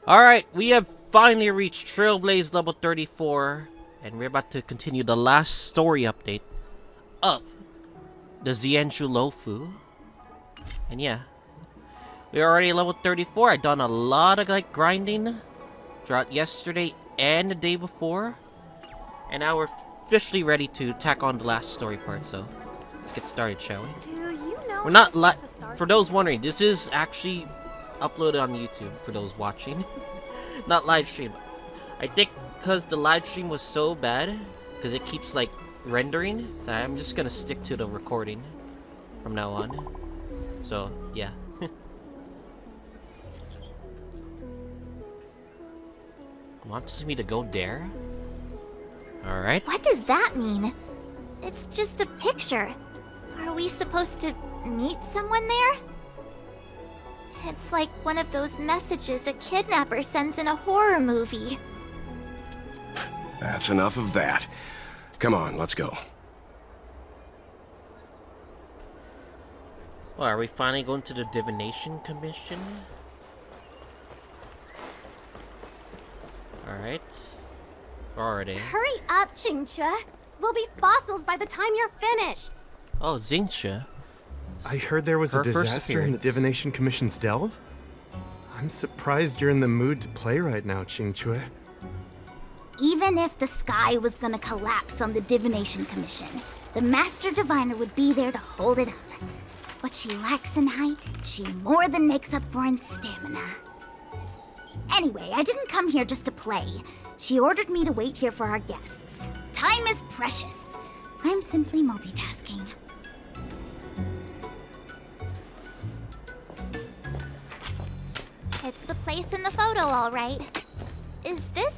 Alright, we have finally reached Trailblaze level 34, and we're about to continue the last story update of the Xianzhou Luofu. And yeah, we're already level 34. I've done a lot of grinding throughout yesterday and the day before. And now we're officially ready to tack on the last story part, so let's get started, shall we? Do you know We're not for those wondering, this is actually uploaded on YouTube for those watching. Not live stream. I think because the live stream was so bad, because it keeps like rendering, that I'm just gonna stick to the recording from now on. So yeah. Wants me to go there? Alright. What does that mean? It's just a picture. Are we supposed to meet someone there? It's like one of those messages a kidnapper sends in a horror movie. That's enough of that. Come on, let's go. Well, are we finally going to the Divination Commission? Alright. Where are they? Hurry up, Qingque. We'll be fossils by the time you're finished. Oh, Xingque. I heard there was a Her first disaster in the appearance. Divination Commission's delve? I'm surprised you're in the mood to play right now, Qingque. Even if the sky was gonna collapse on the Divination Commission, the Master Diviner would be there to hold it up. What she lacks in height, she more than makes up for in stamina. Anyway, I didn't come here just to play. She ordered me to wait here for our guests. Time is precious. I'm simply multitasking. It's the place in the photo, all right. Is this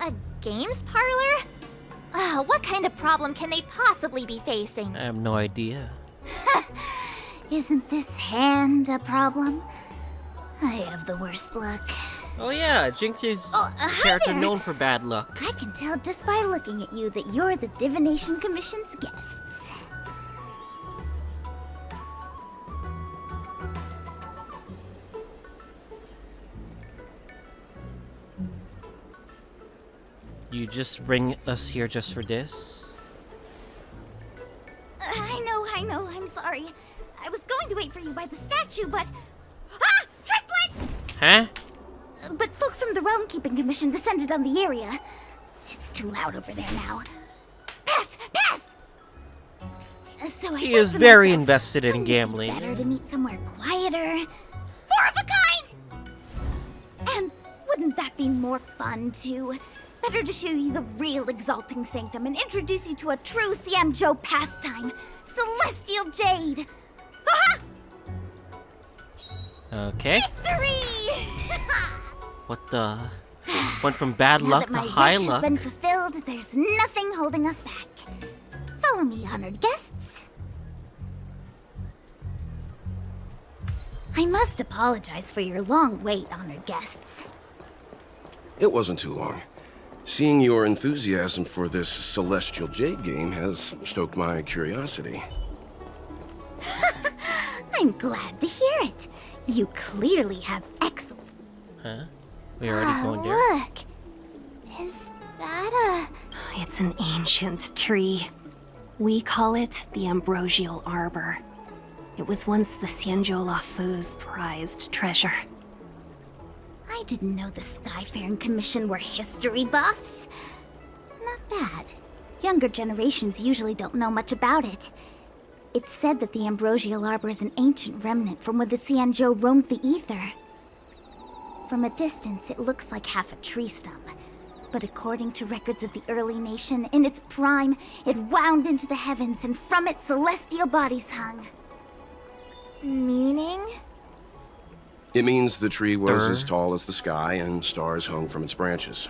a games parlor? What kind of problem can they possibly be facing? I have no idea. Isn't this hand a problem? I have the worst luck. Oh yeah, Xingque's hi character there. known for bad luck. I can tell just by looking at you that you're the Divination Commission's guests. You just bring us here just for this? I know, I'm sorry. I was going to wait for you by the statue, but... Ah! Triplet! Huh? But folks from the Realm Keeping Commission descended on the area. It's too loud over there now. Pass! Pass! So I He thought is to very myself, invested in wouldn't it be gambling. better to meet somewhere quieter. More of a kind! And wouldn't that be more fun, too? Better to show you the real Exalting Sanctum and introduce you to a true Xianzhou pastime, Celestial Jade! Ha Okay. Victory! What the? Went from bad Now luck that to my high wish luck. has been fulfilled, there's nothing holding us back. Follow me, honored guests. I must apologize for your long wait, honored guests. It wasn't too long. Seeing your enthusiasm for this Celestial Jade game has stoked my curiosity. I'm glad to hear it. You clearly have excellent... Huh? We already going there? Look. Is that It's an ancient tree. We call it the Ambrosial Arbor. It was once the Xianzhou Luofu's prized treasure. I didn't know the Skyfaring Commission were history buffs. Not bad. Younger generations usually don't know much about it. It's said that the Ambrosial Arbor is an ancient remnant from when the Xianzhou roamed the ether. From a distance, it looks like half a tree stump. But according to records of the early nation, in its prime, it wound into the heavens and from it celestial bodies hung. meaning? It means the tree was Durr. as tall as the sky and stars hung from its branches.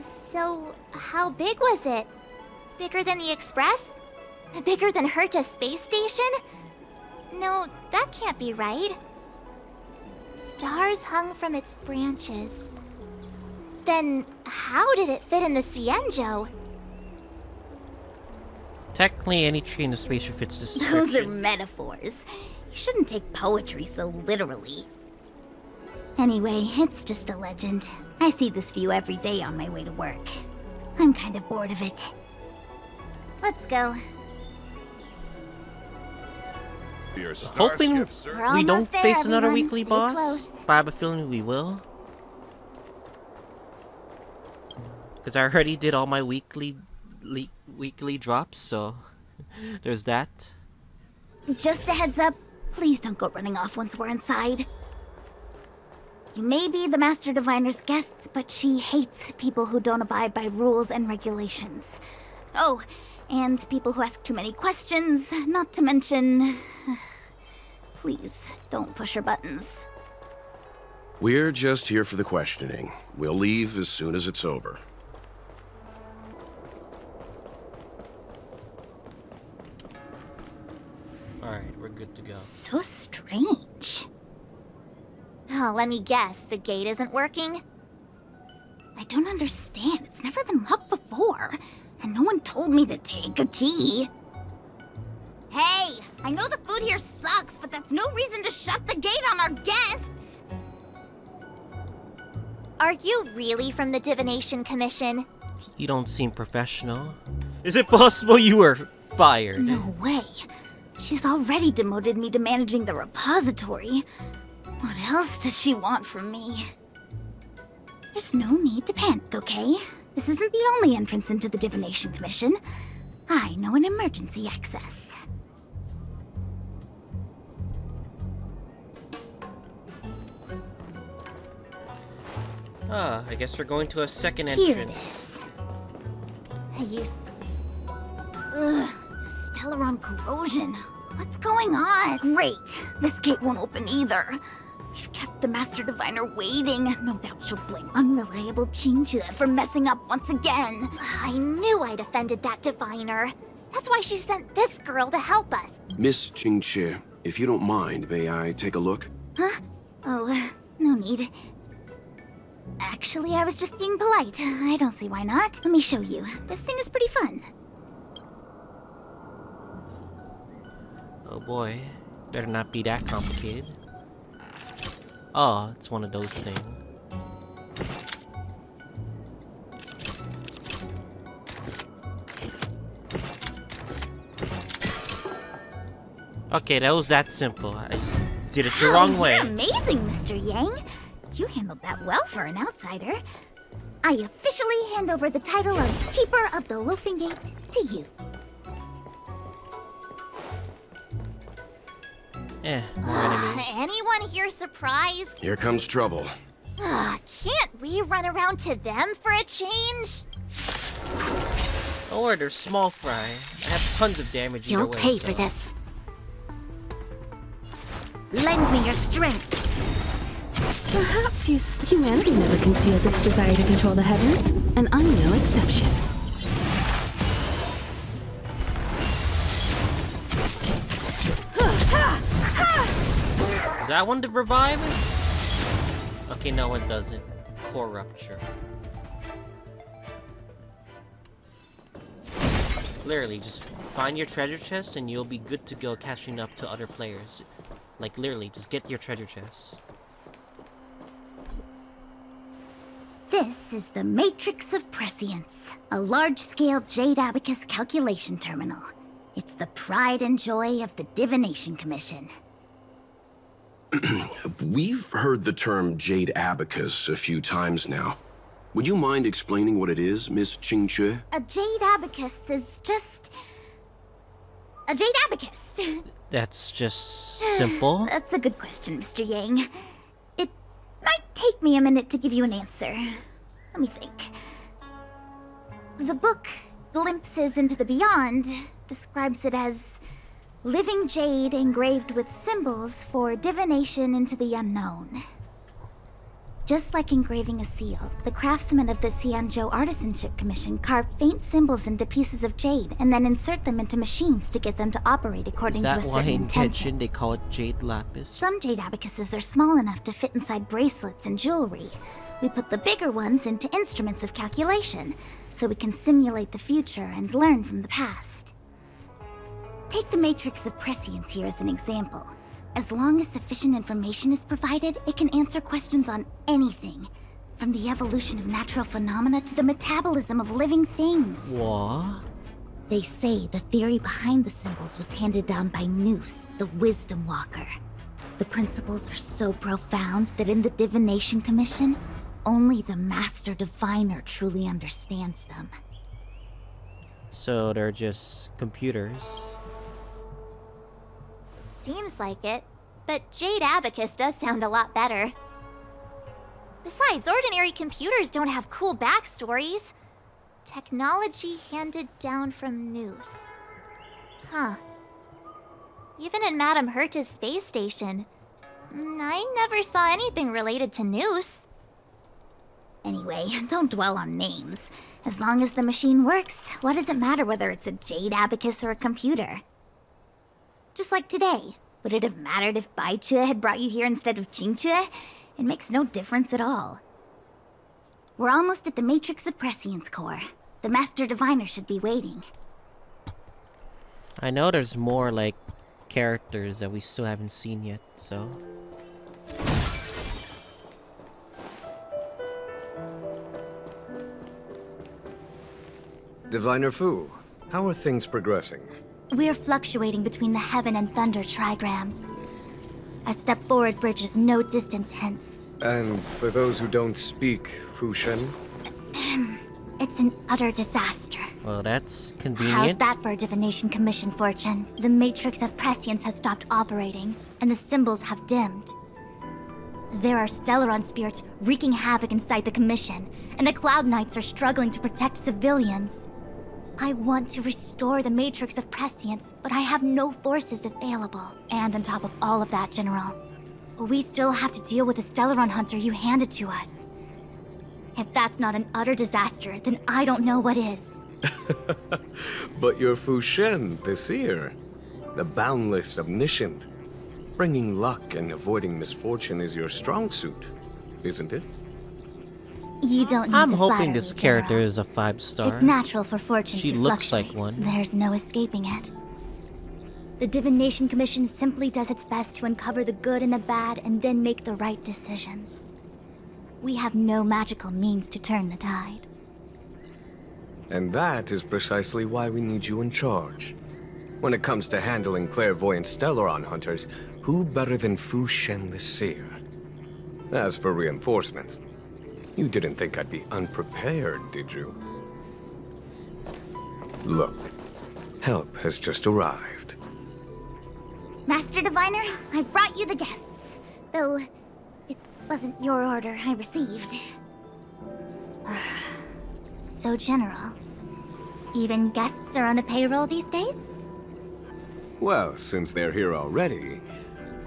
So, how big was it? Bigger than the Express? Bigger than Herta Space Station? No, that can't be right. Stars hung from its branches. Then, how did it fit in the Xianzhou? Technically, any tree in the space fits this Those are description. metaphors. You shouldn't take poetry so literally. Anyway, it's just a legend. I see this view every day on my way to work. I'm kind of bored of it. Let's go. Your star Hoping skiff, sir. We're we don't almost there, face another everyone. weekly Stay boss, close. but I have a feeling we will. Because I already did all my weekly drops, so there's that. Just a heads up, please don't go running off once we're inside. You may be the Master Diviner's guests, but she hates people who don't abide by rules and regulations. Oh, and people who ask too many questions, not to mention... Please, don't push her buttons. We're just here for the questioning. We'll leave as soon as it's over. Alright, we're good to go. So strange. Oh, let me guess. The gate isn't working? I don't understand. It's never been locked before. And no one told me to take a key. Hey, I know the food here sucks, but that's no reason to shut the gate on our guests. Are you really from the Divination Commission? You don't seem professional. Is it possible you were fired? No way. She's already demoted me to managing the repository. What else does she want from me? There's no need to panic, okay? This isn't the only entrance into the Divination Commission. I know an emergency access. Ah, I guess we're going to a second Here it entrance. is. I use... Ugh, this Stellaron corrosion. What's going on? Great. This gate won't open either. We've kept the Master Diviner waiting. No doubt she'll blame unreliable Xianzhou for messing up once again. I knew I'd offended that diviner. That's why she sent this girl to help us. Miss Qingqi, if you don't mind, may I take a look? Huh? Oh, no need. Actually, I was just being polite. I don't see why not. Let me show you. This thing is pretty fun. Oh boy, better not be that complicated. Oh, it's one of those things. Okay, that was that simple. I just did it the wrong way. You're amazing, Mr. Yang. You handled that well for an outsider. I officially hand over the title of Keeper of the Loafing Gate to you. More enemies. Anyone here surprised? Here comes trouble. Can't we run around to them for a change? Don't worry, they're small fry. I have tons of damage either You'll way, pay so. for this. Lend me your strength. Perhaps humanity never conceals its desire to control the heavens, and I'm no exception. Is that one to revive? Okay, no, it doesn't. Core rupture. Literally, just find your treasure chest and you'll be good to go catching up to other players. Like, literally, just get your treasure chest. This is the Matrix of Prescience, a large-scale Jade Abacus calculation terminal. It's the pride and joy of the Divination Commission. We've heard the term Jade Abacus a few times now. Would you mind explaining what it is, Miss Qingqi? A Jade Abacus is just... a Jade Abacus. That's just simple. That's a good question, Mr. Yang. It might take me a minute to give you an answer. Let me think. The book, Glimpses into the Beyond, describes it as living jade engraved with symbols for divination into the unknown. Just like engraving a seal, the craftsmen of the Xianzhou Artisanship Commission carve faint symbols into pieces of jade and then insert them into machines to get them to operate according Is to a that certain why in intention. Genshin they call it Jade Lapis? Some jade abacuses are small enough to fit inside bracelets and jewelry. We put the bigger ones into instruments of calculation, so we can simulate the future and learn from the past. Take the Matrix of Prescience here as an example. As long as sufficient information is provided, it can answer questions on anything. From the evolution of natural phenomena to the metabolism of living things. What? They say the theory behind the symbols was handed down by Noose, the Wisdom Walker. The principles are so profound that in the Divination Commission, only the Master Diviner truly understands them. So they're just computers. Seems like it, but Jade Abacus does sound a lot better. Besides, ordinary computers don't have cool backstories. Technology handed down from Noose. Huh. Even in Madame Herta's space station, I never saw anything related to Noose. Anyway, don't dwell on names. As long as the machine works, what does it matter whether it's a Jade Abacus or a computer? Just like today, would it have mattered if Baichue had brought you here instead of Qingchue? It makes no difference at all. We're almost at the Matrix of Prescience core. The Master Diviner should be waiting. I know there's more, like, characters that we still haven't seen yet, so... Diviner Fu, how are things progressing? We're fluctuating between the Heaven and Thunder trigrams. A step forward bridges no distance hence. And for those who don't speak Fu Shen? It's an utter disaster. Well, that's How's convenient. that for a Divination Commission fortune? The Matrix of Prescience has stopped operating, and the symbols have dimmed. There are Stellaron spirits wreaking havoc inside the Commission, and the Cloud Knights are struggling to protect civilians. I want to restore the Matrix of Prescience, but I have no forces available. And on top of all of that, General, we still have to deal with the Stellaron Hunter you handed to us. If that's not an utter disaster, then I don't know what is. But you're Fu Shen, the seer. The boundless, omniscient. Bringing luck and avoiding misfortune is your strong suit, isn't it? You don't need I'm to hoping flatter this me, character General. is a 5-star. It's natural for fortune She to looks like fluctuate. one. There's no escaping it. The Divination Commission simply does its best to uncover the good and the bad and then make the right decisions. We have no magical means to turn the tide. And that is precisely why we need you in charge. When it comes to handling clairvoyant Stellaron hunters, who better than Fu Shen the seer? As for reinforcements, you didn't think I'd be unprepared, did you? Look, help has just arrived. Master Diviner, I brought you the guests. Though, it wasn't your order I received. So, General, even guests are on the payroll these days? Well, since they're here already,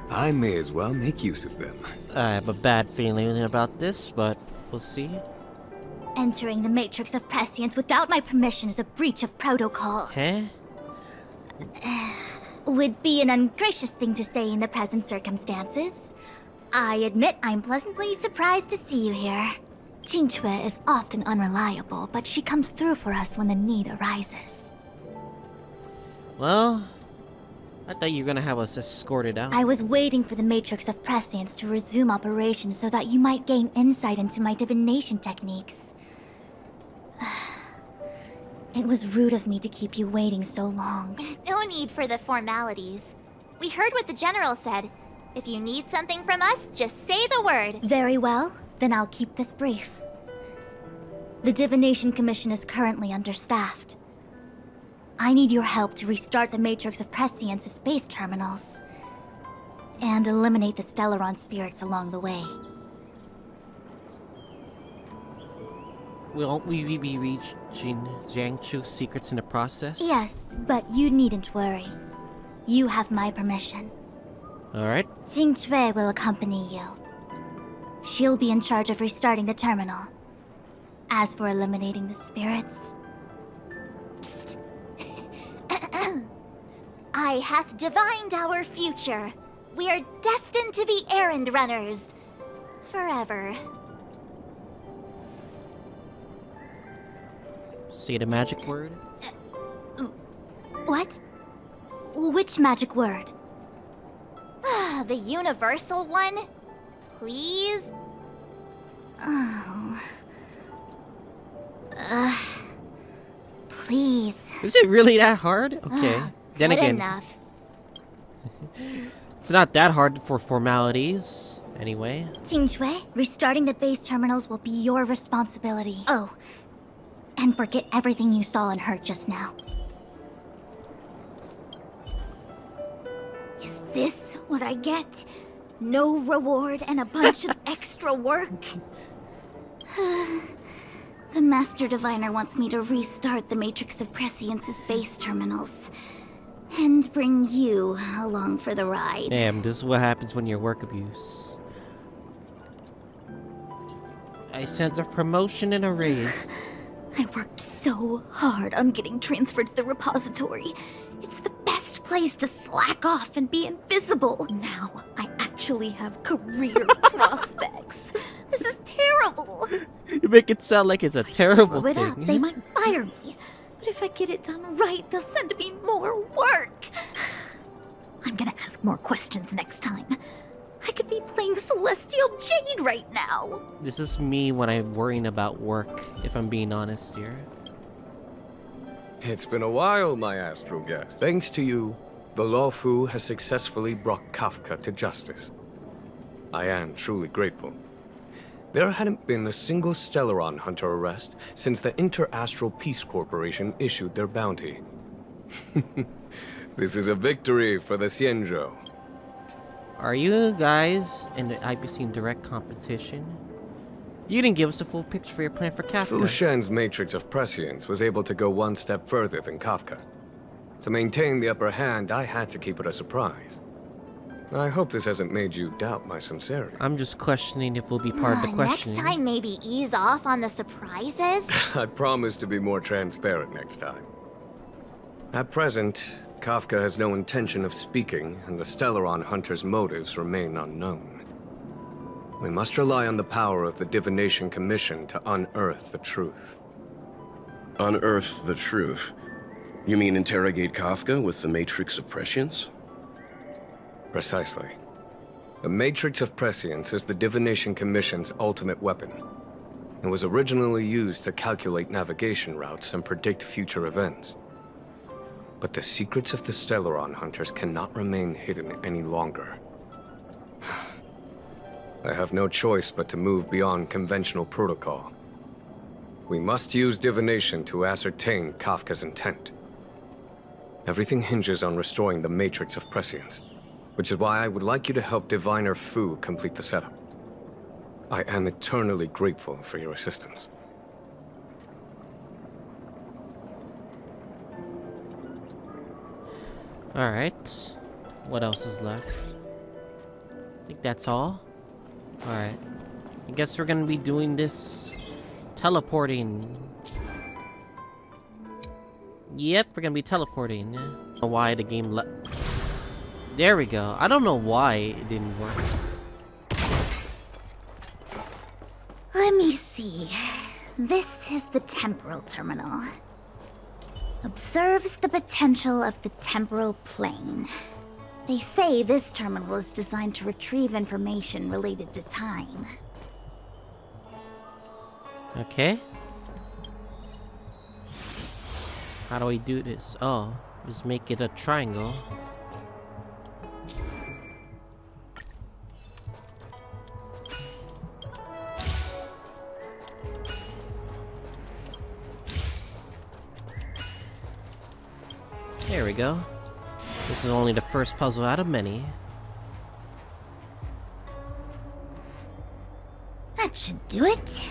I may as well make use of them. I have a bad feeling about this, but we'll see. Entering the Matrix of Prescience without my permission is a breach of protocol. Huh? Would be an ungracious thing to say in the present circumstances. I admit I'm pleasantly surprised to see you here. Qingchue is often unreliable, but she comes through for us when the need arises. Well, I thought you were gonna have us escorted out. I was waiting for the Matrix of Prescience to resume operations so that you might gain insight into my divination techniques. It was rude of me to keep you waiting so long. No need for the formalities. We heard what the General said. If you need something from us, just say the word. Very well, then I'll keep this brief. The Divination Commission is currently understaffed. I need your help to restart the Matrix of Prescience's space terminals. And eliminate the Stellaron spirits along the way. Won't we be reaching Xianzhou's secrets in the process? Yes, but you needn't worry. You have my permission. Alright. Qingchue will accompany you. She'll be in charge of restarting the terminal. As for eliminating the spirits... Psst. I hath divined our future. We are destined to be errand runners. Forever. Say the magic word. What? Which magic word? The universal one? Please? Oh. Please. Is it really that hard? Okay. Then Good again, enough. it's not that hard for formalities. Anyway. Xianzhou, restarting the base terminals will be your responsibility. Oh, and forget everything you saw and heard just now. Is this what I get? No reward and a bunch of extra work? The Master Diviner wants me to restart the Matrix of Prescience's base terminals. And bring you along for the ride. Damn, this is what happens when you're work abuse. I sent a promotion and a raise. I worked so hard on getting transferred to the repository. It's the best place to slack off and be invisible. Now I actually have career prospects. This is terrible. You make it sound like it's a terrible Screw it thing. up, they might fire me. But if I get it done right, they'll send me more work. I'm gonna ask more questions next time. I could be playing Celestial Jade right now. This is me when I'm worrying about work, if I'm being honest here. It's been a while, my astral guest. Thanks to you, the Luofu has successfully brought Kafka to justice. I am truly grateful. There hadn't been a single Stellaron hunter arrest since the Inter-Astral Peace Corporation issued their bounty. This is a victory for the Xianzhou. Are you guys in the IPC direct competition? You didn't give us a full picture for your plan for Kafka. Fu Shen's Matrix of Prescience was able to go one step further than Kafka. To maintain the upper hand, I had to keep it a surprise. I hope this hasn't made you doubt my sincerity. I'm just questioning if we'll be part of the questioning. Next time, maybe ease off on the surprises. I promise to be more transparent next time. At present, Kafka has no intention of speaking, and the Stellaron hunter's motives remain unknown. We must rely on the power of the Divination Commission to unearth the truth. Unearth the truth? You mean interrogate Kafka with the Matrix of Prescience? Precisely. The Matrix of Prescience is the Divination Commission's ultimate weapon. It was originally used to calculate navigation routes and predict future events. But the secrets of the Stellaron hunters cannot remain hidden any longer. I have no choice but to move beyond conventional protocol. We must use divination to ascertain Kafka's intent. Everything hinges on restoring the Matrix of Prescience, which is why I would like you to help Diviner Fu complete the setup. I am eternally grateful for your assistance. Alright. What else is left? I think that's all. Alright. I guess we're gonna be doing this teleporting. Yep, we're gonna be teleporting. I don't know why the game There we go. I don't know why it didn't work. Let me see. This is the temporal terminal. Observes the potential of the temporal plane. They say this terminal is designed to retrieve information related to time. Okay. How do we do this? Oh, just make it a triangle. There we go. This is only the first puzzle out of many. That should do it.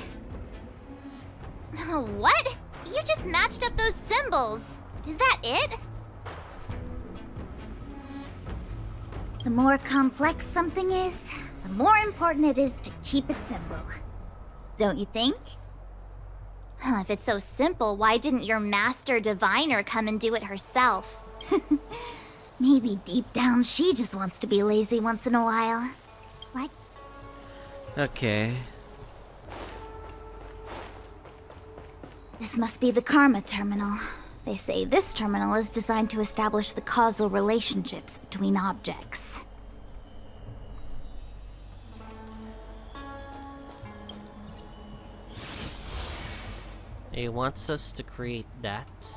What? You just matched up those symbols. Is that it? The more complex something is, the more important it is to keep it simple. Don't you think? If it's so simple, why didn't your master diviner come and do it herself? Maybe deep down she just wants to be lazy once in a while. Like, Okay. this must be the Karma Terminal. They say this terminal is designed to establish the causal relationships between objects. It wants us to create that.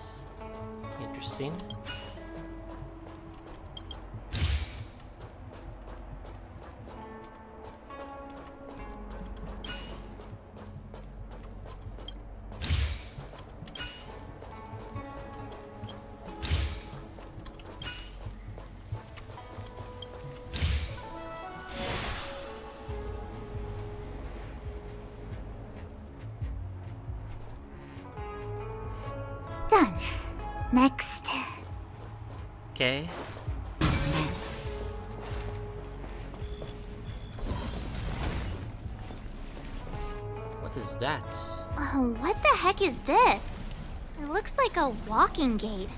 Interesting. Done. Next. Okay. What is that? Oh, what the heck is this? It looks like a walking gate.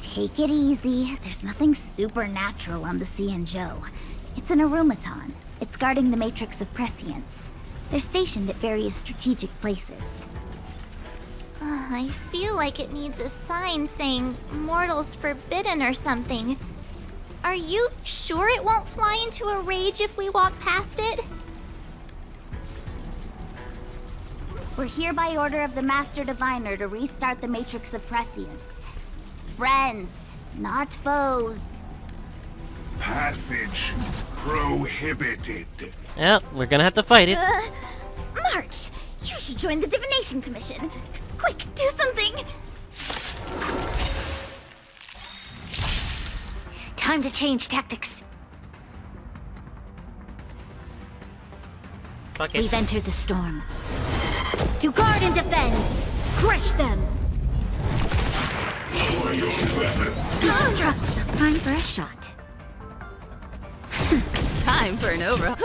Take it easy. There's nothing supernatural on the Xianzhou. It's an aromaton. It's guarding the matrix of prescience. They're stationed at various strategic places. I feel like it needs a sign saying mortals forbidden or something. Are you sure it won't fly into a rage if we walk past it? We're here by order of the Master Diviner to restart the matrix of prescience. Friends, not foes. Passage prohibited. Yep, we're gonna have to fight it. March, you should join the Divination Commission. Quick, do something! Time to change tactics. Fuck it. We've entered the storm. To guard and defend! Crush them! Trucks, time for a shot. Time for an overhaul.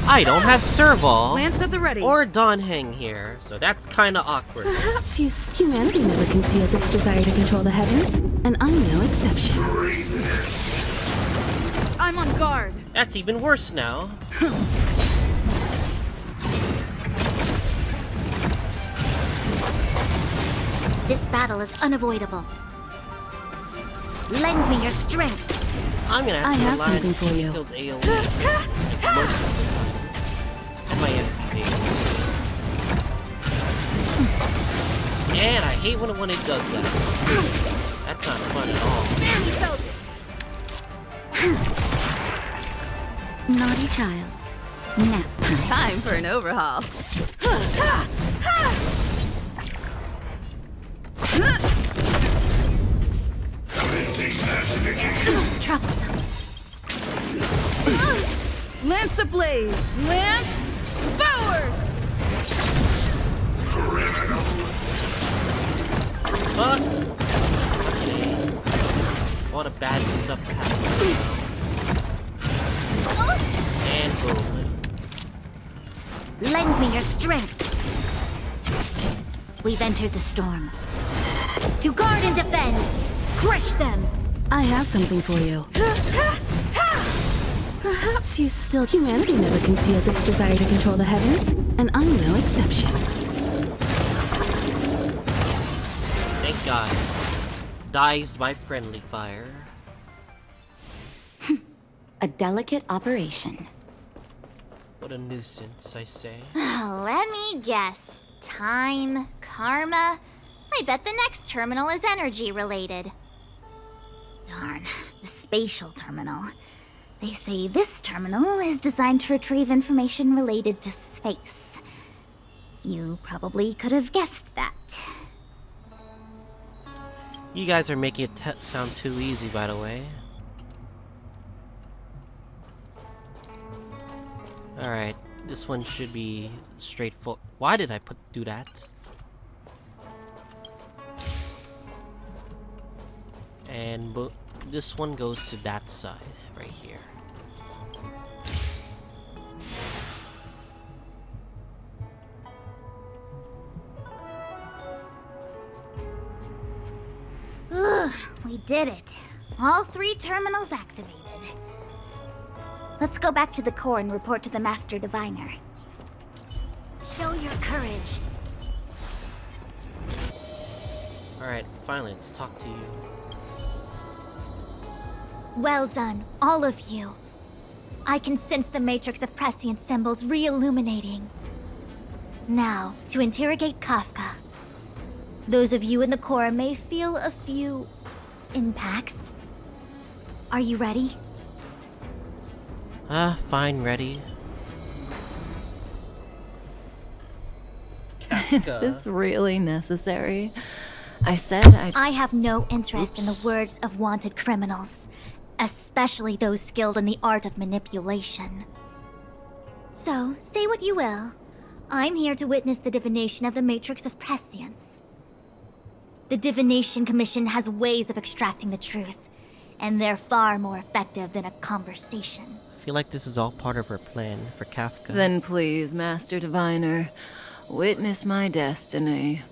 I don't have Serval Lance at the ready. or Don Heng here, so that's kinda awkward. Perhaps humanity never conceals its desire to control the heavens, and I'm no exception. I'm on guard. That's even worse now. This battle is unavoidable. Lend me your strength. I'm gonna I have to have rely on something for you. Kills AoE like most of the time. And my MC's AoE. And I hate when it does that. That's not fun at all. He felt it. Naughty child. Nap time. Time for an overhaul. Troublesome. Lance ablaze! Lance forward! Fuck! Okay. All the bad stuff to happen now. And boom. Lend me your strength. We've entered the storm. To guard and defend! Crush them! I have something for you. Perhaps humanity never conceals its desire to control the heavens, and I'm no exception. Thank God. Dies by friendly fire. A delicate operation. What a nuisance, I say. Let me guess. Time, karma. I bet the next terminal is energy related. Darn, the spatial terminal. They say this terminal is designed to retrieve information related to space. You probably could have guessed that. You guys are making it sound too easy, by the way. Alright, this one should be straightforward. Why did I do that? And this one goes to that side, right here. Ugh, we did it. All 3 terminals activated. Let's go back to the core and report to the Master Diviner. Show your courage. Alright, finally, let's talk to you. Well done, all of you. I can sense the matrix of prescient symbols re-illuminating. Now, to interrogate Kafka. Those of you in the Corps may feel a few impacts. Are you ready? Fine, ready. Is this really necessary? I said I have no interest in the words of wanted criminals, especially those skilled in the art of manipulation. So, say what you will. I'm here to witness the divination of the Matrix of Prescience. The Divination Commission has ways of extracting the truth, and they're far more effective than a conversation. I feel like this is all part of her plan for Kafka. Then please, Master Diviner, witness my destiny.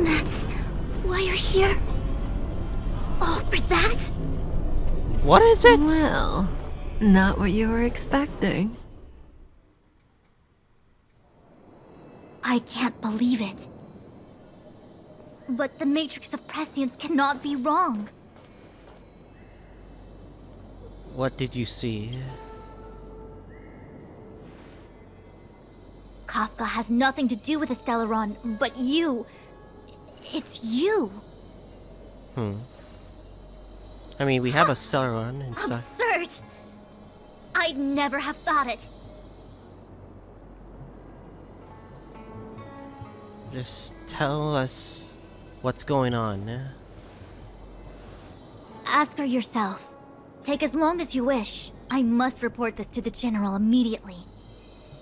That's why you're here? All for that? What is it? Well, not what you were expecting. I can't believe it. But the Matrix of Prescience cannot be wrong. What did you see? Kafka has nothing to do with the Stellaron, but you. It's you. I mean, we have a Stellaron inside. Absurd! I'd never have thought it. Just tell us what's going on. Ask her yourself. Take as long as you wish. I must report this to the General immediately.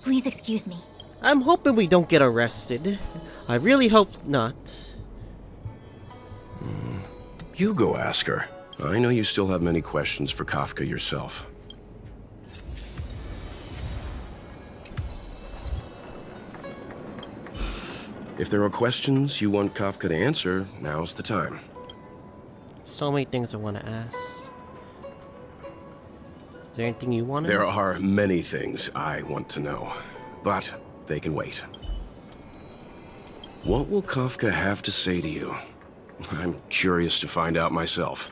Please excuse me. I'm hoping we don't get arrested. I really hope not. You go ask her. I know you still have many questions for Kafka yourself. If there are questions you want Kafka to answer, now's the time. So many things I want to ask. Is there anything you want to know? There are many things I want to know, but they can wait. What will Kafka have to say to you? I'm curious to find out myself.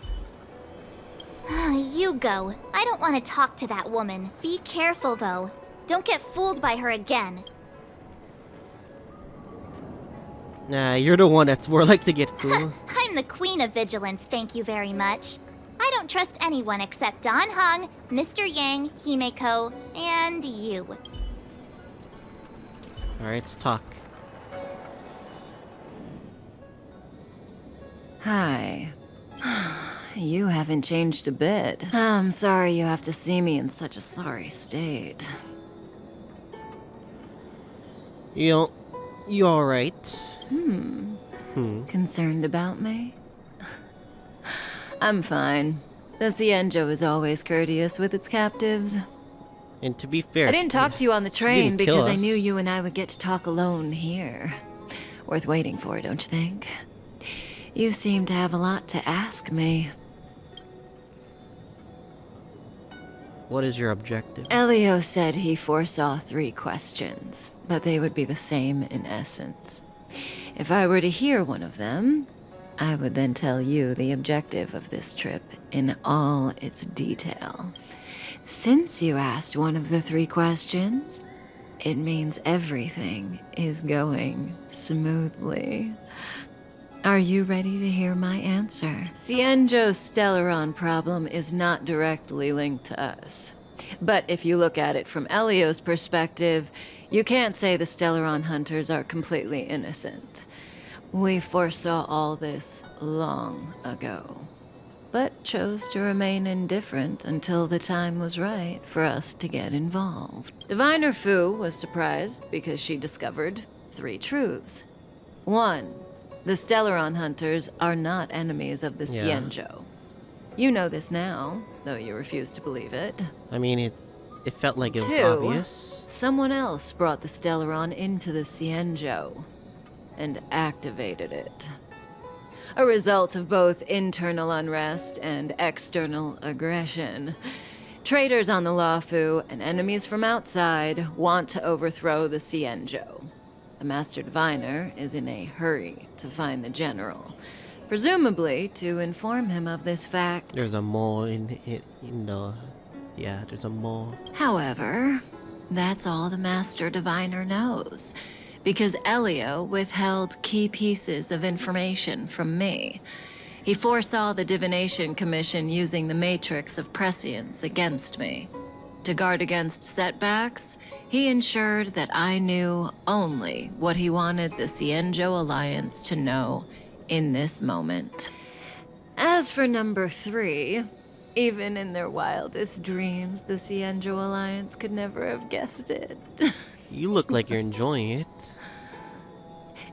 You go. I don't want to talk to that woman. Be careful, though. Don't get fooled by her again. Nah, you're the one that's more like to get fooled. I'm the queen of vigilance, thank you very much. I don't trust anyone except Don Hung, Mr. Yang, Himeko, and you. Alright, let's talk. Hi. You haven't changed a bit. I'm sorry you have to see me in such a sorry state. You alright? Concerned about me? I'm fine. The Xianzhou is always courteous with its captives. And to be fair, I didn't talk to you on the she train didn't kill because I knew us. you and I would get to talk alone here. Worth waiting for, don't you think? You seem to have a lot to ask me. What is your objective? Elio said he foresaw 3 questions, but they would be the same in essence. If I were to hear one of them, I would then tell you the objective of this trip in all its detail. Since you asked one of the 3 questions, it means everything is going smoothly. Are you ready to hear my answer? Xianzhou's Stellaron problem is not directly linked to us. But if you look at it from Elio's perspective, you can't say the Stellaron hunters are completely innocent. We foresaw all this long ago, but chose to remain indifferent until the time was right for us to get involved. Diviner Fu was surprised because she discovered 3 truths. 1. The Stellaron hunters are not enemies of the Xianzhou. You know this now, though you refuse to believe it. I mean, it It felt like it was 2, obvious. someone else brought the Stellaron into the Xianzhou and activated it. A result of both internal unrest and external aggression. Traders on the Luofu and enemies from outside want to overthrow the Xianzhou. The Master Diviner is in a hurry to find the General, presumably to inform him of this fact. There's a mole in the... Yeah, there's a mole. However, that's all the Master Diviner knows, because Elio withheld key pieces of information from me. He foresaw the Divination Commission using the matrix of prescience against me. To guard against setbacks, he ensured that I knew only what he wanted the Xianzhou Alliance to know in this moment. As for number 3, even in their wildest dreams, the Xianzhou Alliance could never have guessed it. You look like you're enjoying it.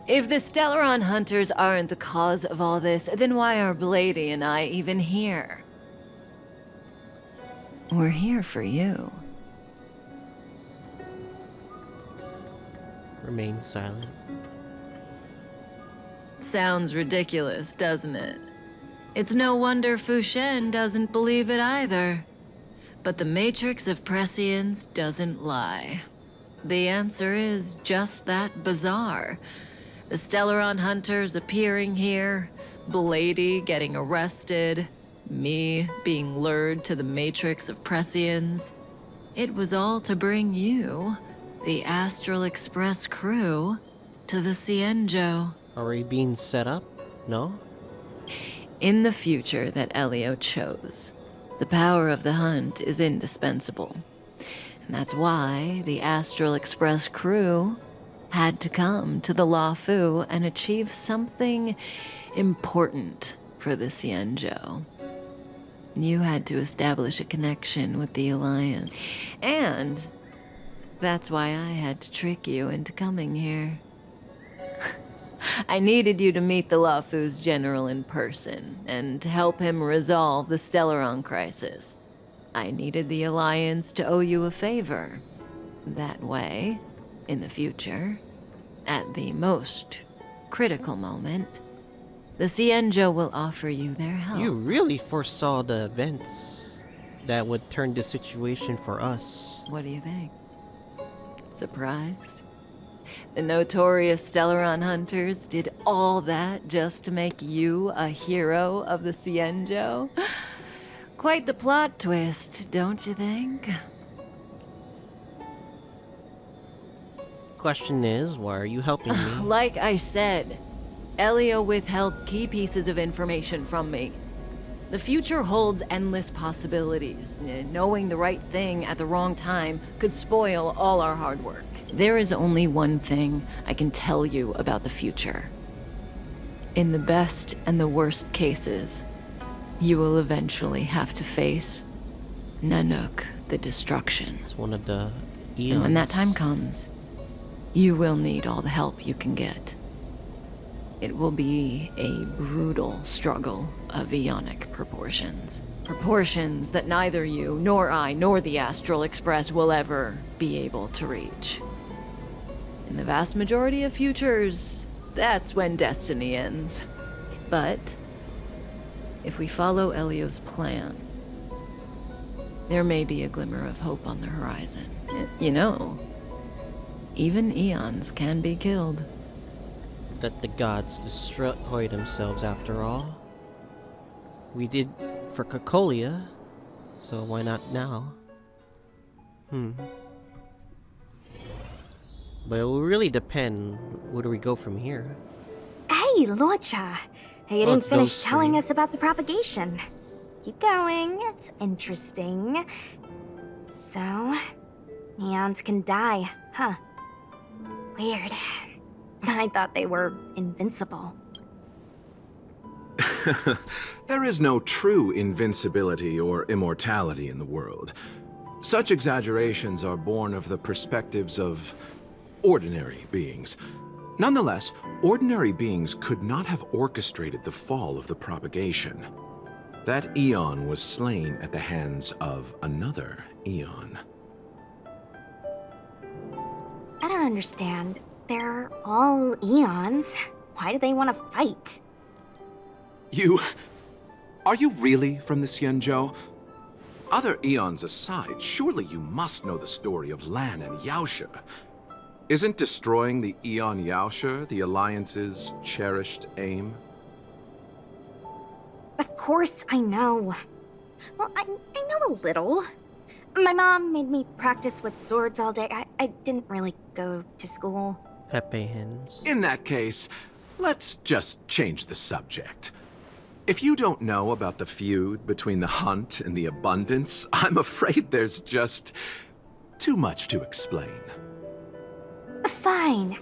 If the Stellaron hunters aren't the cause of all this, then why are Blady and I even here? We're here for you. Remain silent. Sounds ridiculous, doesn't it? It's no wonder Fu Shen doesn't believe it either. But the matrix of prescience doesn't lie. The answer is just that bizarre. The Stellaron hunters appearing here, Blady getting arrested, me being lured to the matrix of prescience. It was all to bring you, the Astral Express crew, to the Xianzhou. Are we being set up? No? In the future that Elio chose, the power of the hunt is indispensable. And that's why the Astral Express crew had to come to the Luofu and achieve something important for the Xianzhou. You had to establish a connection with the Alliance. And that's why I had to trick you into coming here. I needed you to meet the Luofu's general in person and to help him resolve the Stellaron crisis. I needed the Alliance to owe you a favor. That way, in the future, at the most critical moment, the Xianzhou will offer you their help. You really foresaw the events that would turn the situation for us. What do you think? Surprised? The notorious Stellaron hunters did all that just to make you a hero of the Xianzhou? Quite the plot twist, don't you think? Question is, why are you helping me? Like I said, Elio withheld key pieces of information from me. The future holds endless possibilities. Knowing the right thing at the wrong time could spoil all our hard work. There is only one thing I can tell you about the future. In the best and the worst cases, you will eventually have to face Nanook, the destruction. It's one of the eons. And when that time comes, you will need all the help you can get. It will be a brutal struggle of eonic proportions. Proportions that neither you, nor I, nor the Astral Express will ever be able to reach. In the vast majority of futures, that's when destiny ends. But if we follow Elio's plan, there may be a glimmer of hope on the horizon. You know, even eons can be killed. Let the gods destroy themselves after all. We did for Cocolia, so why not now? But it will really depend, where do we go from here? Hey, Luocha. You didn't it's finish those telling three. us about the propagation. Keep going, it's interesting. So, neons can die, huh? Weird. I thought they were invincible. There is no true invincibility or immortality in the world. Such exaggerations are born of the perspectives of ordinary beings. Nonetheless, ordinary beings could not have orchestrated the fall of the propagation. That eon was slain at the hands of another eon. don't understand. They're all eons. Why do they want to fight? Are you really from the Xianzhou? Other eons aside, surely you must know the story of Lan and Yaoshe. Isn't destroying the Eon Yaoshe the Alliance's cherished aim? Of course I know. Well, I know a little. My mom made me practice with swords all day. I didn't really go to school. Pepe hens. In that case, let's just change the subject. If you don't know about the feud between the Hunt and the Abundance, I'm afraid there's just too much to explain. Fine.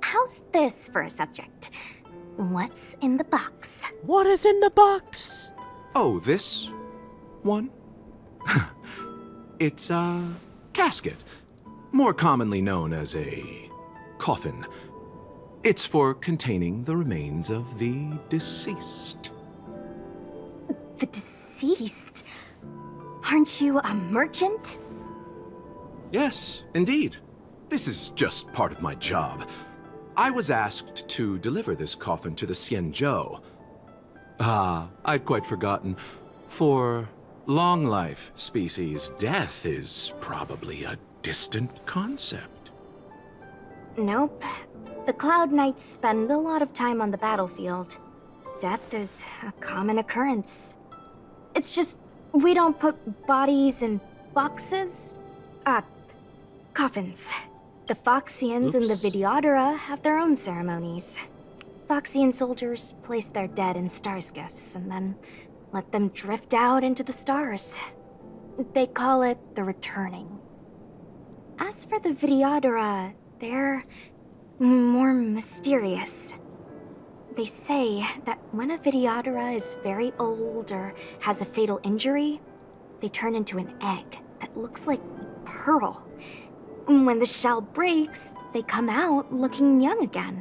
How's this for a subject? What's in the box? What is in the box? Oh, this one? It's a casket, more commonly known as a coffin. It's for containing the remains of the deceased. The deceased? Aren't you a merchant? Yes, indeed. This is just part of my job. I was asked to deliver this coffin to the Xianzhou. I'd quite forgotten. For long life species, death is probably a distant concept. Nope. The Cloud Knights spend a lot of time on the battlefield. Death is a common occurrence. It's just, we don't put bodies in boxes. Coffins. The Foxians and the Videodora have their own ceremonies. Foxian soldiers place their dead in star skiffs and then let them drift out into the stars. They call it the returning. As for the Videodora, they're more mysterious. They say that when a Videodora is very old or has a fatal injury, they turn into an egg that looks like a pearl. When the shell breaks, they come out looking young again.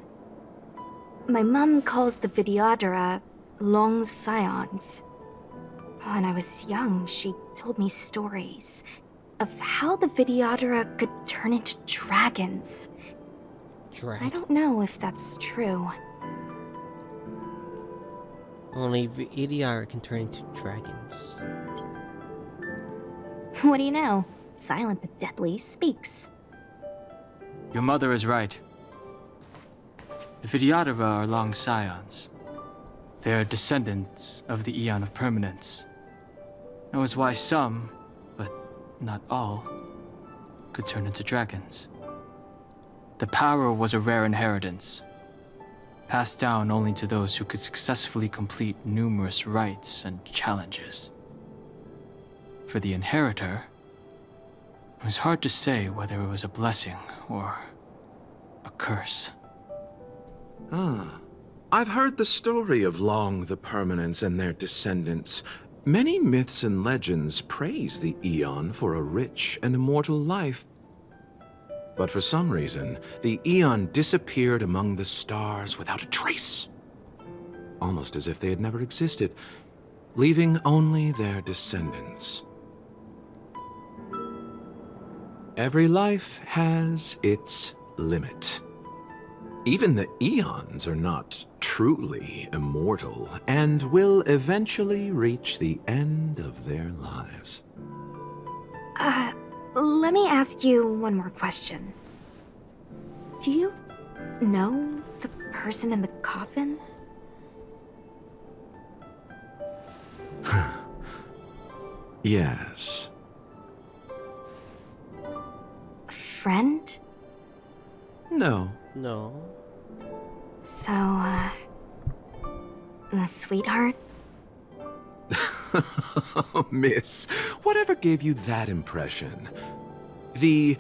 My mom calls the Videodora long scions. When I was young, she told me stories of how the Videodora could turn into dragons. I don't know if that's true. Only Videodora can turn into dragons. What do you know? Silent but deadly speaks. Your mother is right. The Videodora are long scions. They are descendants of the Eon of Permanence. That was why some, but not all, could turn into dragons. The power was a rare inheritance, passed down only to those who could successfully complete numerous rites and challenges. For the inheritor, it was hard to say whether it was a blessing or a curse. I've heard the story of Long the Permanence and their descendants. Many myths and legends praise the Eon for a rich and immortal life. But for some reason, the Eon disappeared among the stars without a trace. Almost as if they had never existed, leaving only their descendants. Every life has its limit. Even the Eons are not truly immortal and will eventually reach the end of their lives. Let me ask you one more question. Do you know the person in the coffin? Yes. Friend? No. No. So, a sweetheart? Miss, whatever gave you that impression? The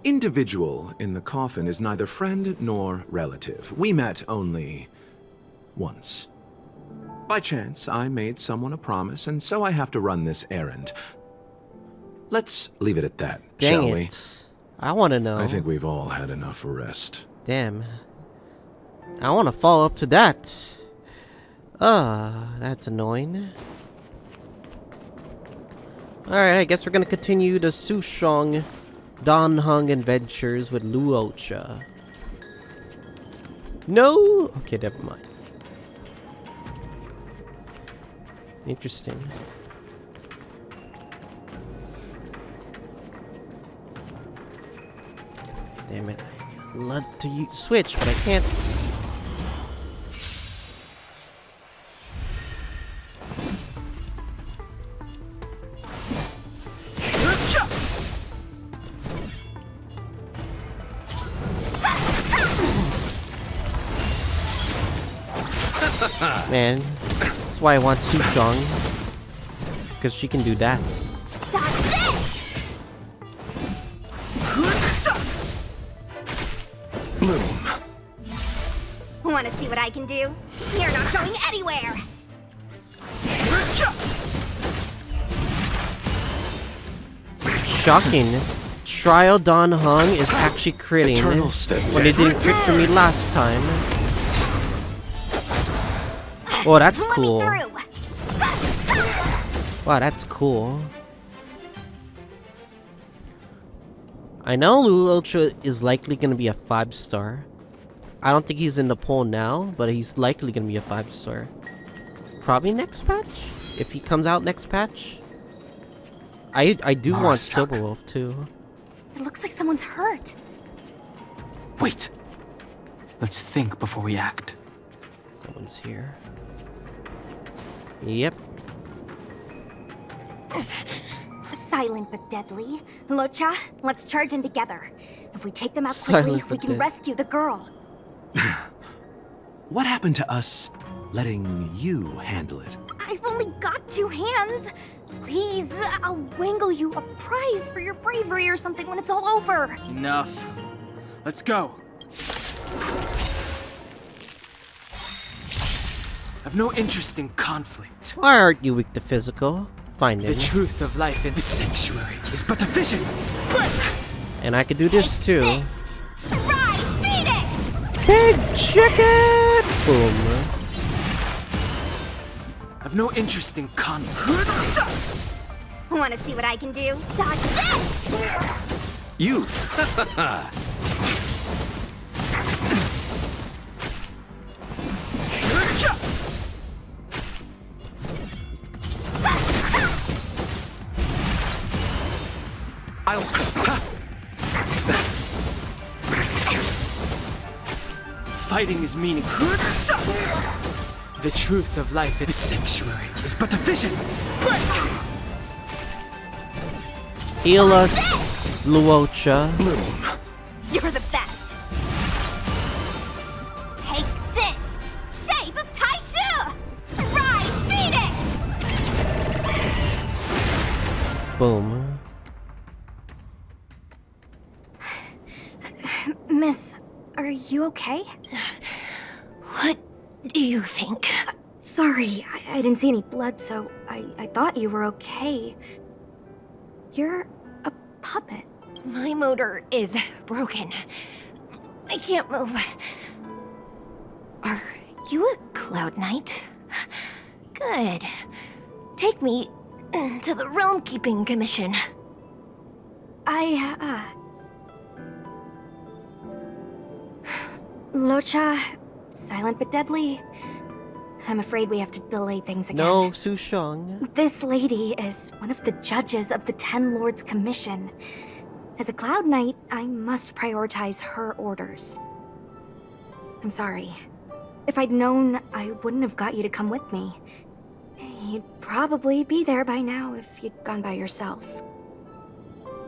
individual in the coffin is neither friend nor relative. We met only once. By chance, I made someone a promise, and so I have to run this errand. Let's leave it at that, Dang shall we? it. I want to know. I think we've all had enough rest. Damn. I want to follow up to that. That's annoying. Alright, I guess we're gonna continue the Sushong Dan Heng adventures with Luocha. No! Okay, never mind. Interesting. Damn it. I'd love to switch, but I can't. Man, that's why I want Xianzhou, because she can do that. Want to see what I can do? You're not going anywhere! Shocking. Trial Dan Heng is actually critting when it didn't crit for me last time. Oh, that's cool. Wow, that's cool. I know Luocha is likely gonna be a 5-star. I don't think he's in the poll now, but he's likely gonna be a 5-star. Probably next patch? If he comes out next patch? I do want Silverwolf too. It looks like someone's hurt. Wait. Let's think before we act. Someone's here. Yep. Silent but deadly. Luocha, let's charge in together. If we take them out quickly, we can rescue the girl. What happened to us letting you handle it? I've only got 2 hands. Please, I'll wangle you a prize for your bravery or something when it's all over. Enough. Let's go. I've no interest in conflict. Why aren't you weak to physical? Find The him. truth of life in the sanctuary is but a vision. Break! And I could do this too. Rise, Venus! Big chicken! Boom. I've no interest in conflict. Want to see what I can do? Dodge this! You! I'll Fighting is meaningless. The truth of life in the sanctuary is but a vision. Break! Heal us, Luocha. You're the best. Take this! Shape of Taishu! Rise, Venus! Boom. Miss, are you okay? What do you think? Sorry, I didn't see any blood, so I thought you were okay. You're a puppet. My motor is broken. I can't move. Are you a Cloud Knight? Good. Take me to the Realm Keeping Commission. Luocha, silent but deadly. I'm afraid we have to delay things again. No, Xianzhou. This lady is one of the judges of the Ten Lords Commission. As a Cloud Knight, I must prioritize her orders. I'm sorry. If I'd known, I wouldn't have got you to come with me. You'd probably be there by now if you'd gone by yourself.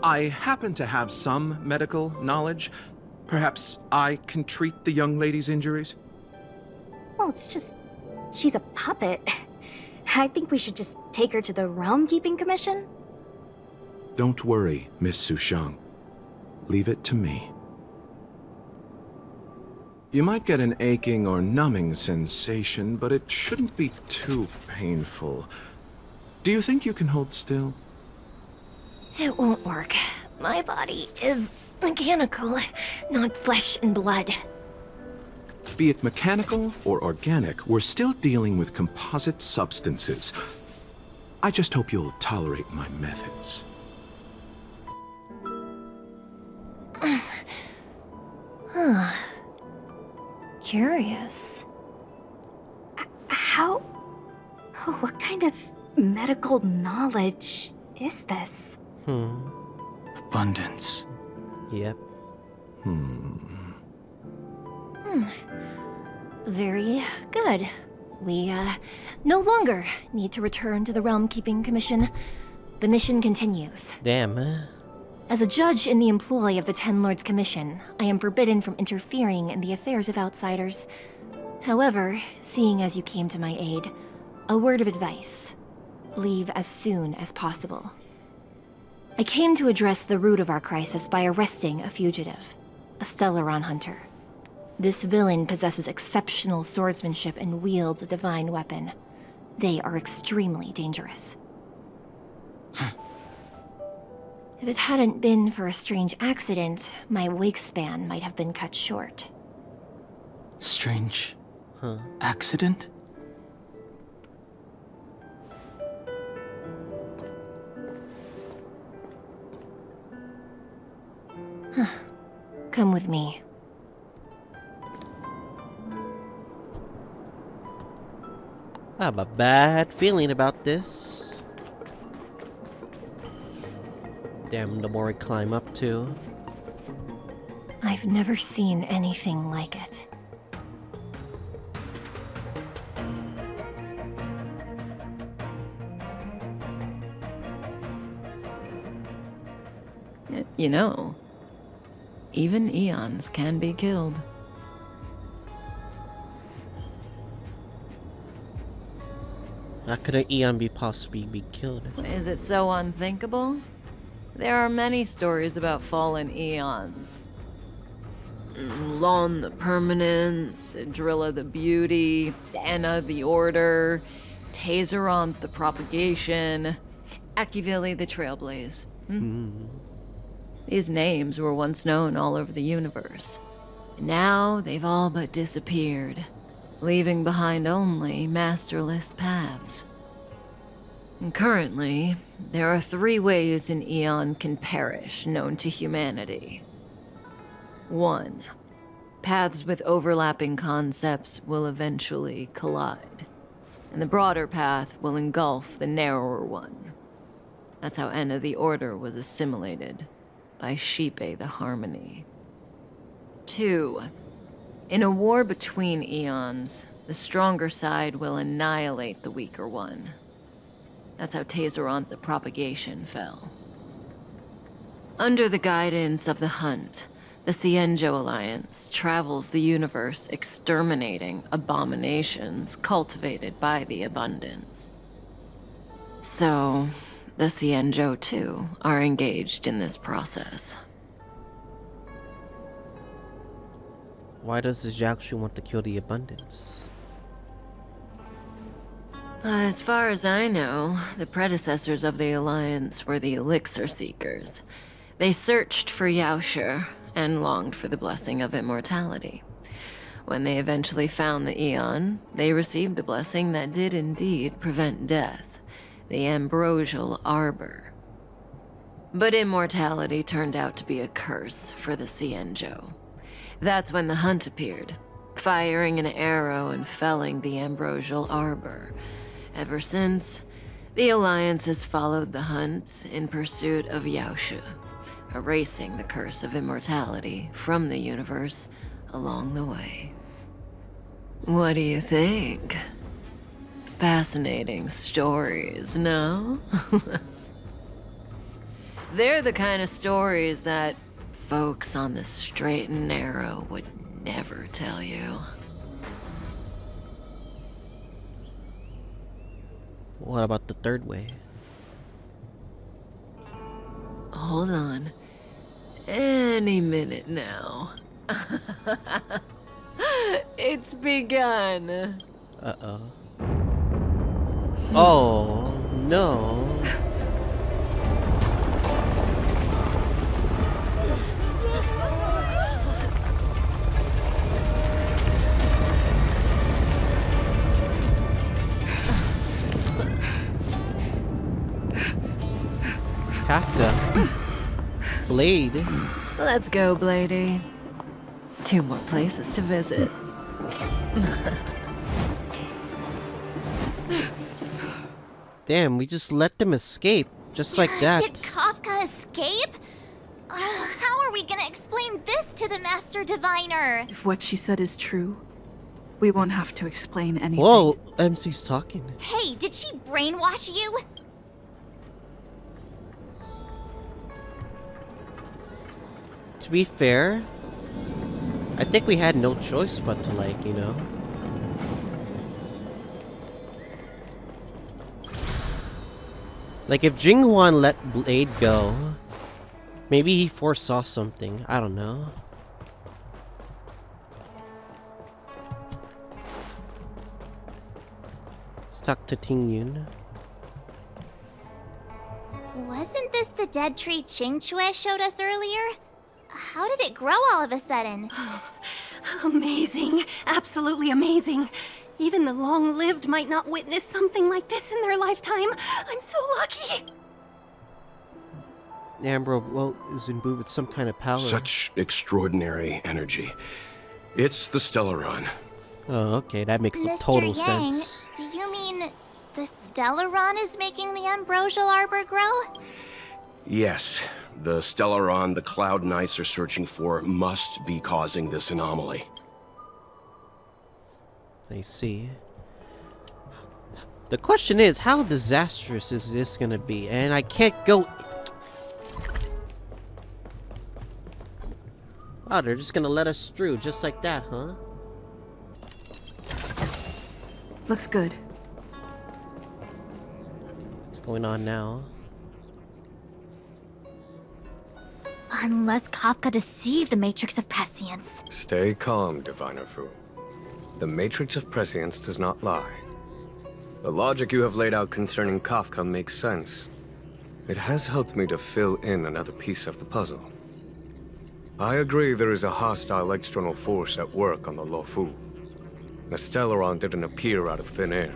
I happen to have some medical knowledge. Perhaps I can treat the young lady's injuries? Well, it's just... she's a puppet. I think we should just take her to the Realm Keeping Commission. Don't worry, Miss Sushang. Leave it to me. You might get an aching or numbing sensation, but it shouldn't be too painful. Do you think you can hold still? It won't work. My body is mechanical, not flesh and blood. Be it mechanical or organic, we're still dealing with composite substances. I just hope you'll tolerate my methods. Huh. Curious. How... What kind of medical knowledge is this? Abundance. Yep. Very good. We, no longer need to return to the Realm Keeping Commission. The mission continues. Damn. As a judge in the employ of the Ten Lords Commission, I am forbidden from interfering in the affairs of outsiders. However, seeing as you came to my aid, a word of advice. Leave as soon as possible. I came to address the root of our crisis by arresting a fugitive, a Stellaron hunter. This villain possesses exceptional swordsmanship and wields a divine weapon. They are extremely dangerous. If it hadn't been for a strange accident, my wake span might have been cut short. Strange. Accident? Come with me. I have a bad feeling about this. Damn, the more I climb up too. I've never seen anything like it. You know, even eons can be killed. How could an Eon be possibly be killed? Is it so unthinkable? There are many stories about fallen eons. Lon the Permanence, Drilla the Beauty, Anna the Order, Tazeronth the Propagation, Akivili the Trailblaze. These names were once known all over the universe. Now they've all but disappeared, leaving behind only masterless paths. And currently, there are 3 ways an eon can perish known to humanity. 1. Paths with overlapping concepts will eventually collide, and the broader path will engulf the narrower one. That's how Enna the Order was assimilated by Xipe the Harmony. 2. In a war between eons, the stronger side will annihilate the weaker one. That's how Tazeronth the Propagation fell. Under the guidance of the Hunt, the Xianzhou Alliance travels the universe exterminating abominations cultivated by the Abundance. So, the Xianzhou too are engaged in this process. Why does the Xianzhou want to kill the Abundance? As far as I know, the predecessors of the Alliance were the Elixir Seekers. They searched for Yaoshe and longed for the blessing of immortality. When they eventually found the Eon, they received a blessing that did indeed prevent death, the Ambrosial Arbor. But immortality turned out to be a curse for the Xianzhou. That's when the Hunt appeared, firing an arrow and felling the Ambrosial Arbor. Ever since, the Alliance has followed the Hunt in pursuit of Yaoshe, erasing the curse of immortality from the universe along the way. What do you think? Fascinating stories, no? They're the kind of stories that folks on the straight and narrow would never tell you. What about the 3rd way? Hold on. Any minute now. It's begun. Uh-oh. Oh, no. Kafka. Blade. Let's go, Blady. 2 more places to visit. Damn, we just let them escape. Just like that. Did Kafka escape? How are we gonna explain this to the Master Diviner? If what she said is true, we won't have to explain anything. Whoa, MC's talking. Hey, did she brainwash you? To be fair, I think we had no choice but to, like, you know. Like, if Jinghuan let Blade go, maybe he foresaw something. I don't know. Let's talk to Ting Yun. Wasn't this the dead tree Qingque showed us earlier? How did it grow all of a sudden? Amazing. Absolutely amazing. Even the long-lived might not witness something like this in their lifetime. I'm so lucky. Ambro, well, is imbued with some kind of power. Such extraordinary energy. It's the Stellaron. Oh, okay, that makes Mr. total Yang, sense. do you mean the Stellaron is making the ambrosial arbor grow? Yes, the Stellaron the Cloud Knights are searching for must be causing this anomaly. I see. The question is, how disastrous is this gonna be? And I can't go... Wow, they're just gonna let us through, just like that, huh? Looks good. What's going on now? Unless Kafka deceived the Matrix of Prescience. Stay calm, Diviner Fu. The Matrix of Prescience does not lie. The logic you have laid out concerning Kafka makes sense. It has helped me to fill in another piece of the puzzle. I agree there is a hostile external force at work on the Luofu. The Stellaron didn't appear out of thin air.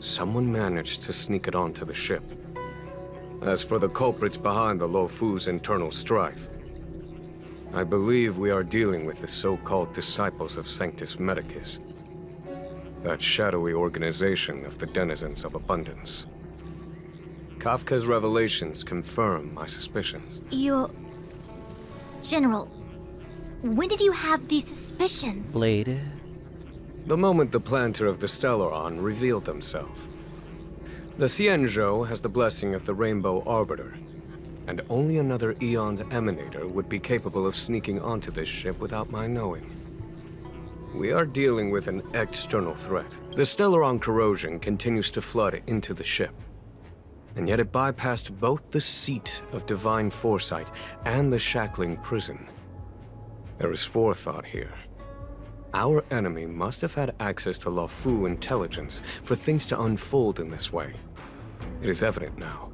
Someone managed to sneak it onto the ship. As for the culprits behind the Luofu's internal strife, I believe we are dealing with the so-called Disciples of Sanctus Medicus. That shadowy organization of the denizens of abundance. Kafka's revelations confirm my suspicions. General, when did you have these suspicions? Blade. The moment the planter of the Stellaron revealed themselves. The Xianzhou has the blessing of the Rainbow Arbiter, and only another Eon Emanator would be capable of sneaking onto this ship without my knowing. We are dealing with an external threat. The Stellaron corrosion continues to flood into the ship, and yet it bypassed both the seat of divine foresight and the shackling prison. There is forethought here. Our enemy must have had access to Luofu intelligence for things to unfold in this way. It is evident now.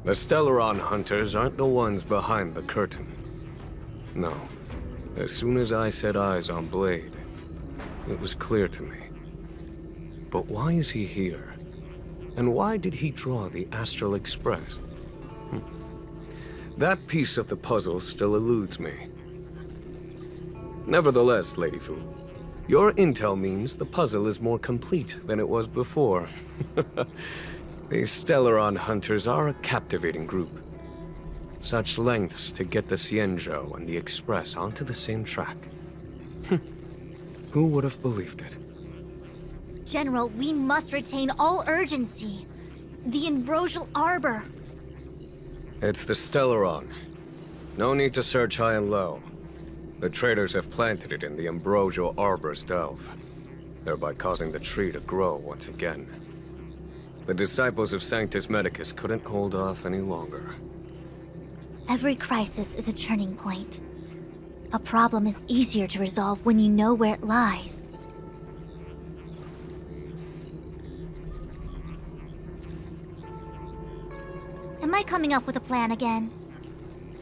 The Stellaron hunters aren't the ones behind the curtain. No. As soon as I set eyes on Blade, it was clear to me. But why is he here? And why did he draw the Astral Express? That piece of the puzzle still eludes me. Nevertheless, Lady Fu, your intel means the puzzle is more complete than it was before. These Stellaron hunters are a captivating group. Such lengths to get the Xianzhou and the Express onto the same track. Who would have believed it? General, we must retain all urgency. The ambrosial arbor. It's the Stellaron. No need to search high and low. The traders have planted it in the ambrosial arbor's delve, thereby causing the tree to grow once again. The Disciples of Sanctus Medicus couldn't hold off any longer. Every crisis is a turning point. A problem is easier to resolve when you know where it lies. Am I coming up with a plan again?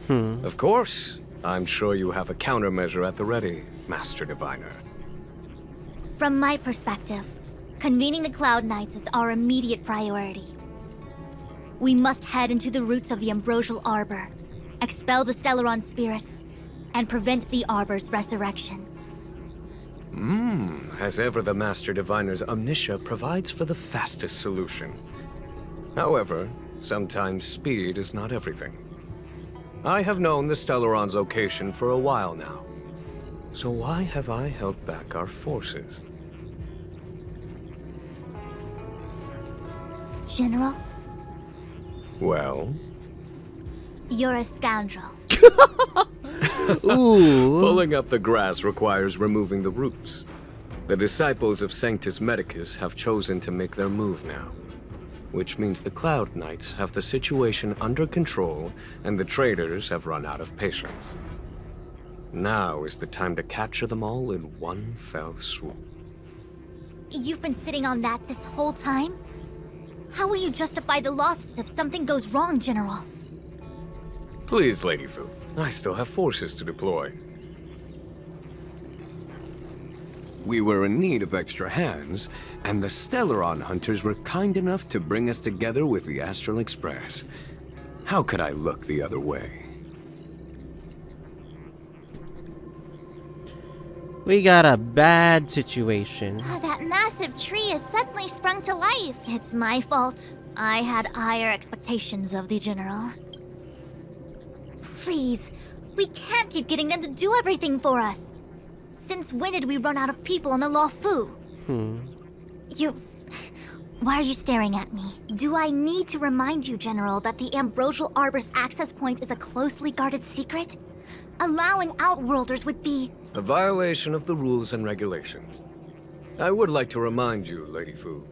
Of course. I'm sure you have a countermeasure at the ready, Master Diviner. From my perspective, convening the Cloud Knights is our immediate priority. We must head into the roots of the ambrosial arbor expel the Stellaron spirits, and prevent the Arbor's resurrection. As ever, the Master Diviner's omniscia provides for the fastest solution. However, sometimes speed is not everything. I have known the Stellaron's location for a while now. So why have I held back our forces? General, Well? you're a scoundrel. Ooh. Pulling up the grass requires removing the roots. The disciples of Sanctus Medicus have chosen to make their move now. Which means the Cloud Knights have the situation under control, and the traitors have run out of patience. Now is the time to capture them all in one fell swoop. You've been sitting on that this whole time? How will you justify the losses if something goes wrong, General? Please, Lady Fu. I still have forces to deploy. We were in need of extra hands, and the Stellaron hunters were kind enough to bring us together with the Astral Express. How could I look the other way? We got a bad situation. That massive tree has suddenly sprung to life. It's my fault. I had higher expectations of the General. Please, we can't keep getting them to do everything for us. Since when did we run out of people on the Luofu? Why are you staring at me? Do I need to remind you, General, that the Ambrosial Arbor's access point is a closely guarded secret? Allowing Outworlders would be... A violation of the rules and regulations. I would like to remind you, Lady Fu,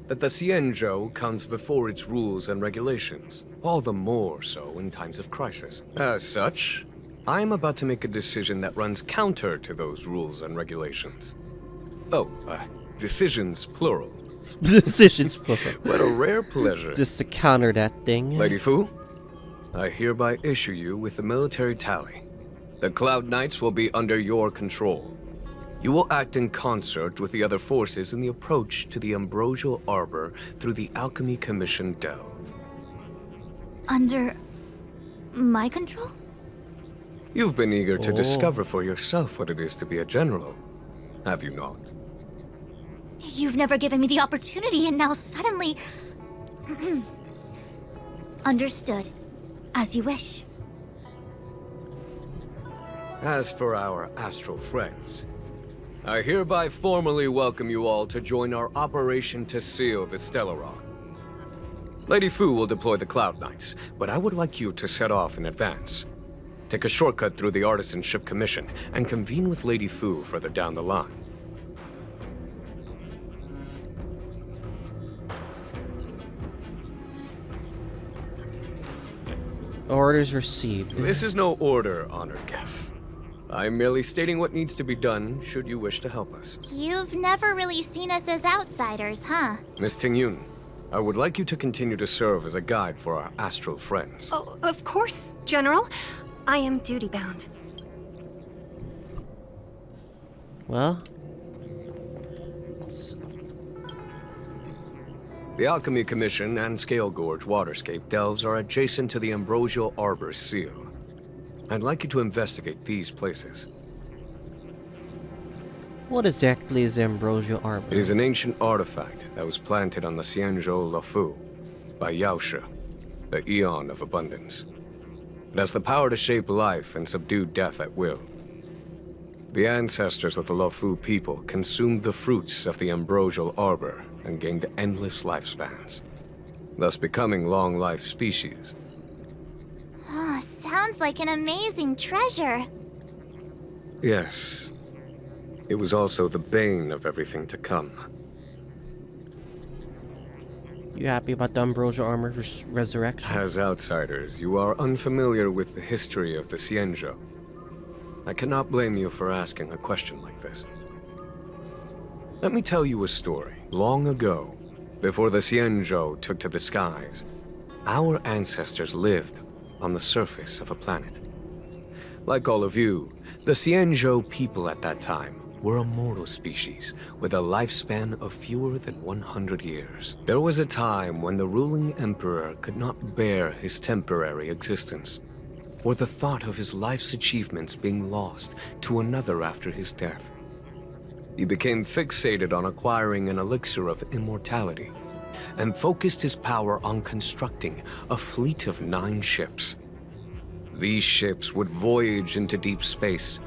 that the Xianzhou comes before its rules and regulations, all the more so in times of crisis. As such, I am about to make a decision that runs counter to those rules and regulations. Oh, decisions plural. Decisions plural. What a rare pleasure. Just to counter that thing. Lady Fu, I hereby issue you with the military tally. The Cloud Knights will be under your control. You will act in concert with the other forces in the approach to the Ambrosial Arbor through the Alchemy Commission Delve. Under... my control? You've been eager to discover for yourself what it is to be a general, have you not? You've never given me the opportunity, and now suddenly... Understood. As you wish. As for our astral friends, I hereby formally welcome you all to join our operation to seal the Stellaron. Lady Fu will deploy the Cloud Knights, but I would like you to set off in advance. Take a shortcut through the Artisanship Commission and convene with Lady Fu further down the line. Orders received. This is no order, honored guests. I'm merely stating what needs to be done should you wish to help us. You've never really seen us as outsiders, huh? Miss Tingyun, I would like you to continue to serve as a guide for our astral friends. Oh, of course, General. I am duty-bound. Well... The Alchemy Commission and Scale Gorge Waterscape delves are adjacent to the Ambrosial Arbor's seal. I'd like you to investigate these places. What exactly is Ambrosial Arbor? It is an ancient artifact that was planted on the Xianzhou Luofu by Yaoshe, the Eon of Abundance. It has the power to shape life and subdue death at will. The ancestors of the Luofu people consumed the fruits of the Ambrosial Arbor and gained endless lifespans, thus becoming long-life species. Sounds like an amazing treasure. Yes. It was also the bane of everything to come. You happy about the Ambrosial Armor's resurrection? As outsiders, you are unfamiliar with the history of the Xianzhou. I cannot blame you for asking a question like this. Let me tell you a story. Long ago, before the Xianzhou took to the skies, our ancestors lived on the surface of a planet. Like all of you, the Xianzhou people at that time were a mortal species with a lifespan of fewer than 100 years. There was a time when the ruling emperor could not bear his temporary existence. or the thought of his life's achievements being lost to another after his death. He became fixated on acquiring an elixir of immortality, and focused his power on constructing a fleet of 9 ships. These ships would voyage into deep space,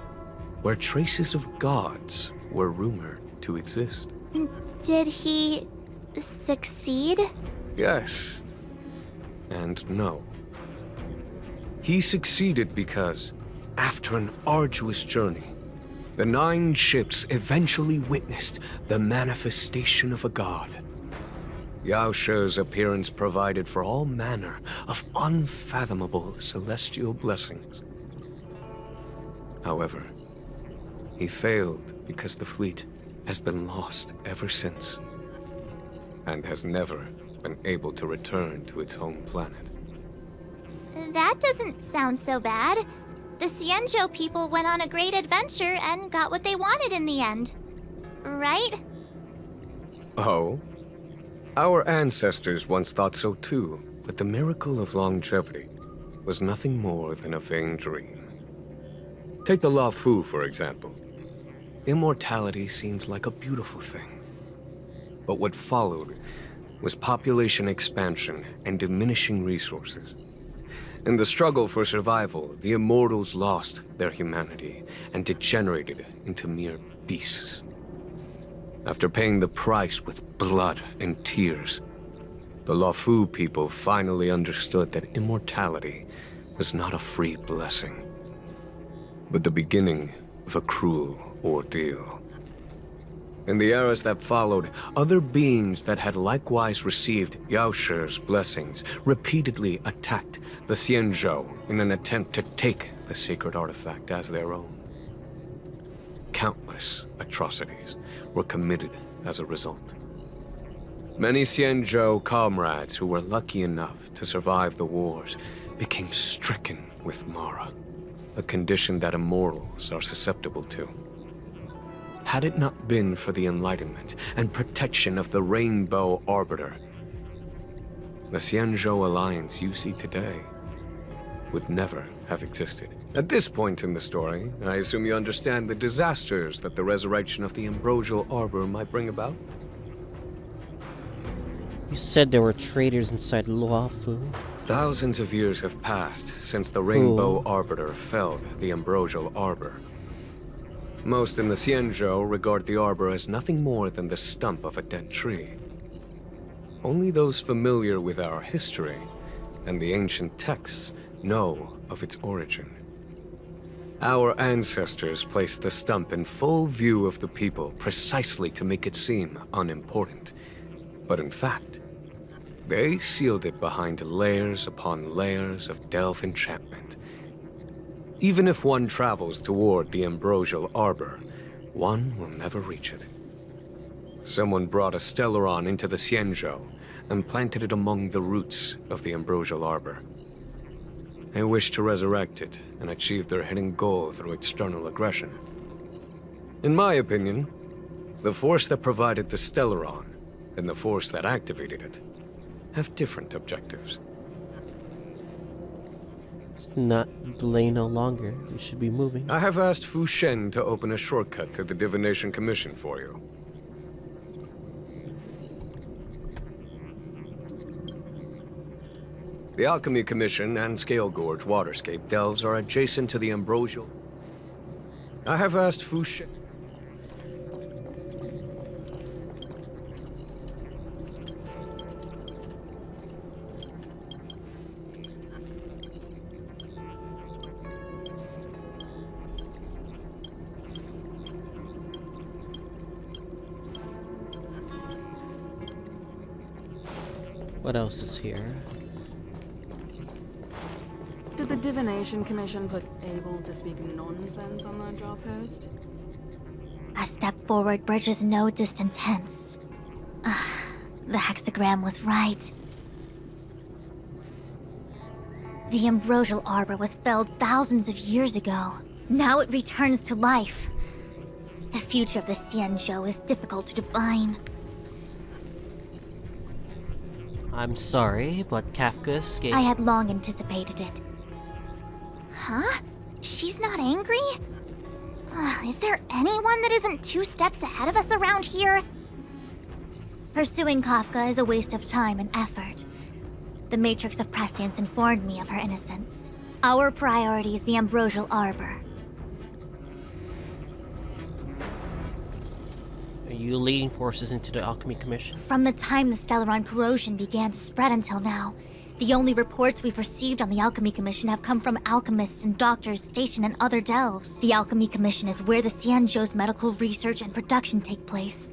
where traces of gods were rumored to exist. Did he succeed? Yes, and no. He succeeded because, after an arduous journey, the 9 ships eventually witnessed the manifestation of a god. Yao She's appearance provided for all manner of unfathomable celestial blessings. However, he failed because the fleet has been lost ever since, and has never been able to return to its home planet. That doesn't sound so bad. The Xianzhou people went on a great adventure and got what they wanted in the end. Right? Oh? Our ancestors once thought so too, but the miracle of longevity was nothing more than a vain dream. Take the Luofu, for example. Immortality seemed like a beautiful thing. But what followed was population expansion and diminishing resources. In the struggle for survival, the immortals lost their humanity and degenerated into mere beasts. After paying the price with blood and tears, the Luofu people finally understood that immortality was not a free blessing, but the beginning of a cruel ordeal. In the eras that followed, other beings that had likewise received Yao She's blessings repeatedly attacked the Xianzhou in an attempt to take the sacred artifact as their own. Countless atrocities were committed as a result. Many Xianzhou comrades who were lucky enough to survive the wars became stricken with Mara, a condition that immortals are susceptible to. Had it not been for the enlightenment and protection of the Rainbow Arbiter, the Xianzhou alliance you see today would never have existed. At this point in the story, I assume you understand the disasters that the resurrection of the Ambrosial Arbor might bring about? You said there were traitors inside Luofu. Thousands of years have passed since the Rainbow Arbiter felled the Ambrosial Arbor. Most in the Xianzhou regard the arbor as nothing more than the stump of a dead tree. Only those familiar with our history and the ancient texts know of its origin. Our ancestors placed the stump in full view of the people precisely to make it seem unimportant. But in fact, they sealed it behind layers upon layers of delve enchantment. Even if one travels toward the Ambrosial Arbor, one will never reach it. Someone brought a Stellaron into the Xianzhou and planted it among the roots of the Ambrosial Arbor. They wished to resurrect it and achieve their hidden goal through external aggression. In my opinion, the force that provided the Stellaron and the force that activated it have different objectives. It's not delay no longer. We should be moving. I have asked Fu Shen to open a shortcut to the Divination Commission for you. The Alchemy Commission and Scale Gorge Waterscape delves are adjacent to the Ambrosial. I have asked Fu Shen... What else is here? Did the Divination Commission put able to speak nonsense on that job post? A step forward bridges no distance hence. The hexagram was right. The Ambrosial Arbor was felled thousands of years ago. Now it returns to life. The future of the Xianzhou is difficult to define. I'm sorry, but Kafka escaped. I had long anticipated it. Huh? She's not angry? Is there anyone that isn't 2 steps ahead of us around here? Pursuing Kafka is a waste of time and effort. The Matrix of Prescience informed me of her innocence. Our priority is the Ambrosial Arbor. Are you leading forces into the Alchemy Commission? From the time the Stellaron corrosion began to spread until now, the only reports we've received on the Alchemy Commission have come from alchemists and doctors stationed in other delves. The Alchemy Commission is where the Xianzhou's medical research and production take place.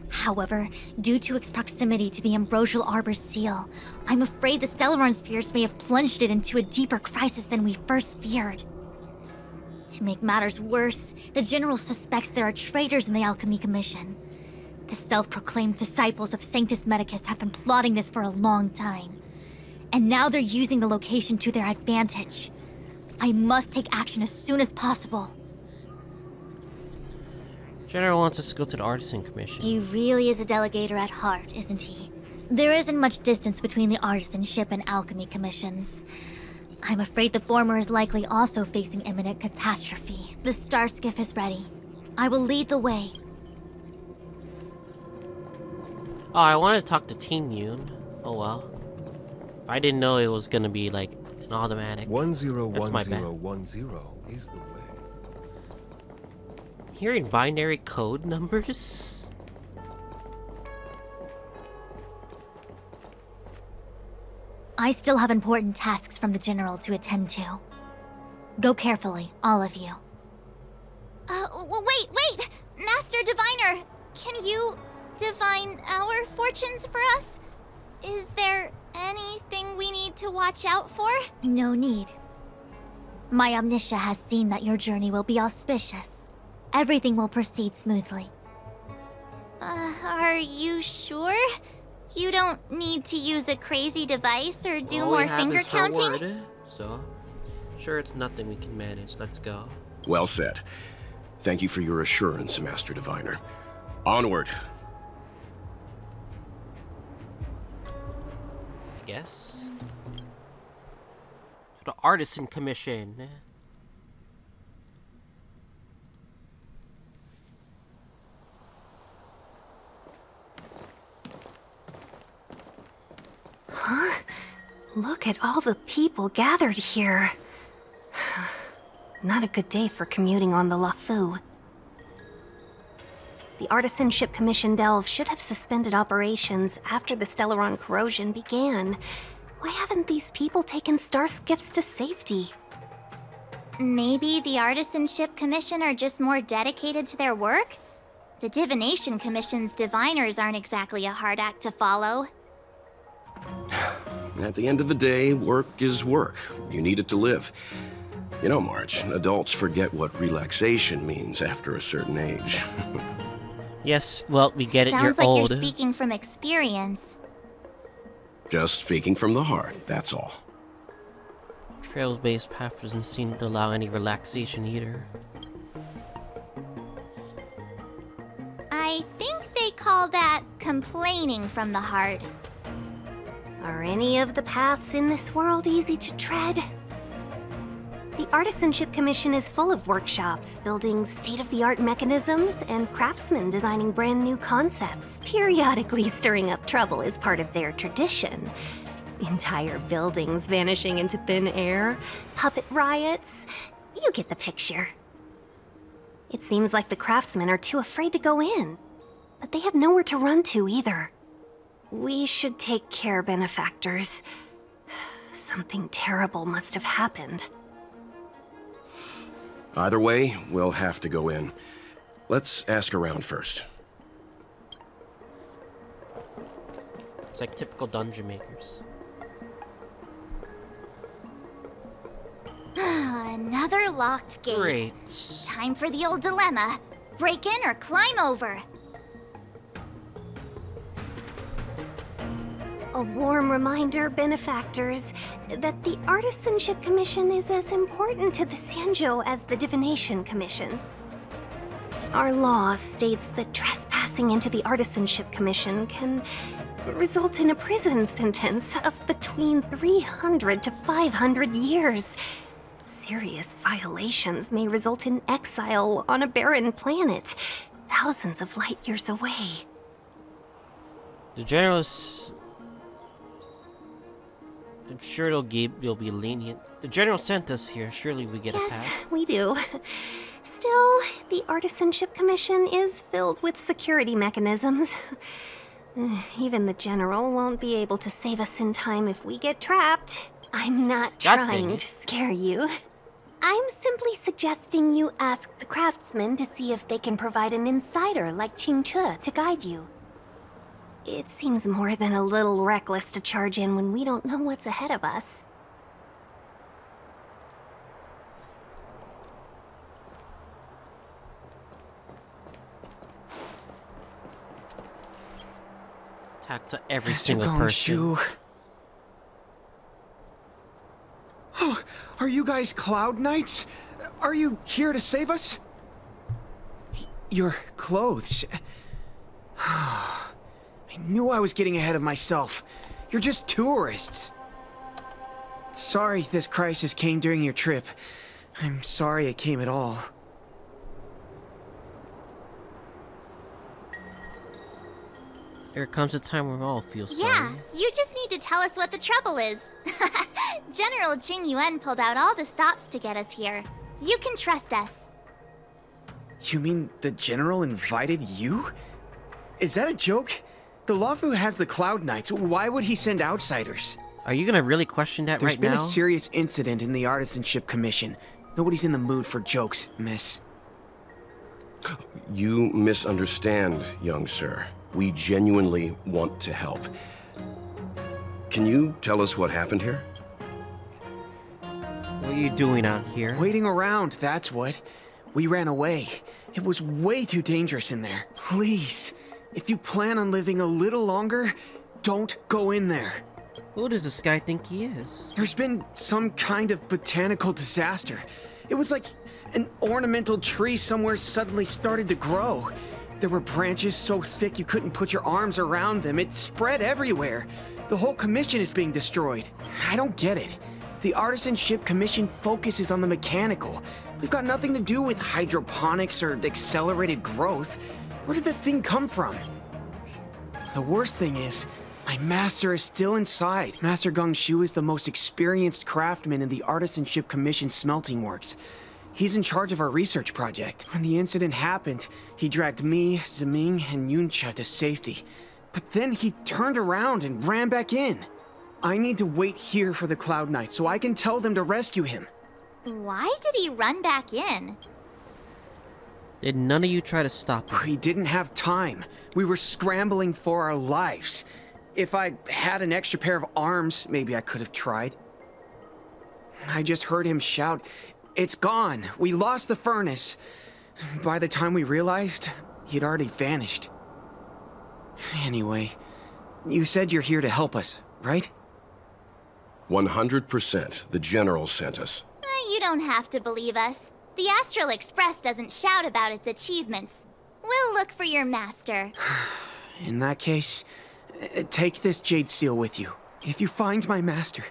However, due to its proximity to the Ambrosial Arbor's seal, I'm afraid the Stellaron spheres may have plunged it into a deeper crisis than we first feared. To make matters worse, the General suspects there are traitors in the Alchemy Commission. The self-proclaimed disciples of Sanctus Medicus have been plotting this for a long time. And now they're using the location to their advantage. I must take action as soon as possible. General wants us to go to the Artisan Commission. He really is a delegator at heart, isn't he? There isn't much distance between the Artisanship and Alchemy Commissions. I'm afraid the former is likely also facing imminent catastrophe. The Star Skiff is ready. I will lead the way. Oh, I want to talk to Teen Yoon. Oh well. I didn't know it was gonna be like an automatic. 101010 is the way. Hearing binary code numbers? I still have important tasks from the General to attend to. Go carefully, all of you. Wait! Master Diviner! Can you divine our fortunes for us? Is there anything we need to watch out for? No need. My Omniscia has seen that your journey will be auspicious. Everything will proceed smoothly. Are you sure? You don't need to use a crazy device or do more finger counting? Word, so, sure, it's nothing we can manage. Let's go. Well said. Thank you for your assurance, Master Diviner. Onward. Guess. The Artisan Commission. Huh? Look at all the people gathered here. Not a good day for commuting on the Luofu. The Artisanship Commission Delve should have suspended operations after the Stellaron corrosion began. Why haven't these people taken star skiffs to safety? Maybe the Artisanship Commission are just more dedicated to their work? The Divination Commission's diviners aren't exactly a hard act to follow. At the end of the day, work is work. You need it to live. You know, March, adults forget what relaxation means after a certain age. Yes, well, we get it, Sounds you're like old. you're speaking from experience. Just speaking from the heart, that's all. Trails-based path doesn't seem to allow any relaxation either. I think they call that complaining from the heart. Are any of the paths in this world easy to tread? The Artisanship Commission is full of workshops, building state-of-the-art mechanisms, and craftsmen designing brand new concepts. Periodically stirring up trouble is part of their tradition. Entire buildings vanishing into thin air, puppet riots. You get the picture. It seems like the craftsmen are too afraid to go in, but they have nowhere to run to either. We should take care, benefactors. Something terrible must have happened. Either way, we'll have to go in. Let's ask around first. It's like typical dungeon makers. Another locked gate. Great. Time for the old dilemma. Break in or climb over. A warm reminder, benefactors, that the Artisanship Commission is as important to the Xianzhou as the Divination Commission. Our law states that trespassing into the Artisanship Commission can result in a prison sentence of between 300 to 500 years. Serious violations may result in exile on a barren planet, thousands of light years away. The general's... I'm sure they'll be lenient. The general sent us here. Surely we get a pass. Yes, we do. Still, the Artisanship Commission is filled with security mechanisms. Even the general won't be able to save us in time if we get trapped. I'm not trying to scare you. I'm simply suggesting you ask the craftsmen to see if they can provide an insider like Xianzhou to guide you. It seems more than a little reckless to charge in when we don't know what's ahead of us. Talk to every single person. Oh, are you guys Cloud Knights? Are you here to save us? Your clothes... I knew I was getting ahead of myself. You're just tourists. Sorry this crisis came during your trip. I'm sorry it came at all. There comes a time when we all feel sorry. Yeah, you just need to tell us what the trouble is. General Jing Yuan pulled out all the stops to get us here. You can trust us. You mean the General invited you? Is that a joke? The Luofu has the Cloud Knights. Why would he send outsiders? Are you gonna really question that right now? There's been a serious incident in the Artisanship Commission. Nobody's in the mood for jokes, miss. You misunderstand, young sir. We genuinely want to help. Can you tell us what happened here? What are you doing out here? Waiting around, that's what. We ran away. It was way too dangerous in there. Please, if you plan on living a little longer, don't go in there. Who does this guy think he is? There's been some kind of botanical disaster. It was like an ornamental tree somewhere suddenly started to grow. There were branches so thick you couldn't put your arms around them. It spread everywhere. The whole commission is being destroyed. I don't get it. The Artisanship Commission focuses on the mechanical. We've got nothing to do with hydroponics or accelerated growth. Where did the thing come from? The worst thing is, my master is still inside. Master Gongshu is the most experienced craftsman in the Artisanship Commission smelting works. He's in charge of our research project. When the incident happened, he dragged me, Zeming, and Yuncha to safety. But then he turned around and ran back in. I need to wait here for the Cloud Knights so I can tell them to rescue him. Why did he run back in? Did none of you try to stop him? We didn't have time. We were scrambling for our lives. If I had an extra pair of arms, maybe I could have tried. I just heard him shout, "It's gone! We lost the furnace!" By the time we realized, he'd already vanished. Anyway, you said you're here to help us, right? 100%. The General sent us. You don't have to believe us. The Astral Express doesn't shout about its achievements. We'll look for your master. In that case, take this jade seal with you. If you find my master,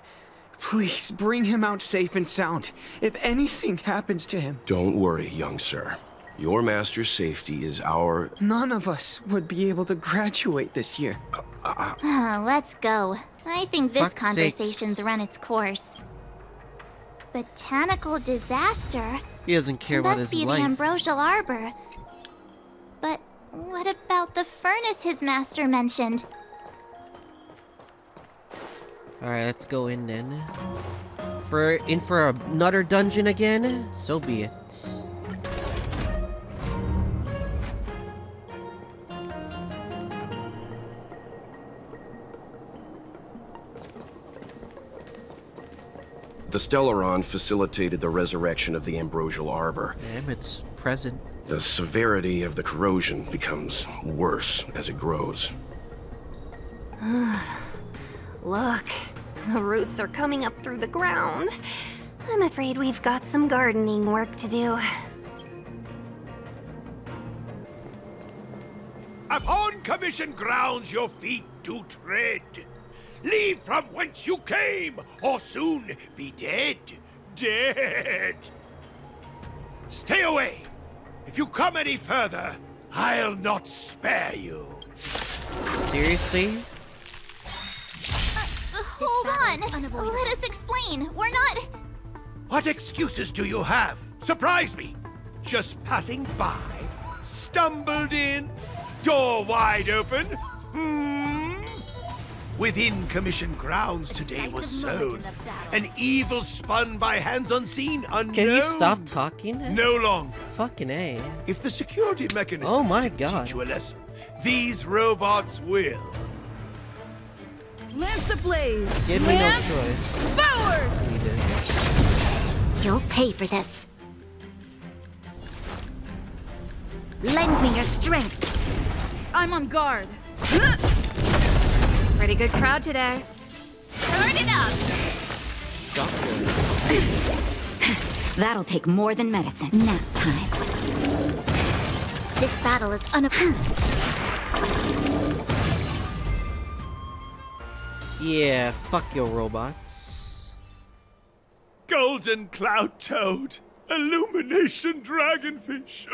please bring him out safe and sound. If anything happens to him... Don't worry, young sir. Your master's safety is our... None of us would be able to graduate this year. Let's go. I think this conversation's run its course. Botanical disaster? He doesn't care about his life. Must be the Ambrosial Arbor. But what about the furnace his master mentioned? Alright, let's go in then. For another dungeon again? So be it. The Stellaron facilitated the resurrection of the Ambrosial Arbor. Damn, it's present. The severity of the corrosion becomes worse as it grows. Look, the roots are coming up through the ground. I'm afraid we've got some gardening work to do. Upon commission grounds your feet do tread. Leave from whence you came, or soon be dead. dead. Stay away. If you come any further, I'll not spare you. Seriously? Hold on! Let us explain. We're not... What excuses do you have? Surprise me. Just passing by, stumbled in, door wide open. Within Commission grounds today was sown an evil spun by hands unseen, unknown. Can you stop talking? No longer. Fucking A. If the security mechanism Oh my god. teach you a lesson, these robots will. Lance ablaze! Give me no choice. Forward! Give me this. You'll pay for this. Lend me your strength. I'm on guard. Pretty good crowd today. Turn it up! That'll take more than medicine. Nap time. This battle is unapproved. Yeah, fuck your robots. Golden cloud toad, illumination dragonfish.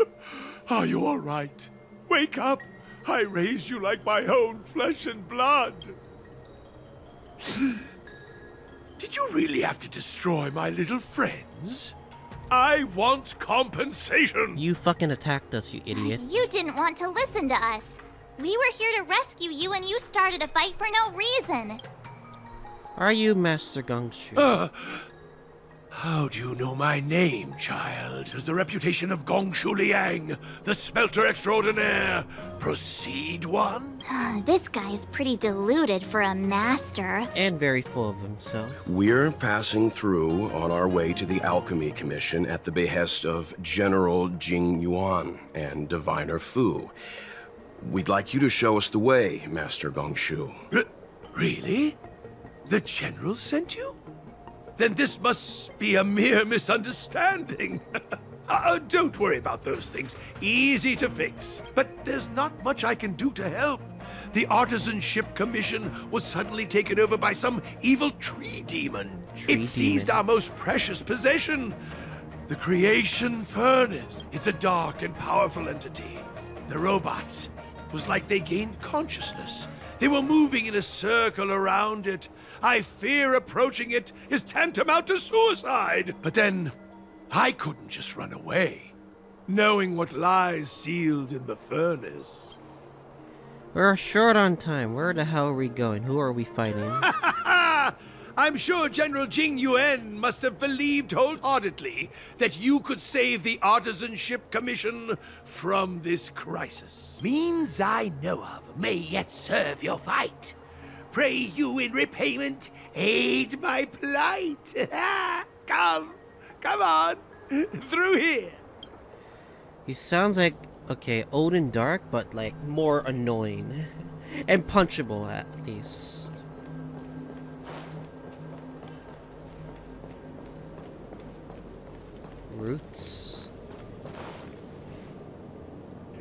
Are you all right? Wake up. I raised you like my own flesh and blood. Did you really have to destroy my little friends? I want compensation. You fucking attacked us, you idiot. You didn't want to listen to us. We were here to rescue you and you started a fight for no reason. Are you Master Gongshu? How do you know my name, child? Does the reputation of Gongshu Liang, the smelter extraordinaire, precede one? This guy's pretty deluded for a master. And very full of himself. We're passing through on our way to the Alchemy Commission at the behest of General Jing Yuan and Diviner Fu. We'd like you to show us the way, Master Gongshu. Really? The General sent you? Then this must be a mere misunderstanding. Don't worry about those things. Easy to fix. But there's not much I can do to help. The Artisanship Commission was suddenly taken over by some evil tree demon. It seized our most precious possession, the Creation Furnace. It's a dark and powerful entity. The robots, it was like they gained consciousness. They were moving in a circle around it. I fear approaching it is tantamount to suicide. But then, I couldn't just run away, knowing what lies sealed in the furnace. We're short on time. Where the hell are we going? Who are we fighting? I'm sure General Jing Yuan must have believed wholeheartedly that you could save the Artisanship Commission from this crisis. Means I know of may yet serve your fight. Pray you in repayment aid my plight. Come on, through here. He sounds like, okay, old and dark, but like more annoying. And punchable at least. Roots.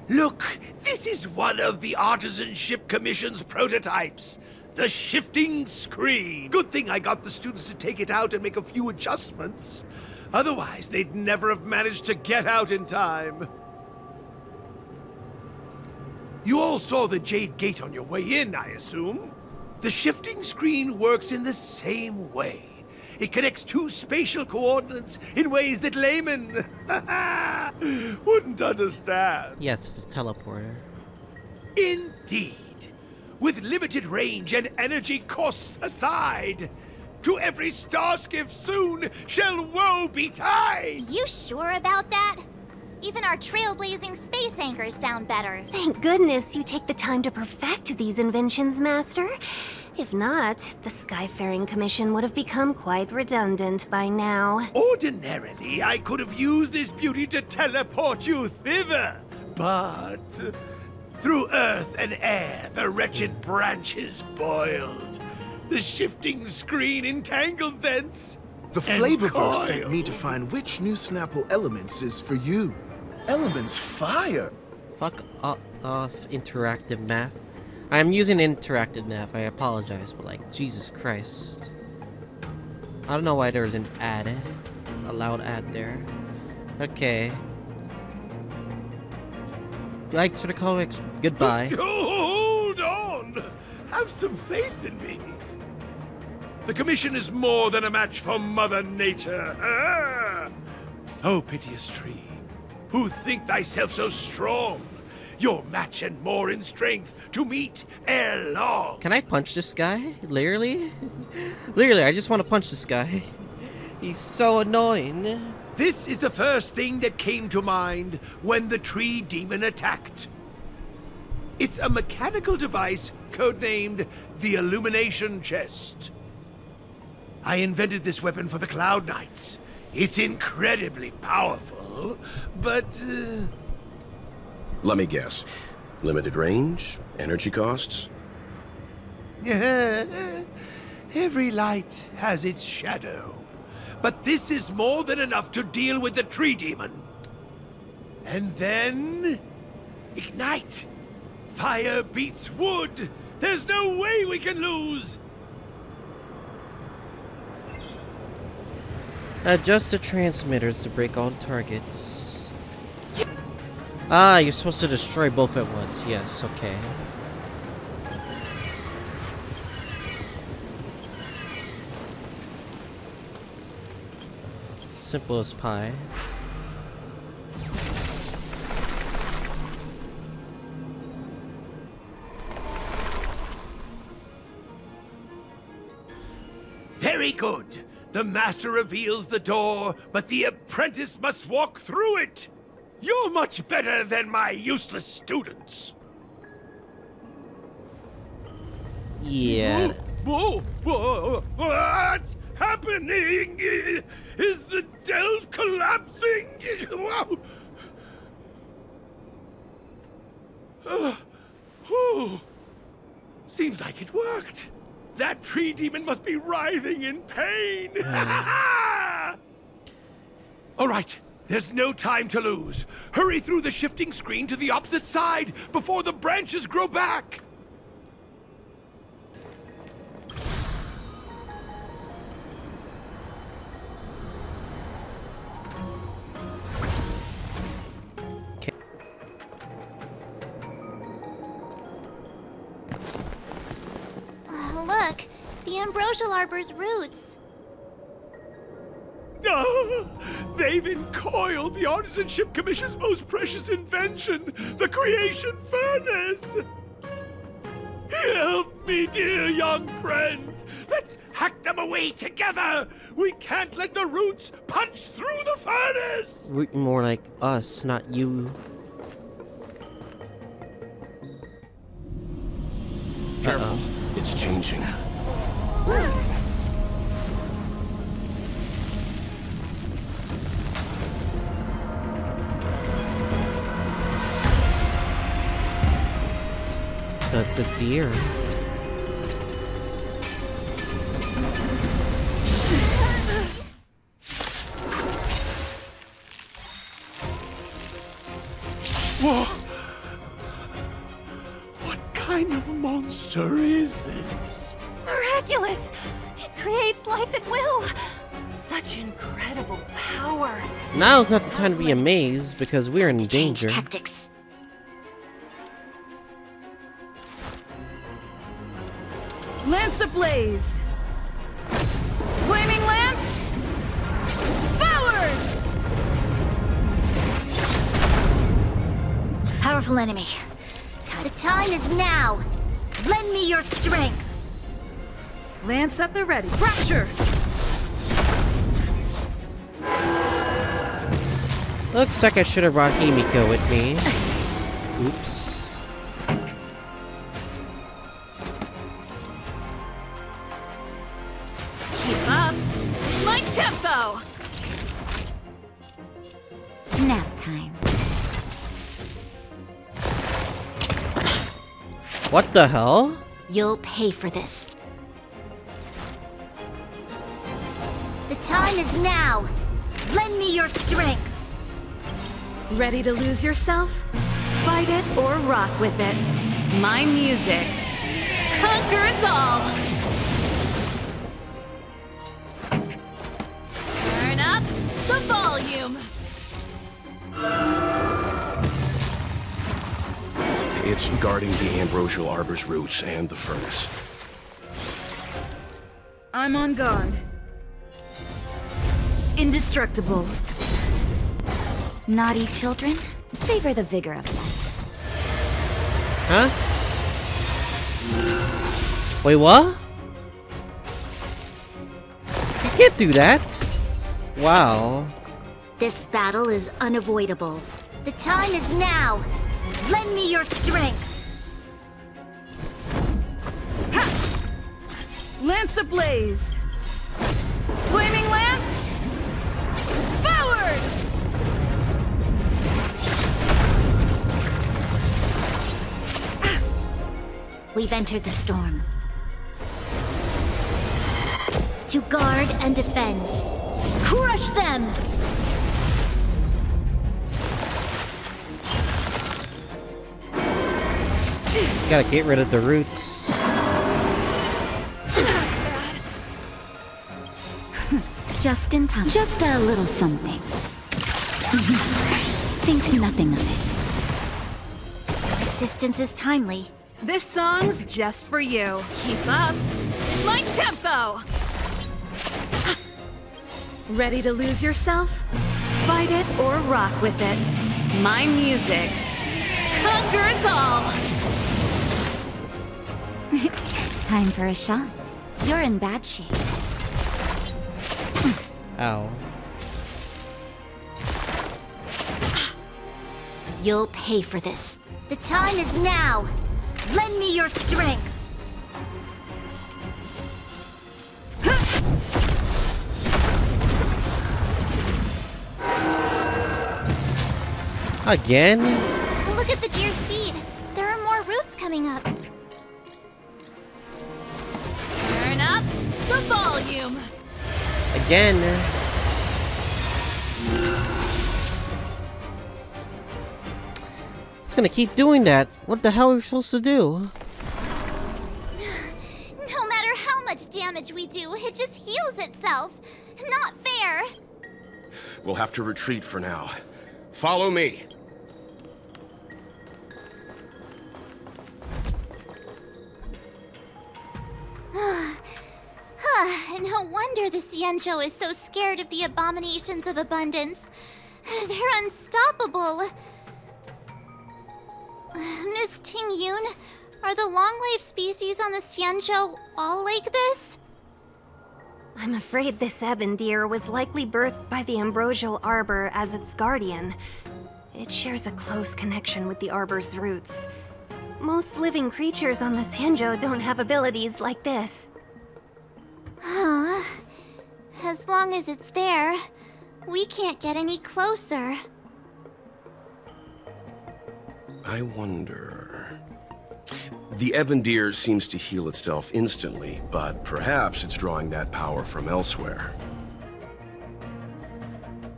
Look, this is one of the Artisanship Commission's prototypes. The shifting screen. Good thing I got the students to take it out and make a few adjustments. Otherwise, they'd never have managed to get out in time. You all saw the Jade Gate on your way in, I assume? The shifting screen works in the same way. It connects two spatial coordinates in ways that laymen wouldn't understand. Yes, the teleporter. Indeed. With limited range and energy costs aside, to every starskiff soon shall woe betide! You sure about that? Even our trailblazing space anchors sound better. Thank goodness you take the time to perfect these inventions, Master. If not, the Skyfaring Commission would have become quite redundant by now. Ordinarily, I could have used this beauty to teleport you thither, but through earth and air, the wretched branches boiled. The shifting screen entangled thence. The Flavorverse sent me to find which new Snapple elements is for you. Elements fire! Fuck off, interactive math. I'm using interactive nav, I apologize, but like, Jesus Christ. I don't know why there's an ad. a loud ad there. Okay. Thanks for the comics. Goodbye. Hold on! Have some faith in me. The Commission is more than a match for Mother Nature. Oh, piteous tree, who think thyself so strong, your match and more in strength to meet ere long. Can I punch this guy? Literally? Literally, I just want to punch this guy. He's so annoying. This is the first thing that came to mind when the tree demon attacked. It's a mechanical device codenamed the Illumination Chest. I invented this weapon for the Cloud Knights. It's incredibly powerful, but... Let me guess. Limited range? Energy costs? Every light has its shadow. But this is more than enough to deal with the tree demon. And then... ignite! Fire beats wood! There's no way we can lose! Adjust the transmitters to break all the targets. Ah, you're supposed to destroy both at once. Yes, okay. Simple as pie. Very good. The master reveals the door, but the apprentice must walk through it. You're much better than my useless students. Yeah. Whoa, whoa, what's happening? Is the delve collapsing? Seems like it worked. That tree demon must be writhing in pain. All right, there's no time to lose. Hurry through the shifting screen to the opposite side before the branches grow back. Look, the ambrosial arbor's roots. They've encoiled the Artisanship Commission's most precious invention, the creation furnace! Help me, dear young friends! Let's hack them away together! We can't let the roots punch through the furnace! More like us, not you. Careful, it's changing. That's a deer. Whoa! What kind of monster is this? Miraculous! It creates life at will! Such incredible power! Now's not the time to be amazed because we're in danger. Tactics. Lance ablaze! Flaming lance! Forward! Powerful enemy. The time is now. Lend me your strength. Lance at the ready. Fracture! Looks like I should have brought Himiko with me. Oops. Keep up! My tempo! Nap time. What the hell? You'll pay for this. The time is now. Lend me your strength. Ready to lose yourself? Fight it or rock with it. My music conquers all. Turn up It's guarding the ambrosial arbor's roots and the furnace. I'm on guard. Indestructible. Naughty children, savor the vigor of life. Huh? Wait, what? You can't do that. Wow. This battle is unavoidable. The time is now. Lend me your strength. Lance ablaze. Flaming lance. Forward! We've entered the storm. To guard and defend. Crush them! Gotta get rid of the roots. Just in time. Just a little something. Think nothing of it. Resistance is timely. This song's just for you. Keep up. My tempo! Ready to lose yourself? Fight it or rock with it. My music conquers all! Time for a shot. You're in bad shape. Ow. You'll pay for this. The time is now. Lend me your strength. Again? Look at the deer's feed. There are more roots coming up. Turn up the volume. Again. It's gonna keep doing that. What the hell are we supposed to do? No matter how much damage we do, it just heals itself. Not fair. We'll have to retreat for now. Follow me. No wonder the Xianzhou is so scared of the abominations of abundance. They're unstoppable. Miss Ting Yun, are the long-life species on the Xianzhou all like this? I'm afraid this ebon deer was likely birthed by the ambrosial arbor as its guardian. It shares a close connection with the arbor's roots. Most living creatures on the Xianzhou don't have abilities like this. Huh. As long as it's there, we can't get any closer. I wonder... The Ebon Deer seems to heal itself instantly, but perhaps it's drawing that power from elsewhere.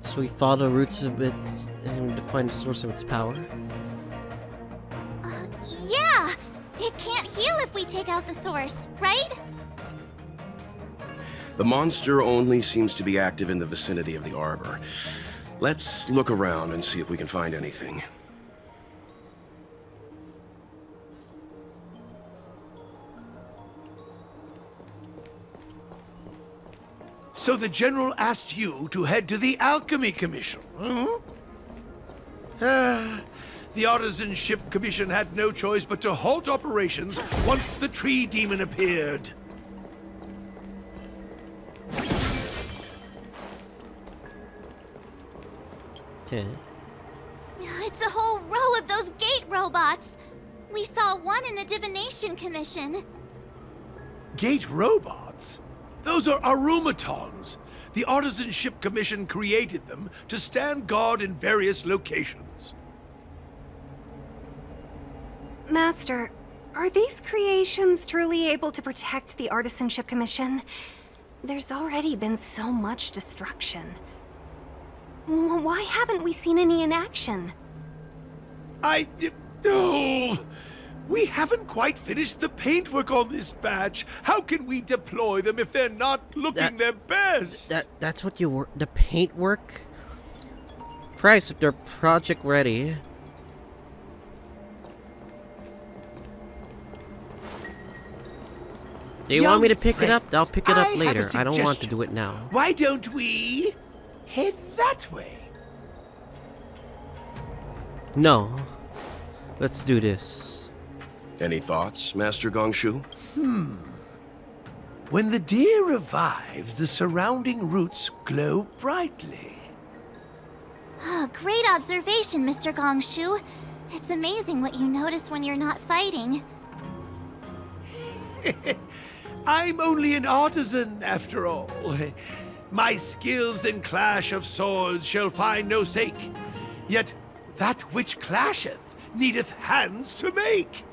So we follow the roots of it and to find the source of its power. Yeah! It can't heal if we take out the source, right? The monster only seems to be active in the vicinity of the arbor. Let's look around and see if we can find anything. So the General asked you to head to the Alchemy Commission, huh? The Artisanship Commission had no choice but to halt operations once the tree demon appeared. It's a whole row of those gate robots. We saw one in the Divination Commission. Gate robots? Those are arumatons. The Artisanship Commission created them to stand guard in various locations. Master, are these creations truly able to protect the Artisanship Commission? There's already been so much destruction. Why haven't we seen any in action? Oh, we haven't quite finished the paintwork on this badge. How can we deploy them if they're not looking their best? That's what you were... The paintwork? surprised if they're project ready. Do you want me to pick it up? I'll pick it up later. I don't want to do it now. Why don't we head that way? No. Let's do this. Any thoughts, Master Gongshu? When the deer revives, the surrounding roots glow brightly. Oh, great observation, Mr. Gongshu. It's amazing what you notice when you're not fighting. I'm only an artisan, after all. My skills in clash of swords shall find no sake. Yet that which clasheth needeth hands to make.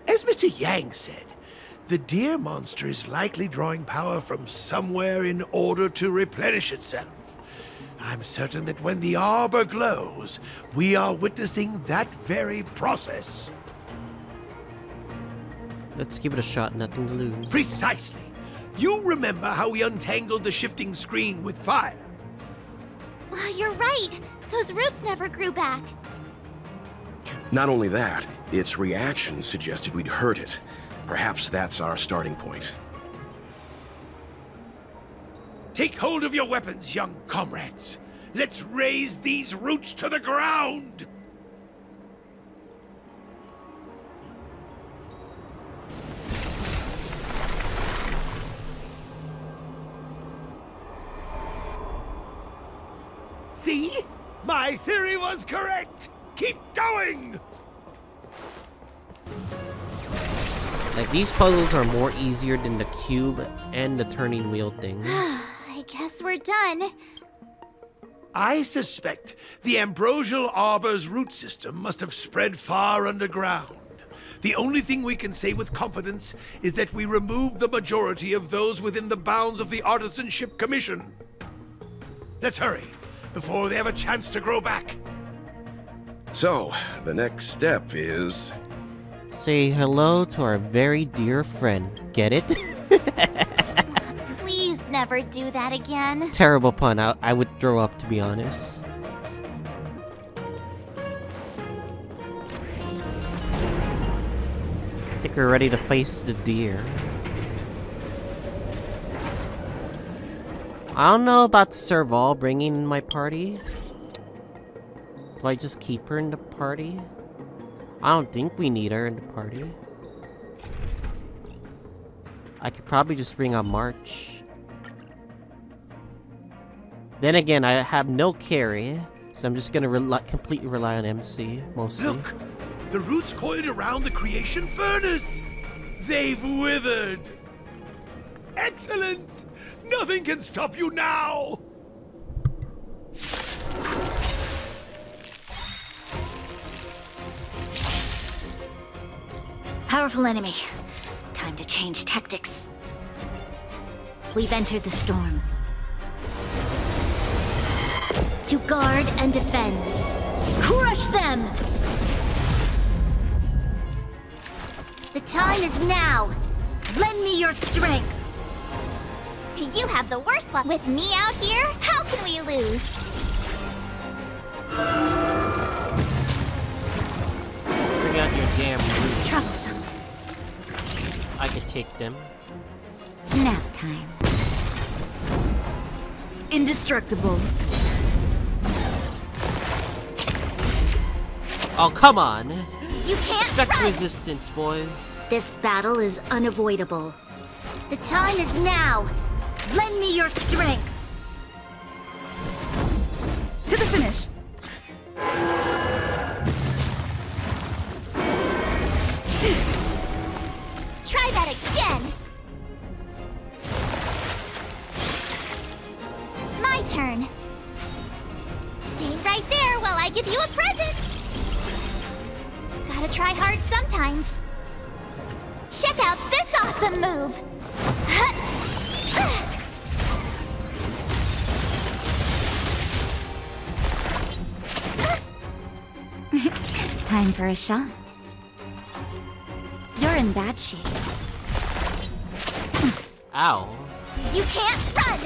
As Mr. Yang said, the deer monster is likely drawing power from somewhere in order to replenish itself. I'm certain that when the arbor glows, we are witnessing that very process. Let's give it a shot, nothing to lose. Precisely. You remember how we untangled the shifting screen with fire? You're right. Those roots never grew back. Not only that, its reaction suggested we'd hurt it. Perhaps that's our starting point. Take hold of your weapons, young comrades. Let's raze these roots to the ground! See? My theory was correct! Keep going! Like, these puzzles are more easier than the cube and the turning wheel thing. I guess we're done. I suspect the ambrosial arbor's root system must have spread far underground. The only thing we can say with confidence is that we removed the majority of those within the bounds of the Artisanship Commission. Let's hurry, before they have a chance to grow back. So, the next step is... Say hello to our very dear friend. Get it? Please never do that again. Terrible pun. I would throw up, to be honest. I think we're ready to face the deer. I don't know about Serval bringing in my party. Do I just keep her in the party? I don't think we need her in the party. I could probably just bring on March. Then again, I have no carry, so I'm just gonna completely rely on MC, mostly. Look! The roots coiled around the creation furnace! They've withered! Excellent! Nothing can stop you now! Powerful enemy. Time to change tactics. We've entered the storm. To guard and defend. Crush them! The time is now! Lend me your strength! You have the worst luck with me out here. How can we lose? Bring out your damn roots. Troublesome. I could take them. Nap time. Indestructible. Oh, come on! You can't Effect run. resistance, boys. This battle is unavoidable. The time is now! Lend me your strength! To the finish. Try that again. My turn. Stay right there while I give you a present. Gotta try hard sometimes. Check out this awesome move. Time for a shot. You're in bad shape. Ow. You can't run.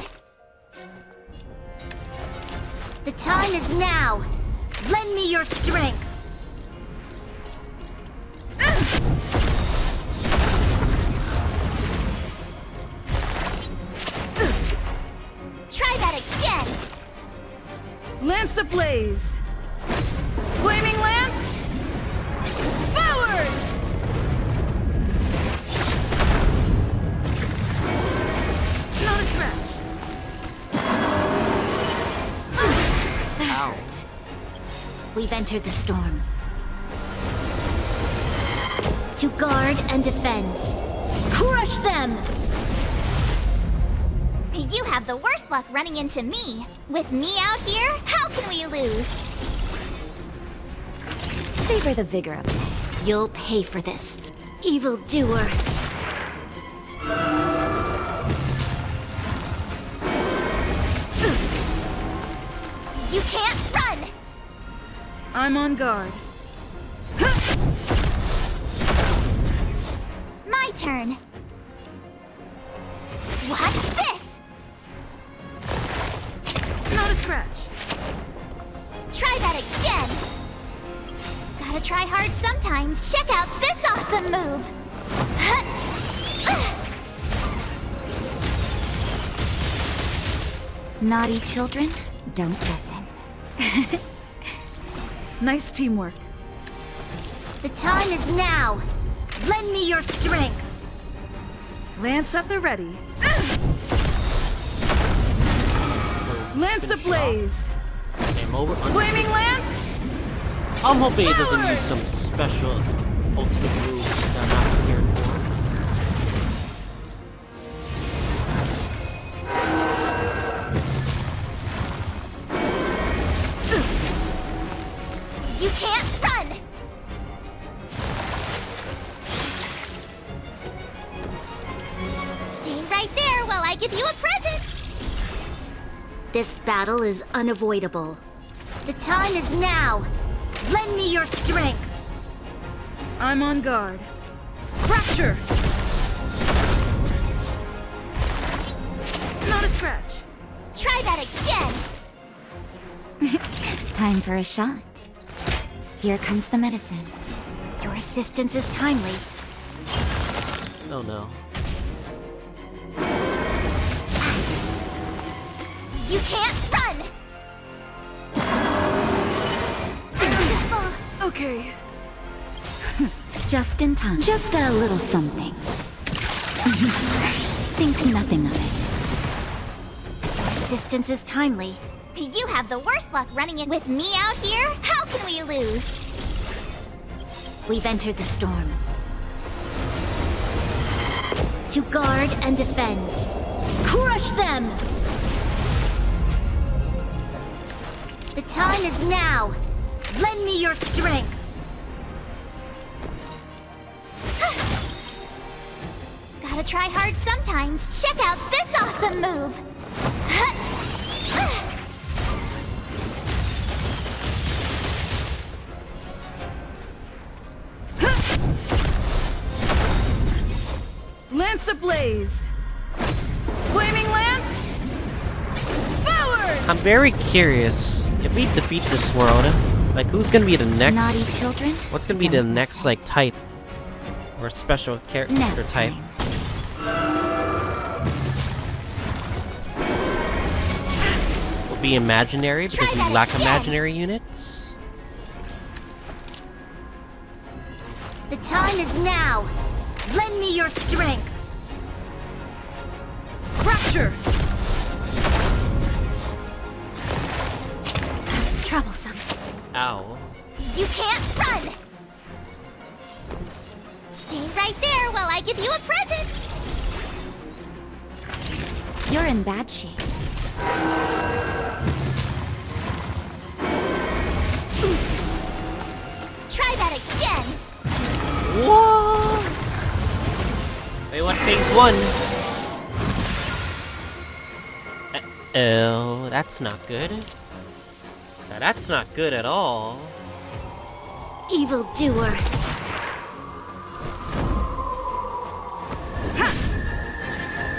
The time is now. Lend me your strength. Try that again! Lance ablaze! Flaming lance! Forward! Not a scratch. Out. We've entered the storm. To guard and defend. Crush them! You have the worst luck running into me. With me out here, how can we lose? Savor the vigor of it. You'll pay for this, evildoer. You can't run! I'm on guard. My turn. Watch this! Not a scratch. Try that again! Gotta try hard sometimes. Check out this awesome move! Naughty children, don't listen. Nice teamwork. The time is now. Lend me your strength. Lance at the ready. Lance ablaze! Game over. Flaming lance! I'm hoping it doesn't use some special ultimate move that I'm not prepared for. You can't run! Stay right there while I give you a present! This battle is unavoidable. The time is now. Lend me your strength. I'm on guard. Fracture! Not a scratch. Try that again! Time for a shot. Here comes the medicine. Your assistance is timely. Oh no. You can't run! Okay. Just in time. Just a little something. Think nothing of it. Your assistance is timely. You have the worst luck running in with me out here. How can we lose? We've entered the storm. To guard and defend. Crush them! The time is now. Lend me your strength. Gotta try hard sometimes. Check out this awesome move! Lance ablaze! Flaming lance! Forward! I'm very curious if we defeat this world, like who's gonna be the next? Naughty children, what's gonna be the next like type or special character type? Will be imaginary because we lack imaginary units. The time is now. Lend me your strength. Fracture! Troublesome. Ow. You can't run! Stay right there while I give you a present! You're in bad shape. Try that again! Whoa! Wait, what? Phase 1? Oh, that's not good. Now, that's not good at all. Evildoer.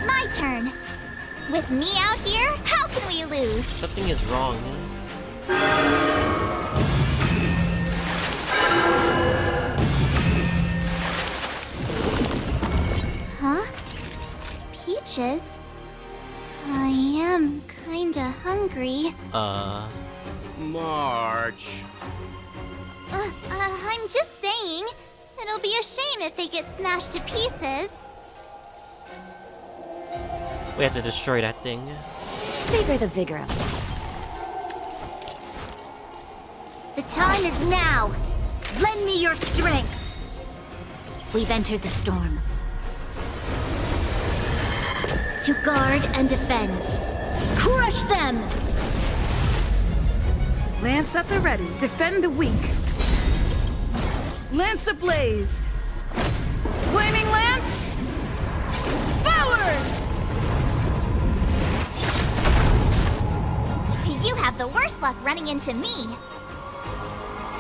My turn. With me out here, how can we lose? Something is wrong. Huh? Peaches? I am kinda hungry. March. I'm just saying. It'll be a shame if they get smashed to pieces. We have to destroy that thing. Savor the vigor of it. The time is now. Lend me your strength. We've entered the storm. To guard and defend. Crush them! Lance at the ready. Defend the weak. Lance ablaze. Flaming lance. Forward! You have the worst luck running into me.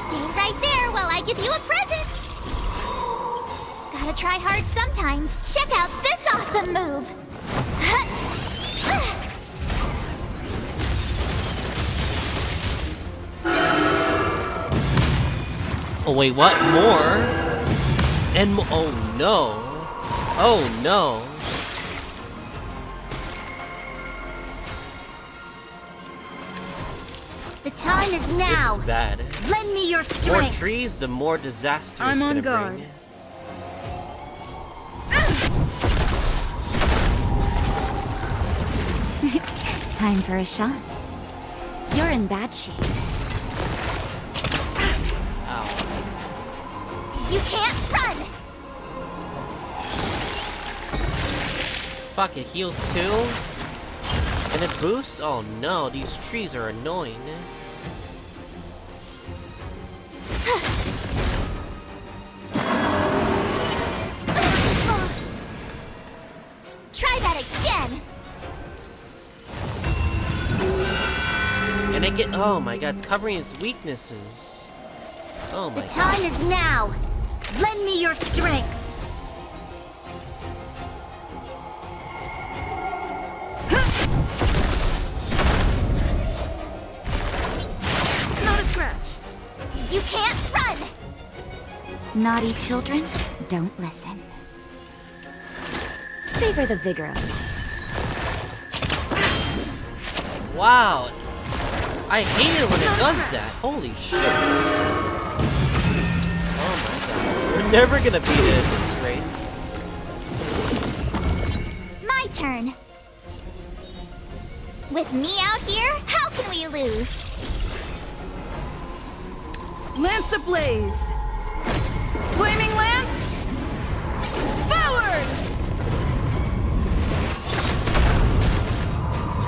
Stay right there while I give you a present. Gotta try hard sometimes. Check out this awesome move. Oh wait, what? More? And oh no. Oh no. The time is now. This is bad. Lend me your More strength. trees, the more disaster I'm it's on gonna guard. bring. Time for a shot. You're in bad shape. Ow. You can't run. Fuck, it heals too? And it boosts? Oh no, these trees are annoying. Try that again. And I get, oh my god, it's covering its weaknesses. Oh my The god. time is now. Lend me your strength. Not a scratch. You can't run. Naughty children, don't listen. Savor the vigor of it. Wow. I hate it when it does that. Holy shit. Oh my god. We're never gonna beat it at this rate. My turn. With me out here, how can we lose? Lance ablaze. Flaming lance. Forward!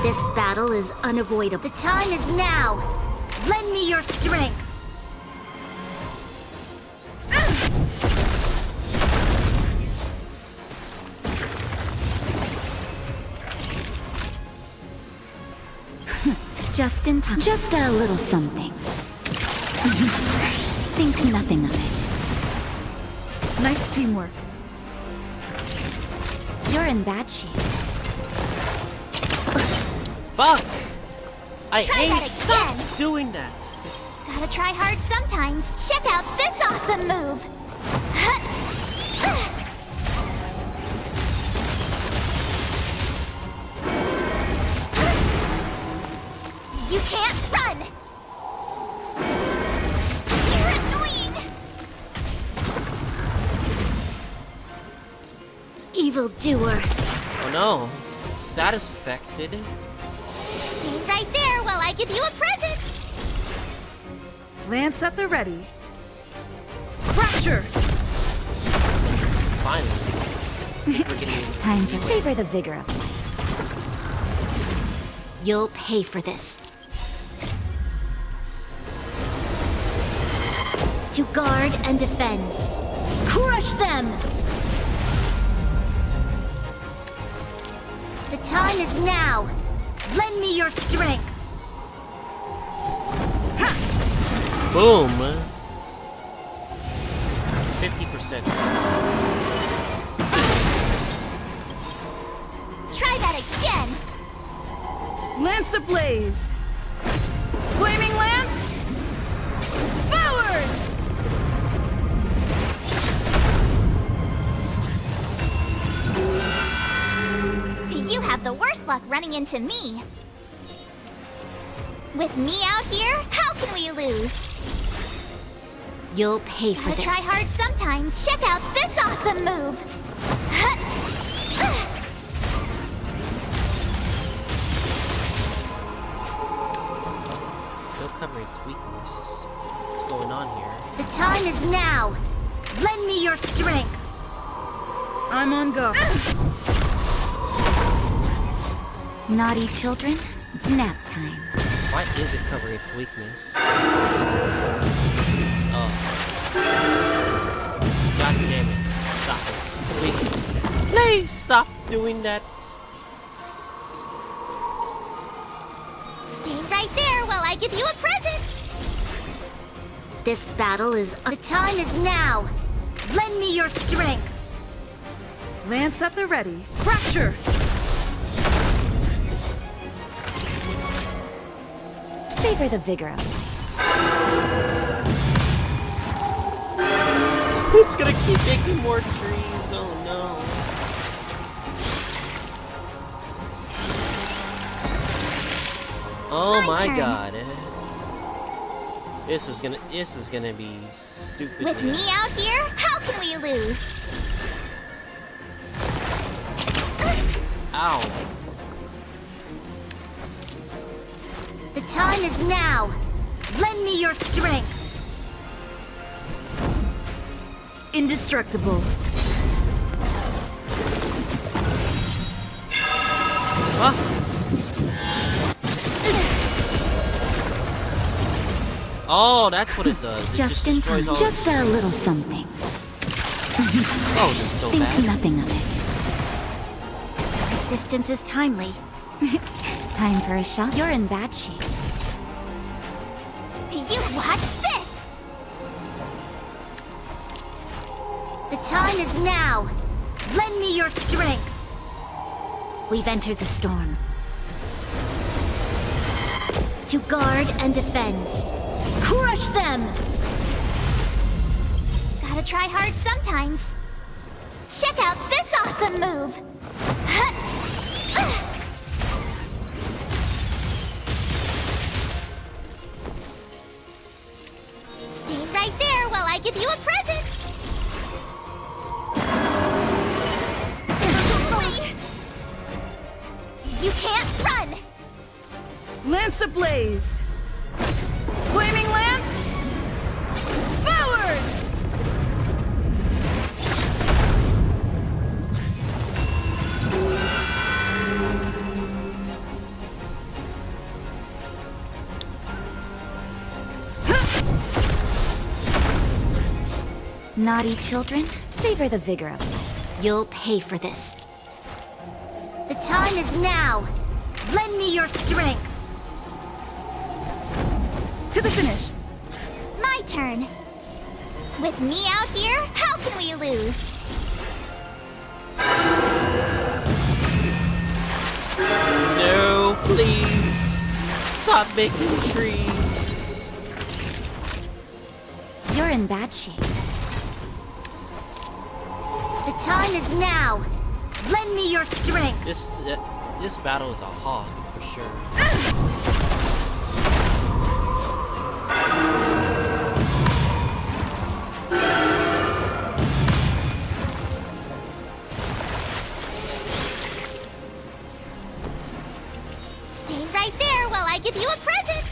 This battle is unavoidable. The time is now. Lend me your strength. Just in time. Just a little something. Think nothing of it. Nice teamwork. You're in bad shape. Fuck! I Try that hate again. stop doing that. Gotta try hard sometimes. Check out this awesome move. You can't run. You're annoying. Evil doer. Oh no. Status affected. Stay right there while I give you a present. Lance at the ready. Fracture! Finally. We're getting Time for savor the vigor of life. You'll pay for this. To guard and defend. Crush them! The time is now. Lend me your strength. boom. 50%. Try that again. Lance ablaze. Flaming lance! Forward! You have the worst luck running into me. With me out here, how can we lose? You'll pay for Gotta this. try hard sometimes. Check out this awesome move. Still covering its weakness. What's going on here? The time is now. Lend me your strength. I'm on go. Naughty children, nap time. Why is it covering its weakness? Oh. God damn it. Stop it. Please. Please stop doing that. Stay right there while I give you a present. This battle is... The time is now. Lend me your strength. Lance at the ready. Fracture! Savor the vigor of life. It's gonna keep making more trees. Oh no. Oh my turn. god. This is gonna be stupid. With me out here, how can we lose? Ow. The time is now. Lend me your strength. Indestructible. Huh? Oh, that's what it does. It Just in time. destroys all Just a little something. Oh, is it so Think bad? nothing of it. Assistance is timely. Time for a shot. You're in bad shape. You watch this! The time is now. Lend me your strength. We've entered the storm. To guard and defend. Crush them! Gotta try hard sometimes. Check out this awesome move! Stay right there while I give you a present! You can't run! Lance ablaze! Flaming lance! Forward! Naughty children, savor the vigor of life. You'll pay for this. The time is now. Lend me your strength. To the finish. My turn. With me out here, how can we lose? No, please. Stop making trees. You're in bad shape. The time is now. Lend me your strength. This battle is a hog for sure. Stay right there while I give you a present!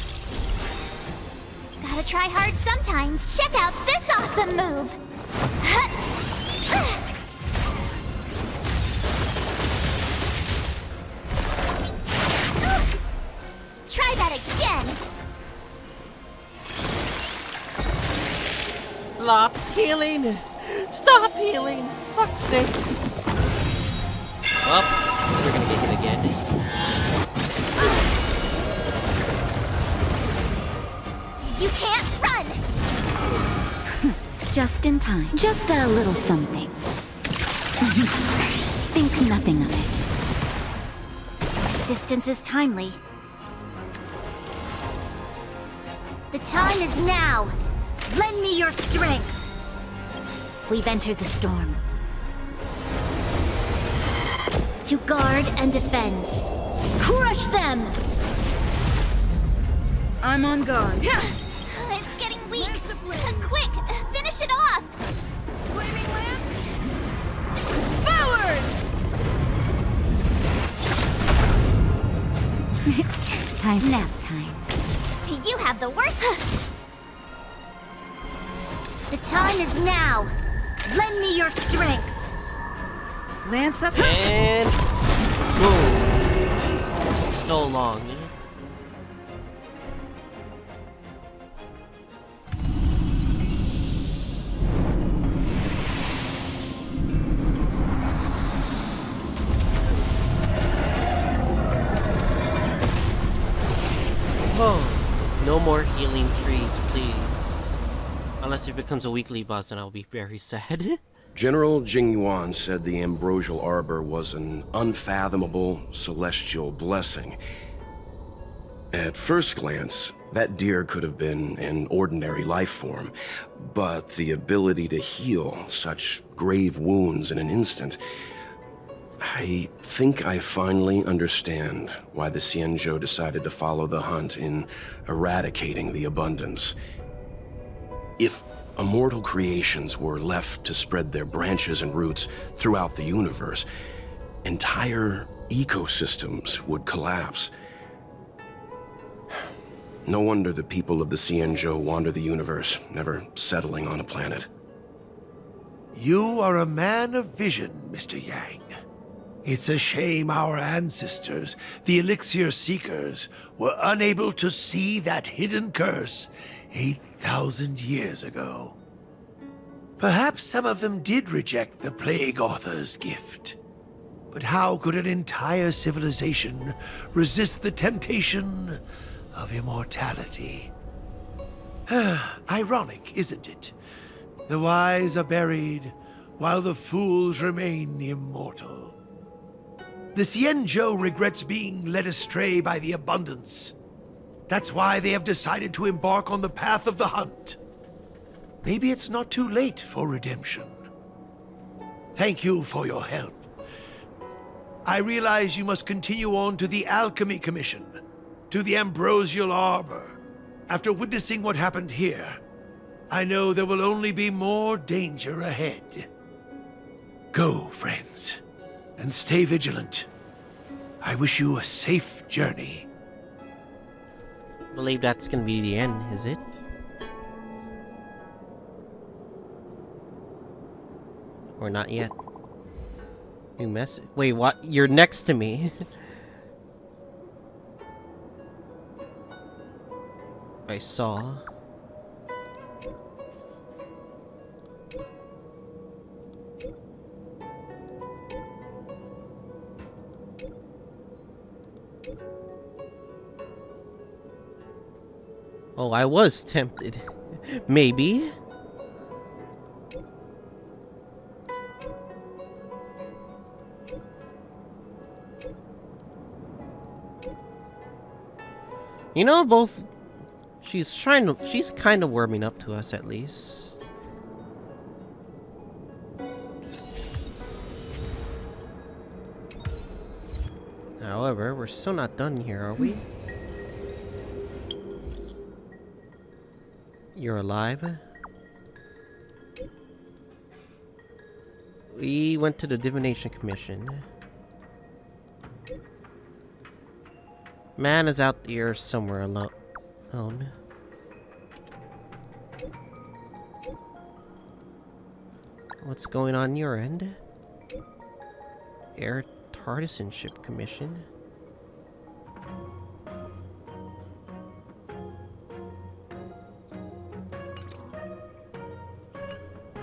Gotta try hard sometimes. Check out this awesome move! Try that again! Stop healing! Stop healing! Fuck's sakes! Well, we're gonna get hit again. You can't run! Just in time. Just a little something. Think nothing of it. Assistance is timely. The time is now! Lend me your strength! We've entered the storm. To guard and defend. Crush them! I'm on guard. It's getting weak. Quick, finish it off! Flaming lance! Forward! Nap time. You have the worst. The time is now! Lend me your strength! Lance up. And boom! Jesus, it took so long. Oh, no more healing trees, please. Unless it becomes a weekly boss, and I'll be very sad. General Jing Yuan said the ambrosial arbor was an unfathomable celestial blessing. At first glance, that deer could have been an ordinary life form, but the ability to heal such grave wounds in an instant... I think I finally understand why the Xianzhou decided to follow the hunt in eradicating the abundance. If immortal creations were left to spread their branches and roots throughout the universe, entire ecosystems would collapse. No wonder the people of the Xianzhou wander the universe, never settling on a planet. You are a man of vision, Mr. Yang. It's a shame our ancestors, the Elixir Seekers, were unable to see that hidden curse 8,000 years ago. Perhaps some of them did reject the Plague Author's gift. But how could an entire civilization resist the temptation of immortality? Ironic, isn't it? The wise are buried, while the fools remain immortal. The Xianzhou regrets being led astray by the abundance. That's why they have decided to embark on the path of the hunt. Maybe it's not too late for redemption. Thank you for your help. I realize you must continue on to the Alchemy Commission, to the Ambrosial Arbor. After witnessing what happened here, I know there will only be more danger ahead. Go, friends, and stay vigilant. I wish you a safe journey. I believe that's gonna be the end, is it? Or not yet? New message. Wait, what? You're next to me. I saw. Oh, I was tempted. Maybe. You know, both... She's kind of warming up to us, at least. However, we're still not done here, are we? You're alive? We went to the Divination Commission. Man is out here somewhere alone. What's going on your end? Air Partisanship Commission.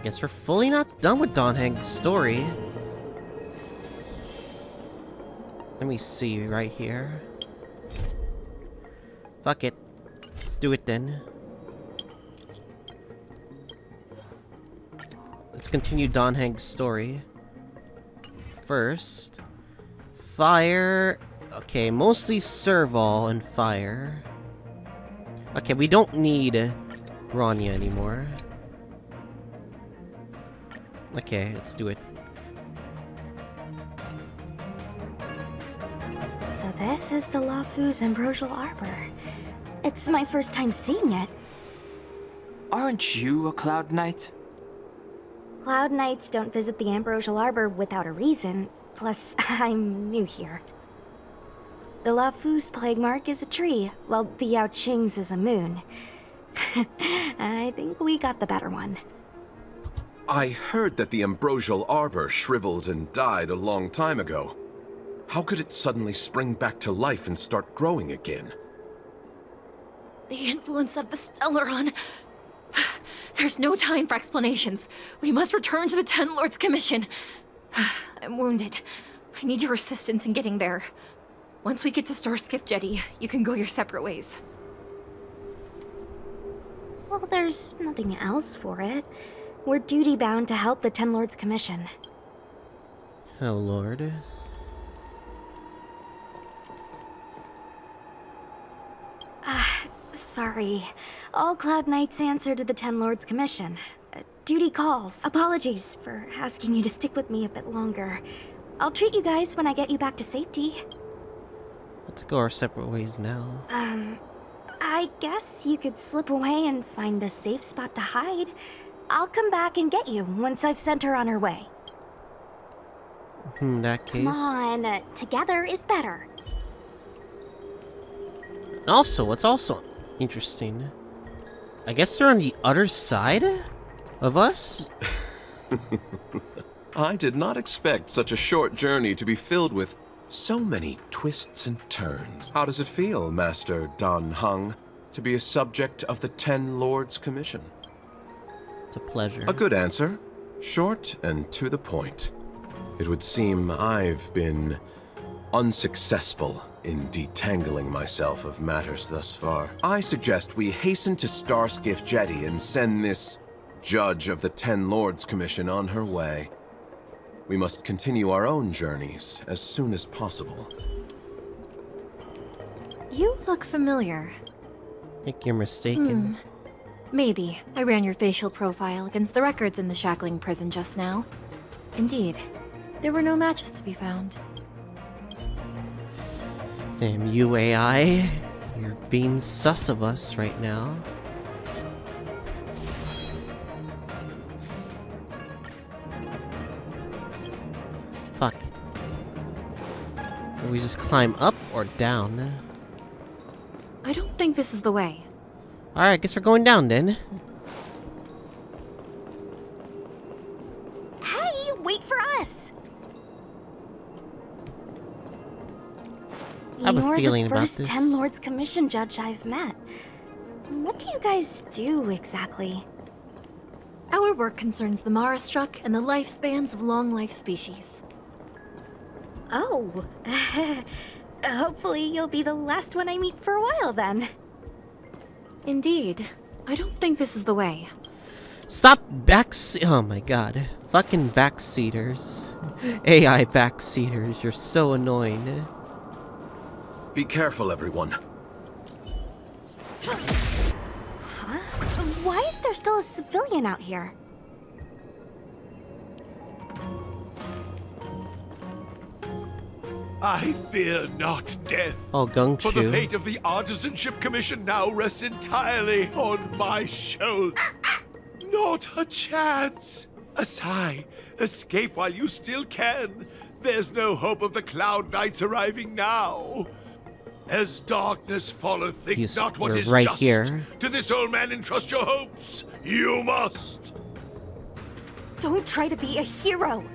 Guess we're fully not done with Don Hank's story. Let me see right here. Fuck it. Let's do it then. Let's continue Don Hank's story. First, fire. Okay, mostly Serval and fire. Okay, we don't need Rania anymore. Okay, let's do it. So this is the Luofu's Ambrosial Arbor. It's my first time seeing it. Aren't you a Cloud Knight? Cloud Knights don't visit the Ambrosial Arbor without a reason. Plus, I'm new here. The Luofu's plague mark is a tree, while the Yao Qing's is a moon. I think we got the better one. I heard that the Ambrosial Arbor shriveled and died a long time ago. How could it suddenly spring back to life and start growing again? The influence of the Stellaron. There's no time for explanations. We must return to the Ten Lords Commission. I'm wounded. I need your assistance in getting there. Once we get to Starskiff Jetty, you can go your separate ways. Well, there's nothing else for it. We're duty-bound to help the Ten Lords Commission. Oh, Lord. Sorry. All Cloud Knights answer to the Ten Lords Commission. Duty calls. Apologies for asking you to stick with me a bit longer. I'll treat you guys when I get you back to safety. Let's go our separate ways now. I guess you could slip away and find a safe spot to hide. I'll come back and get you once I've sent her on her way. In that case. Come on, together is better. Also, what's also interesting, I guess they're on the other side of us? I did not expect such a short journey to be filled with so many twists and turns. How does it feel, Master Dan Heng, to be a subject of the Ten Lords Commission? It's a pleasure. A good answer. Short and to the point. It would seem I've been unsuccessful in detangling myself of matters thus far. I suggest we hasten to Starskiff Jetty and send this judge of the Ten Lords Commission on her way. We must continue our own journeys as soon as possible. You look familiar. I think you're mistaken. Maybe. I ran your facial profile against the records in the shackling prison just now. Indeed. There were no matches to be found. Damn you, AI. You're being sus of us right now. Fuck. Do we just climb up or down? I don't think this is the way. Alright, I guess we're going down then. Hey, wait for us! I have a feeling about this. You're the first Ten Lords Commission judge I've met. What do you guys do exactly? Our work concerns the Mara struck and the lifespans of long-life species. Oh. Hopefully you'll be the last one I meet for a while then. Indeed. I don't think this is the way. Stop oh my god. Fucking backseaters. AI backseaters, you're so annoying. Be careful, everyone. Huh? Why is there still a civilian out here? I fear not death. Oh, Gung For the Chu. fate of the Artisanship Commission now rests entirely on my shoulders. Not a chance. A sigh. Escape while you still can. There's no hope of the Cloud Knights arriving now. As darkness falleth, think not what is right just. here. To this old man entrust your hopes. You must. Don't try to be a hero.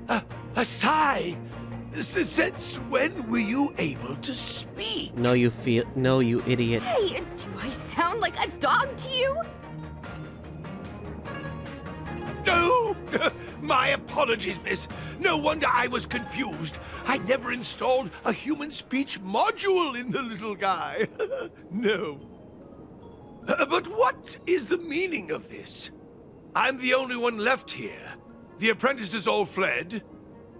A sigh. Since when were you able to speak? No, you idiot. Hey, do I sound like a dog to you? No! My apologies, miss. No wonder I was confused. I never installed a human speech module in the little guy. No. But what is the meaning of this? I'm the only one left here. The apprentices all fled.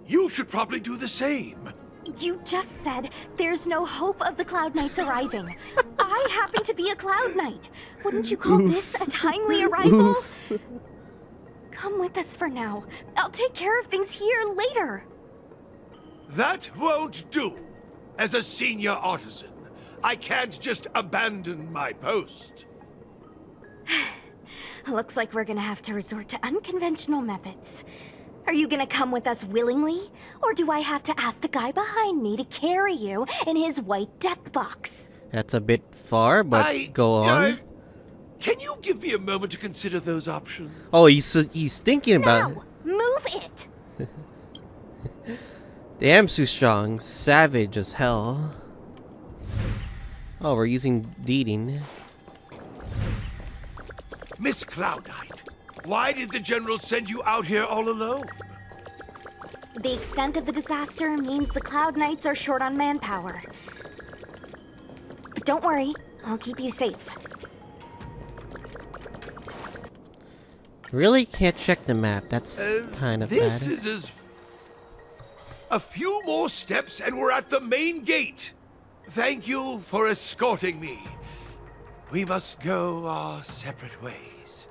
You should probably do the same. You just said there's no hope of the Cloud Knights arriving. I happen to be a Cloud Knight. Wouldn't you call this a timely arrival? Come with us for now. I'll take care of things here later. That won't do. As a senior artisan, I can't just abandon my post. Looks like we're gonna have to resort to unconventional methods. Are you gonna come with us willingly? Or do I have to ask the guy behind me to carry you in his white death box? That's a bit far, but go on. Can you give me a moment to consider those options? Oh, he's thinking about it. Move it! Damn, Strong, savage as hell. Oh, we're using Deeding. Miss Cloud Knight, why did the General send you out here all alone? The extent of the disaster means the Cloud Knights are short on manpower. But don't worry, I'll keep you safe. Really can't check the map. That's kind of bad. This is as... A few more steps and we're at the main gate. Thank you for escorting me. We must go our separate ways.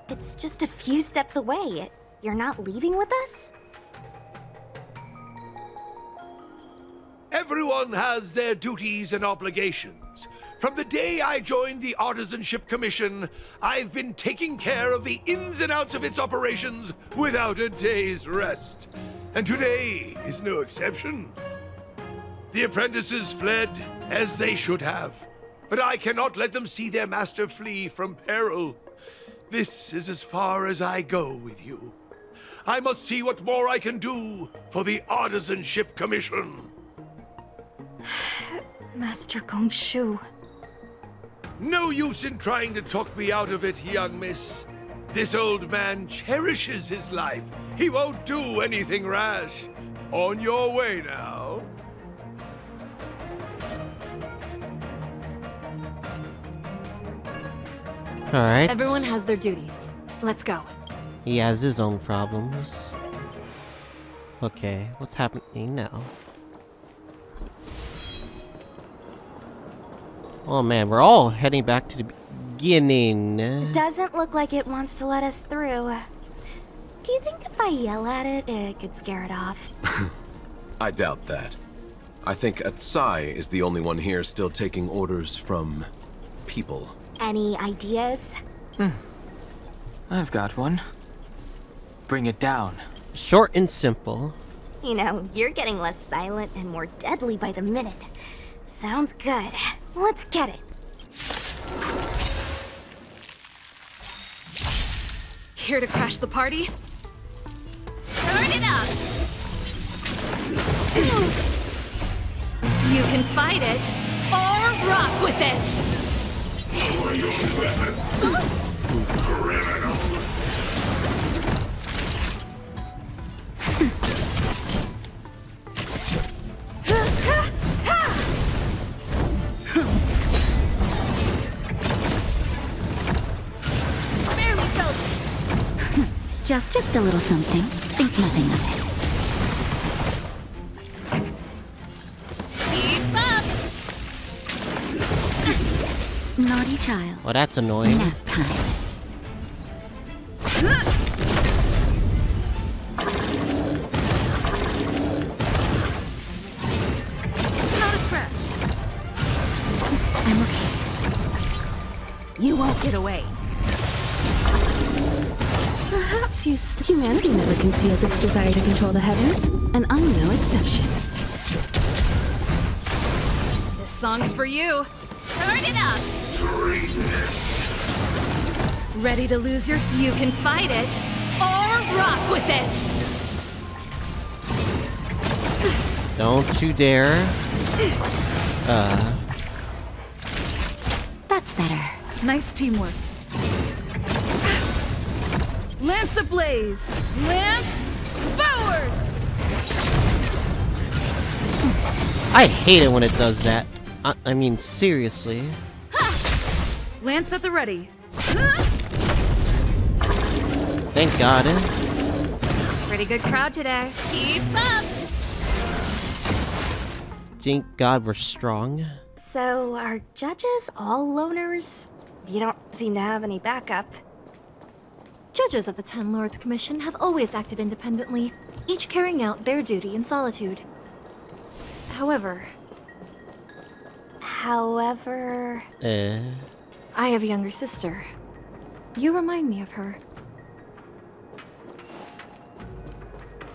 It's just a few steps away. You're not leaving with us? Everyone has their duties and obligations. From the day I joined the Artisanship Commission, I've been taking care of the ins and outs of its operations without a day's rest. And today is no exception. The apprentices fled, as they should have. But I cannot let them see their master flee from peril. This is as far as I go with you. I must see what more I can do for the Artisanship Commission. Master Gongshu. No use in trying to talk me out of it, young miss. This old man cherishes his life. He won't do anything rash. On your way now. Alright. Everyone has their duties. Let's go. He has his own problems. Okay, what's happening now? Oh man, we're all heading back to the beginning. Doesn't look like it wants to let us through. Do you think if I yell at it, it could scare it off? I doubt that. I think Atsai is the only one here still taking orders from people. Any ideas? I've got one. Bring it down. Short and simple. You know, you're getting less silent and more deadly by the minute. Sounds good. Let's get it. Here to crash the party? Turn it up! You can fight it, or rock with it! Lower your weapon! Criminal! Barely felt it. Just a little something. Think nothing of it. Naughty child. Well, that's annoying. Nap time. Not a scratch. I'm okay. You won't get away. Perhaps humanity never conceals its desire to control the heavens, and I'm no exception. This song's for you. Turn it up! Ready to lose your... You can fight it, or rock with it! Don't you dare. That's better. Nice teamwork. Lance ablaze! Lance forward! I hate it when it does that. I mean, seriously. Lance at the ready. Thank God. Pretty good crowd today. Keep up! Thank God we're strong. So, are judges all loners? You don't seem to have any backup. Judges of the Ten Lords Commission have always acted independently, each carrying out their duty in solitude. However... I have a younger sister. You remind me of her.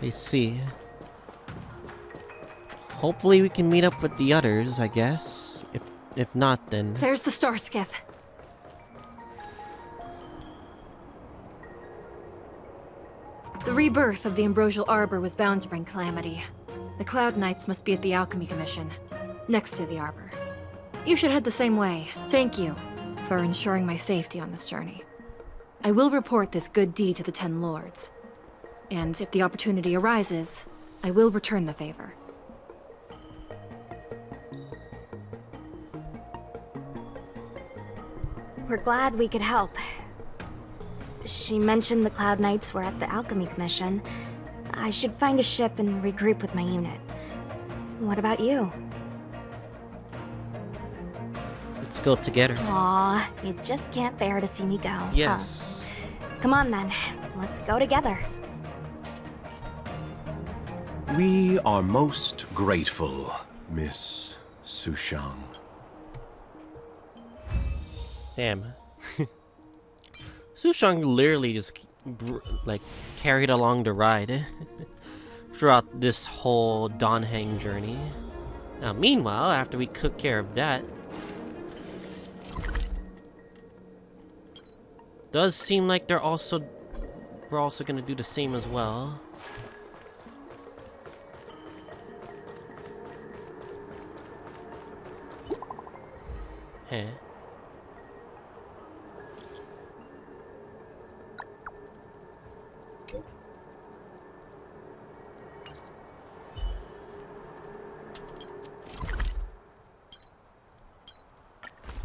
I see. Hopefully we can meet up with the others, I guess. If not, then... There's the star skiff. The rebirth of the Ambrosial Arbor was bound to bring calamity. The Cloud Knights must be at the Alchemy Commission, next to the Arbor. You should head the same way. Thank you for ensuring my safety on this journey. I will report this good deed to the Ten Lords. And if the opportunity arises, I will return the favor. We're glad we could help. She mentioned the Cloud Knights were at the Alchemy Commission. I should find a ship and regroup with my unit. What about you? Let's go together. Aw, you just can't bear to see me go. Yes. Huh? Come on then, let's go together. We are most grateful, Miss Sushang. Damn. Sushang literally just carried along the ride throughout this whole Donheng journey. Now, meanwhile, after we took care of that, does seem like we're also gonna do the same as well. Heh.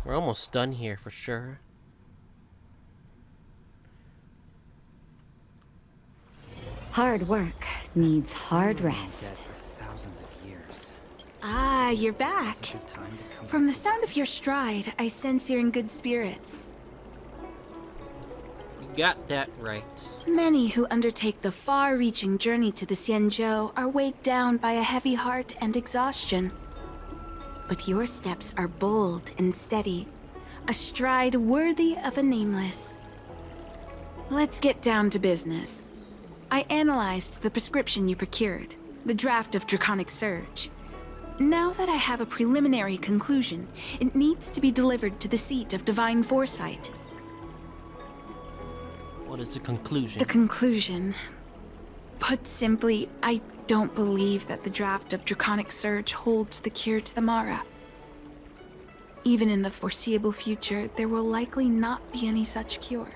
We're almost done here for sure. Hard work needs hard rest. Ah, you're back. From the sound of your stride, I sense you're in good spirits. You got that right. Many who undertake the far-reaching journey to the Xianzhou are weighed down by a heavy heart and exhaustion. But your steps are bold and steady, a stride worthy of a nameless. Let's get down to business. I analyzed the prescription you procured, the draft of Draconic Surge. Now that I have a preliminary conclusion, it needs to be delivered to the seat of Divine Foresight. What is the conclusion? The conclusion. Put simply, I don't believe that the draft of Draconic Surge holds the cure to the Mara. Even in the foreseeable future, there will likely not be any such cure.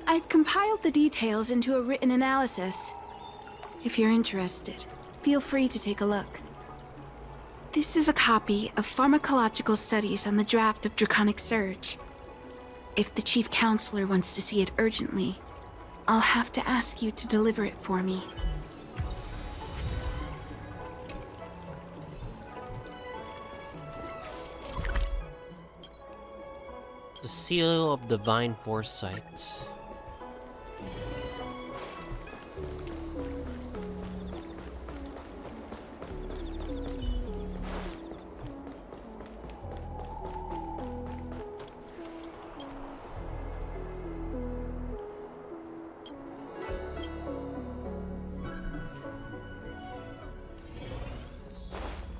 I've compiled the details into a written analysis. If you're interested, feel free to take a look. This is a copy of pharmacological studies on the draft of Draconic Surge. If the Chief Counselor wants to see it urgently, I'll have to ask you to deliver it for me. The Seal of Divine Foresight.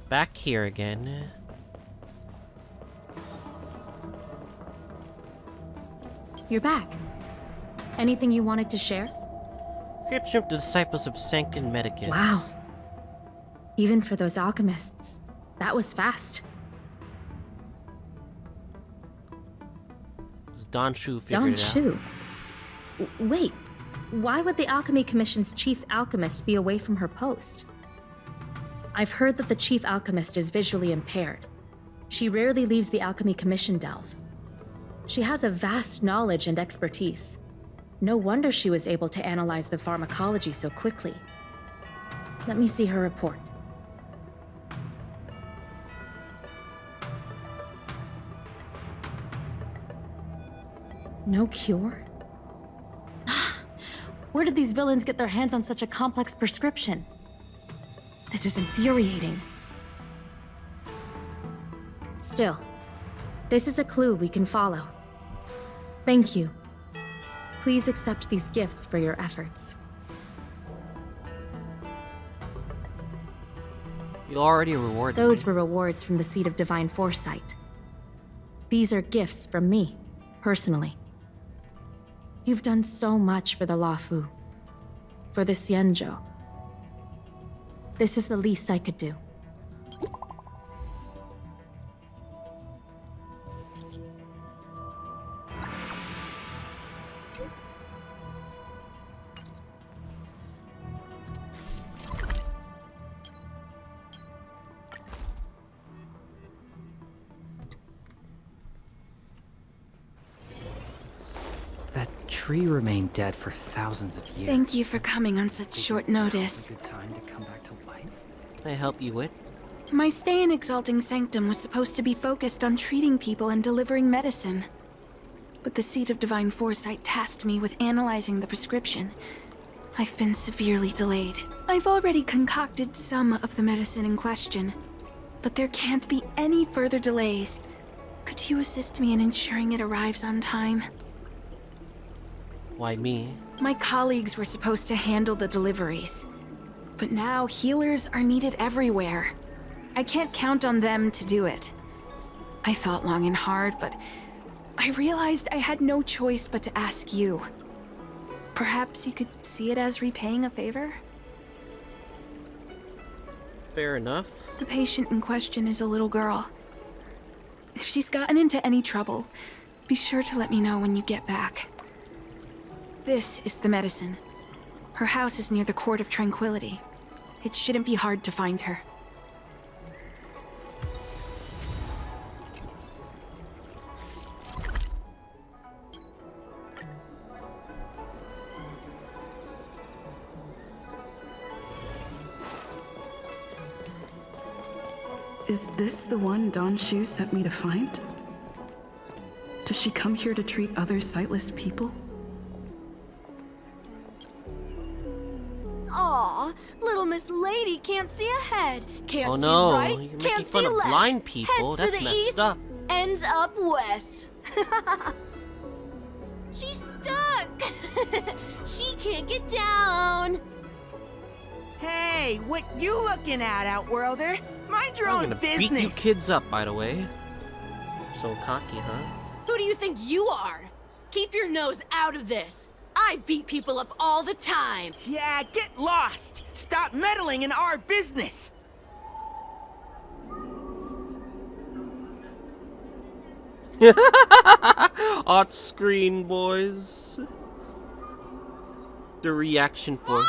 Back here again. You're back. Anything you wanted to share? Description of the Disciples of Sanctum Medicus. Wow. Even for those alchemists, that was fast. It's Don Shu figured it out. Don Shu? Wait, why would the Alchemy Commission's chief alchemist be away from her post? I've heard that the chief alchemist is visually impaired. She rarely leaves the Alchemy Commission delve. She has a vast knowledge and expertise. No wonder she was able to analyze the pharmacology so quickly. Let me see her report. No cure? Where did these villains get their hands on such a complex prescription? This is infuriating. Still, this is a clue we can follow. Thank you. Please accept these gifts for your efforts. You already rewarded me. Those were rewards from the Seed of Divine Foresight. These are gifts from me, personally. You've done so much for the Luofu, for the Xianzhou. This is the least I could do. That tree remained dead for thousands of years. Thank you for coming on such short notice. Good time to come back to life. Can I help you with? My stay in Exalting Sanctum was supposed to be focused on treating people and delivering medicine. But the Seed of Divine Foresight tasked me with analyzing the prescription. I've been severely delayed. I've already concocted some of the medicine in question, but there can't be any further delays. Could you assist me in ensuring it arrives on time? Why me? My colleagues were supposed to handle the deliveries. But now healers are needed everywhere. I can't count on them to do it. I thought long and hard, but I realized I had no choice but to ask you. Perhaps you could see it as repaying a favor? Fair enough. The patient in question is a little girl. If she's gotten into any trouble, be sure to let me know when you get back. This is the medicine. Her house is near the Court of Tranquility. It shouldn't be hard to find her. Is this the one Don Shu sent me to find? Does she come here to treat other sightless people? Aw, little Miss Lady can't see ahead, can't Oh see no, right, you're making can't fun see of left. blind people. Heads to That's the messed east, up. ends up west. She's stuck. She can't get down. Hey, what you looking at, Outworlder? Mind your I'm own gonna business. beat you kids up, by the way. So cocky, huh? Who do you think you are? Keep your nose out of this. I beat people up all the time. Yeah, get lost. Stop meddling in our business. Hot screen, boys. The reaction for.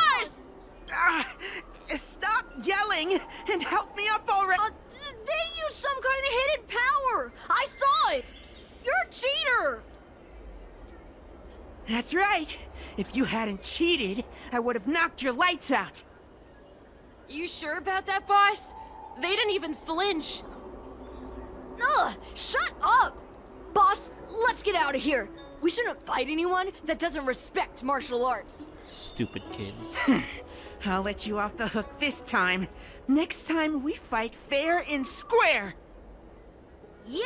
Stop yelling and help me up already. They use some kind of hidden power. I saw it. You're a cheater. That's right. If you hadn't cheated, I would have knocked your lights out. You sure about that, boss? They didn't even flinch. Ugh, shut up! Boss, let's get out of here. We shouldn't fight anyone that doesn't respect martial arts. Stupid kids. I'll let you off the hook this time. Next time we fight fair and square. Yeah!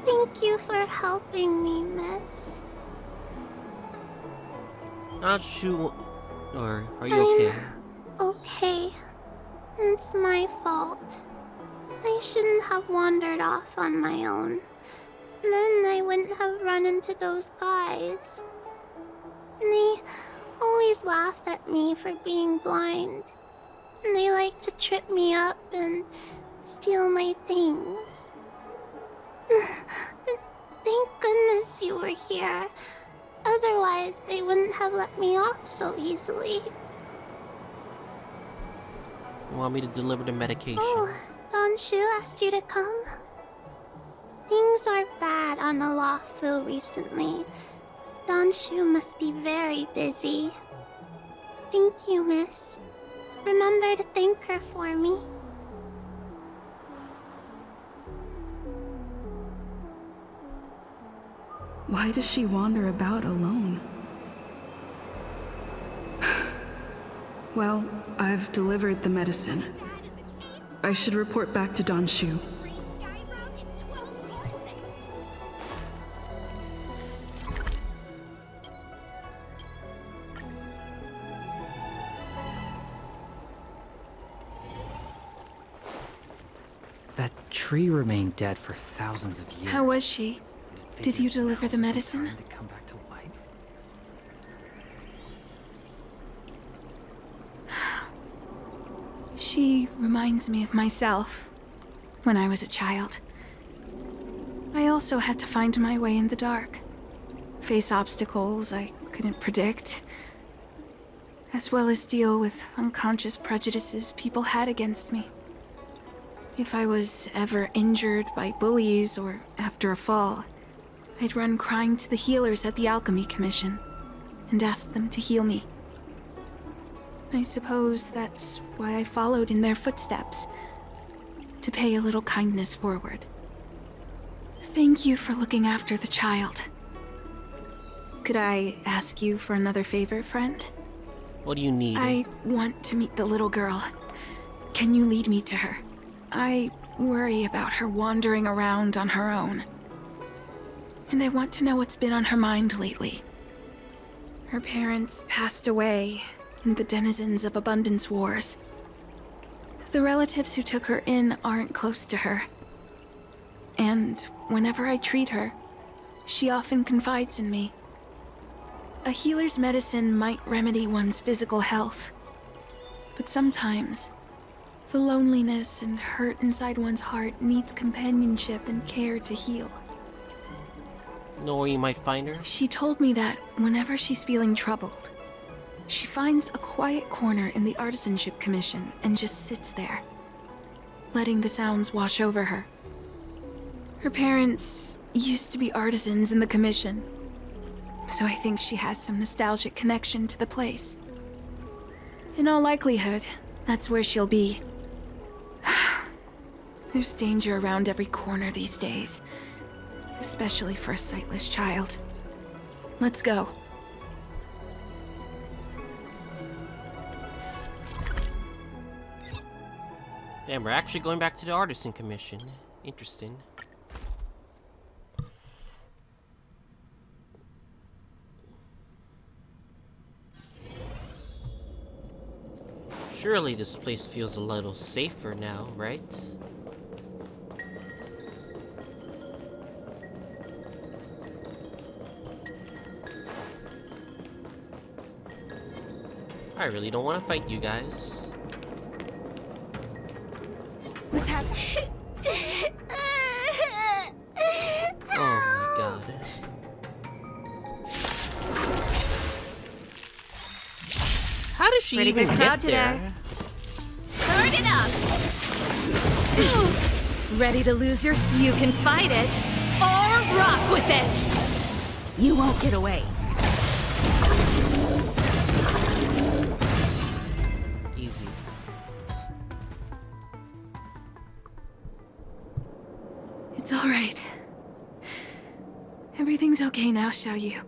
Thank you for helping me, miss. Not you. Or are you okay? I'm okay. It's my fault. I shouldn't have wandered off on my own. Then I wouldn't have run into those guys. And they always laugh at me for being blind. And they like to trip me up and steal my things. Thank goodness you were here. Otherwise, they wouldn't have let me off so easily. You want me to deliver the medication? Oh, Don Shu asked you to come? Things are bad on the Luofu recently. Donshu must be very busy. Thank you, miss. Remember to thank her for me. Why does she wander about alone? Well, I've delivered the medicine. I should report back to Donshu. That tree remained dead for thousands of years. How was she? Did you deliver the medicine? To come back to life? She reminds me of myself when I was a child. I also had to find my way in the dark, face obstacles I couldn't predict, as well as deal with unconscious prejudices people had against me. If I was ever injured by bullies or after a fall, I'd run crying to the healers at the Alchemy Commission and ask them to heal me. I suppose that's why I followed in their footsteps, to pay a little kindness forward. Thank you for looking after the child. Could I ask you for another favor, friend? What do you need? I want to meet the little girl. Can you lead me to her? I worry about her wandering around on her own. And I want to know what's been on her mind lately. Her parents passed away in the denizens of Abundance Wars. The relatives who took her in aren't close to her. And whenever I treat her, she often confides in me. A healer's medicine might remedy one's physical health, but sometimes the loneliness and hurt inside one's heart needs companionship and care to heal. Know where you might find her? She told me that whenever she's feeling troubled, she finds a quiet corner in the Artisanship Commission and just sits there, letting the sounds wash over her. Her parents used to be artisans in the Commission, so I think she has some nostalgic connection to the place. In all likelihood, that's where she'll be. There's danger around every corner these days, especially for a sightless child. Let's go. Damn, we're actually going back to the Artisan Commission. Interesting. Surely this place feels a little safer now, right? I really don't want to fight you guys. What's happening? Oh my god. How does she Pretty even good get crowd there? today. Turn it up! Ready to lose your... You can fight it, or rock with it! You won't get away. Easy. It's all right. Everything's okay now, Xiaoyu.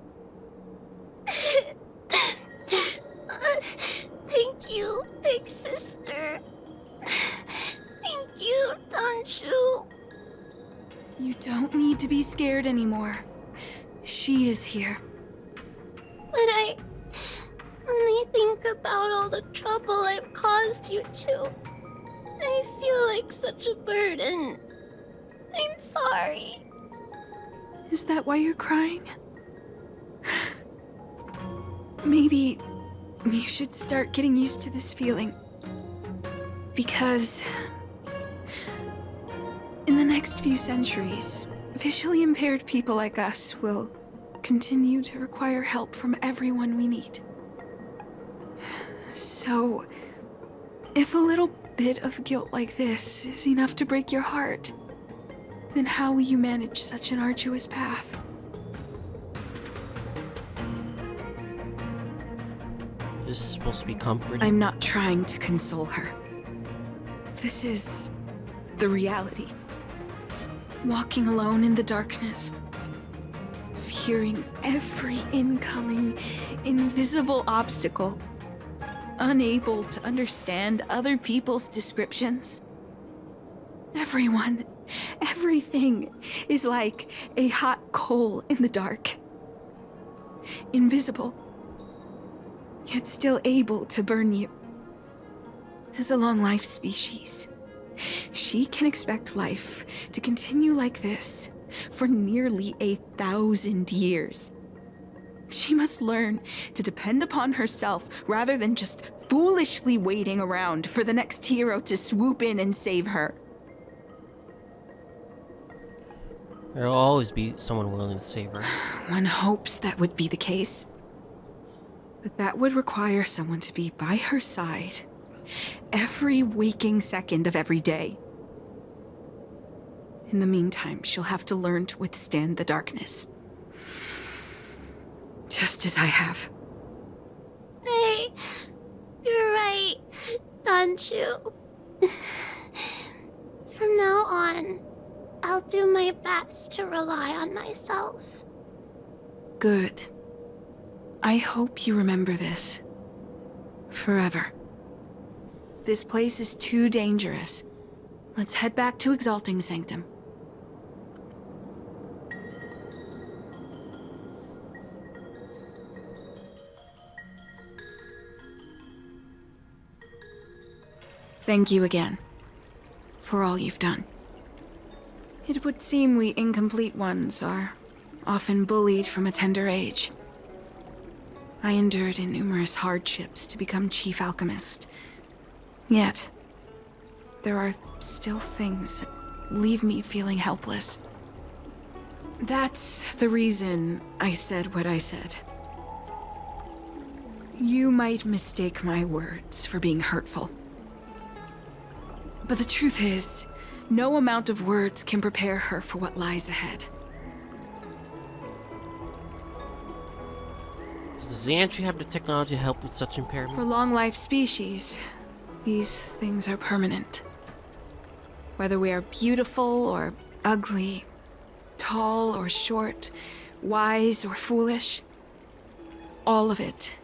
Thank you, big sister. Thank you, Donshu. You don't need to be scared anymore. She is here. When I think about all the trouble I've caused you two, I feel like such a burden. I'm sorry. Is that why you're crying? Maybe you should start getting used to this feeling. Because in the next few centuries, visually impaired people like us will continue to require help from everyone we meet. So, if a little bit of guilt like this is enough to break your heart, then how will you manage such an arduous path? This is supposed to be comforting. I'm not trying to console her. This is the reality. Walking alone in the darkness, fearing every incoming, invisible obstacle, unable to understand other people's descriptions. Everyone, everything is like a hot coal in the dark. Invisible, yet still able to burn you. As a long-life species, she can expect life to continue like this for nearly 1,000 years. She must learn to depend upon herself rather than just foolishly waiting around for the next hero to swoop in and save her. There'll always be someone willing to save her. One hopes that would be the case. But that would require someone to be by her side every waking second of every day. In the meantime, she'll have to learn to withstand the darkness. Just as I have. Hey, you're right, Xianzhou. From now on, I'll do my best to rely on myself. Good. I hope you remember this. Forever. This place is too dangerous. Let's head back to Exalting Sanctum. Thank you again for all you've done. It would seem we incomplete ones are often bullied from a tender age. I endured numerous hardships to become Chief Alchemist. Yet, there are still things that leave me feeling helpless. That's the reason I said what I said. You might mistake my words for being hurtful. But the truth is, no amount of words can prepare her for what lies ahead. Does the Xianzhou have the technology to help with such impairments? For long-life species, these things are permanent. Whether we are beautiful or ugly, tall or short, wise or foolish, all of it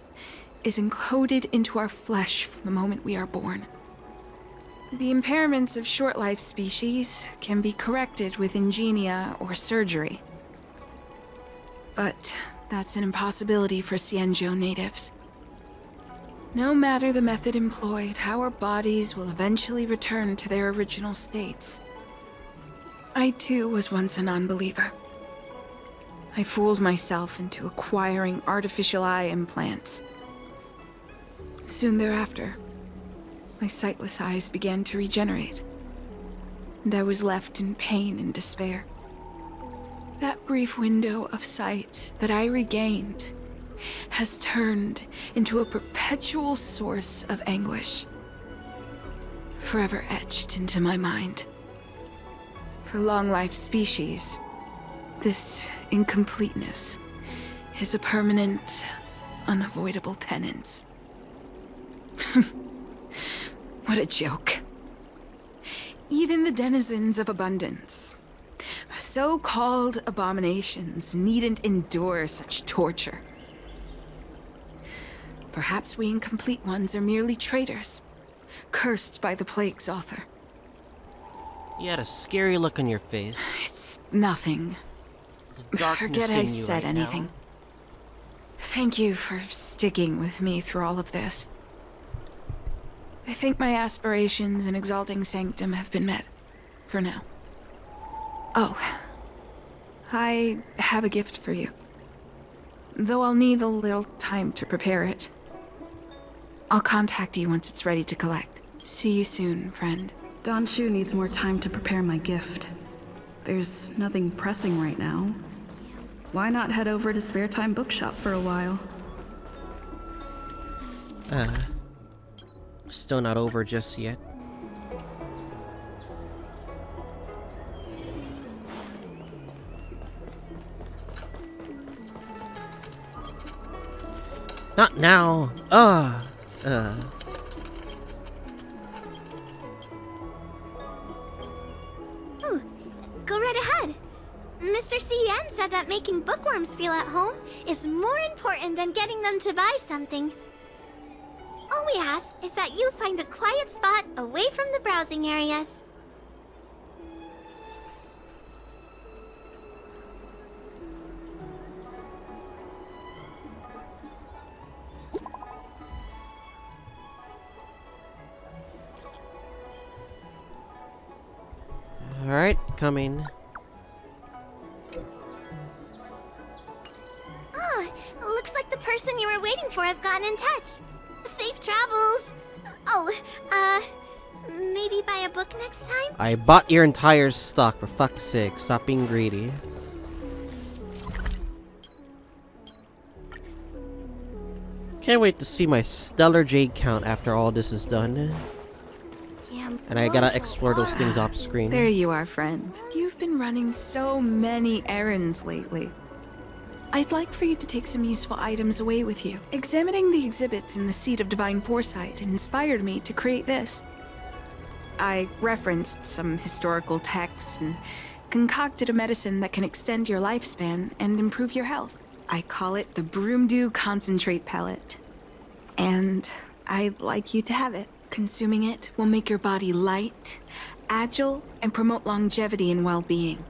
is encoded into our flesh from the moment we are born. The impairments of short-life species can be corrected with ingenia or surgery. But that's an impossibility for Xianzhou natives. No matter the method employed, our bodies will eventually return to their original states. I too was once a non-believer. I fooled myself into acquiring artificial eye implants. Soon thereafter, my sightless eyes began to regenerate, and I was left in pain and despair. That brief window of sight that I regained has turned into a perpetual source of anguish, forever etched into my mind. For long-life species, this incompleteness is a permanent, unavoidable tenance. What a joke. Even the denizens of abundance, so-called abominations, needn't endure such torture. Perhaps we incomplete ones are merely traitors, cursed by the plague's author. You had a scary look on your face. It's nothing. The darkness Forget in I you said right anything. now. Thank you for sticking with me through all of this. I think my aspirations in Exalting Sanctum have been met, for now. Oh, I have a gift for you. Though I'll need a little time to prepare it. I'll contact you once it's ready to collect. See you soon, friend. Don Shu needs more time to prepare my gift. There's nothing pressing right now. Why not head over to Spare Time Bookshop for a while? Still not over just yet. Not now. Ooh, go right ahead. Mr. CN said that making bookworms feel at home is more important than getting them to buy something. All we ask is that you find a quiet spot away from the browsing areas. Alright, coming. Oh, looks like the person you were waiting for has gotten in touch. Safe travels. Oh, maybe buy a book next time? I bought your entire stock, for fuck's sake. Stop being greedy. Can't wait to see my stellar jade count after all this is done. And I gotta explore those things off screen. There you are, friend. You've been running so many errands lately. I'd like for you to take some useful items away with you. Examining the exhibits in the Seat of Divine Foresight inspired me to create this. I referenced some historical texts and concocted a medicine that can extend your lifespan and improve your health. I call it the Broomdew Concentrate Pellet. And I'd like you to have it. Consuming it will make your body light, agile, and promote longevity and well-being.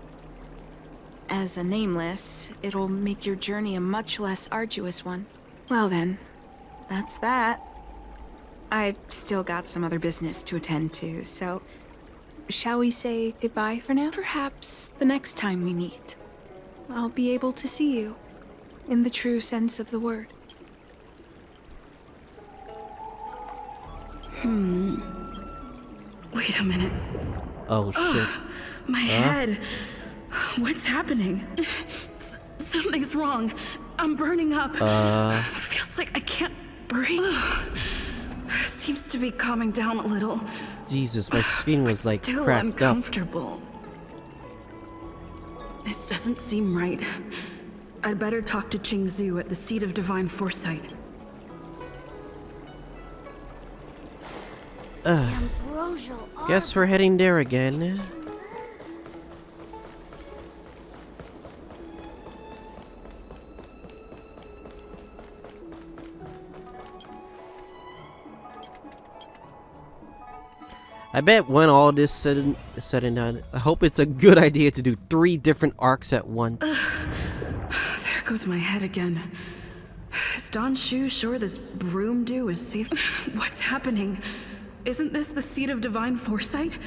As a nameless, it'll make your journey a much less arduous one. Well then, that's that. I've still got some other business to attend to, so shall we say goodbye for now? Perhaps the next time we meet, I'll be able to see you in the true sense of the word. Wait a minute. Oh shit. My head. What's happening? Something's wrong. I'm burning up. Feels like I can't breathe. Seems to be calming down a little. Jesus, my screen was like Still cracked up. uncomfortable. This doesn't seem right. I'd better talk to Xianzhou at the Seat of Divine Foresight. Guess we're heading there again. I bet when all this said and done, I hope it's a good idea to do 3 different arcs at once. There goes my head again. Is Don Shu sure this Broomdew is safe? What's happening? Isn't this the Seat of Divine Foresight?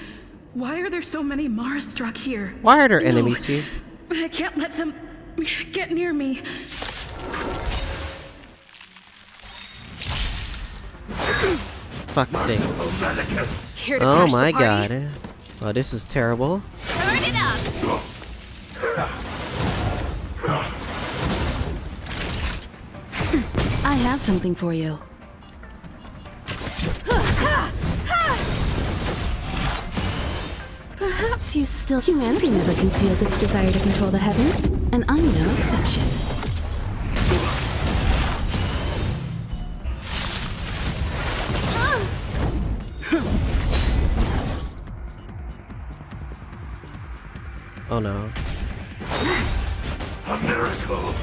Why are there so many Mara struck here? Why are there enemies here? I can't let them get near me. Fuck's sake. Here to Oh crash my the party? god. Oh, this is terrible. Turn it up! I have something for you. Perhaps you still... Humanity never conceals its desire to control the heavens, and I'm no exception. Oh no. A miracle.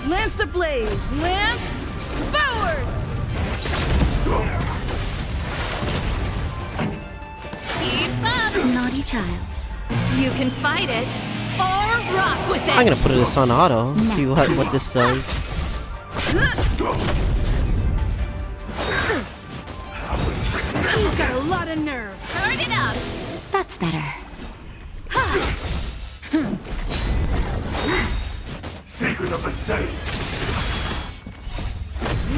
Lance ablaze! Lance forward! Keep up! Naughty child. You can fight it, or rock with it! I'm gonna put this on auto. See what this does. You've got a lot of nerve. Turn it up! That's better. Secret of the saints.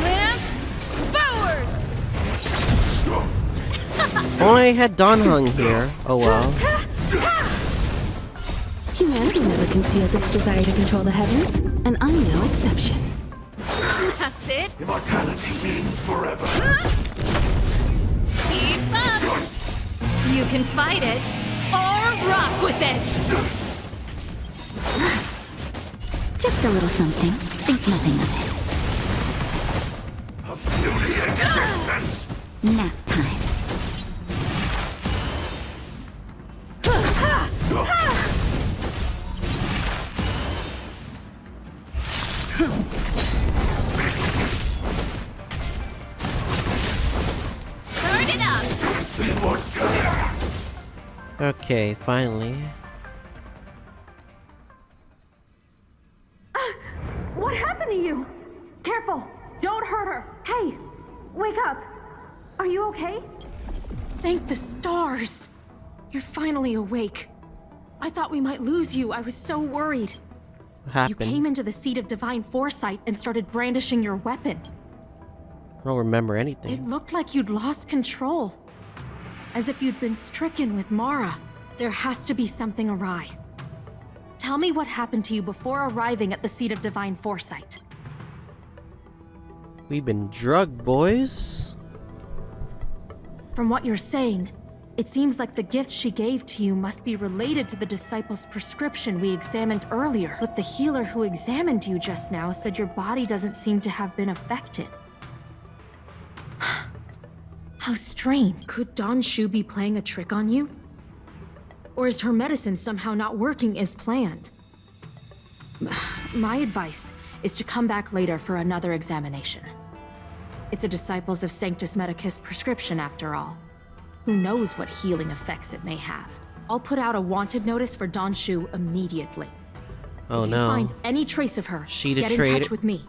Lance forward! Only I had Don Hung here. Oh well. Humanity never conceals its desire to control the heavens, and I'm no exception. That's it! Immortality means forever. Keep up! You can fight it, or rock with it! Just a little something. Think nothing of it. Nap time. Turn it up! Okay, finally. What happened to you? Careful! Don't hurt her! Hey! Wake up! Are you okay? Thank the stars! You're finally awake. I thought we might lose you. I was so worried. What happened? You came into the seat of divine foresight and started brandishing your weapon. I don't remember anything. It looked like you'd lost control. As if you'd been stricken with Mara. There has to be something awry. Tell me what happened to you before arriving at the seat of divine foresight. We've been drugged, boys. From what you're saying, it seems like the gift she gave to you must be related to the disciple's prescription we examined earlier. But the healer who examined you just now said your body doesn't seem to have been affected. How strange. Could Don Shu be playing a trick on you? Or is her medicine somehow not working as planned? My advice is to come back later for another examination. It's a Disciples of Sanctus Medicus prescription after all. Who knows what healing effects it may have. I'll put out a wanted notice for Don Shu immediately. Oh if no. you find any trace of her, She get in betrayed- touch with me.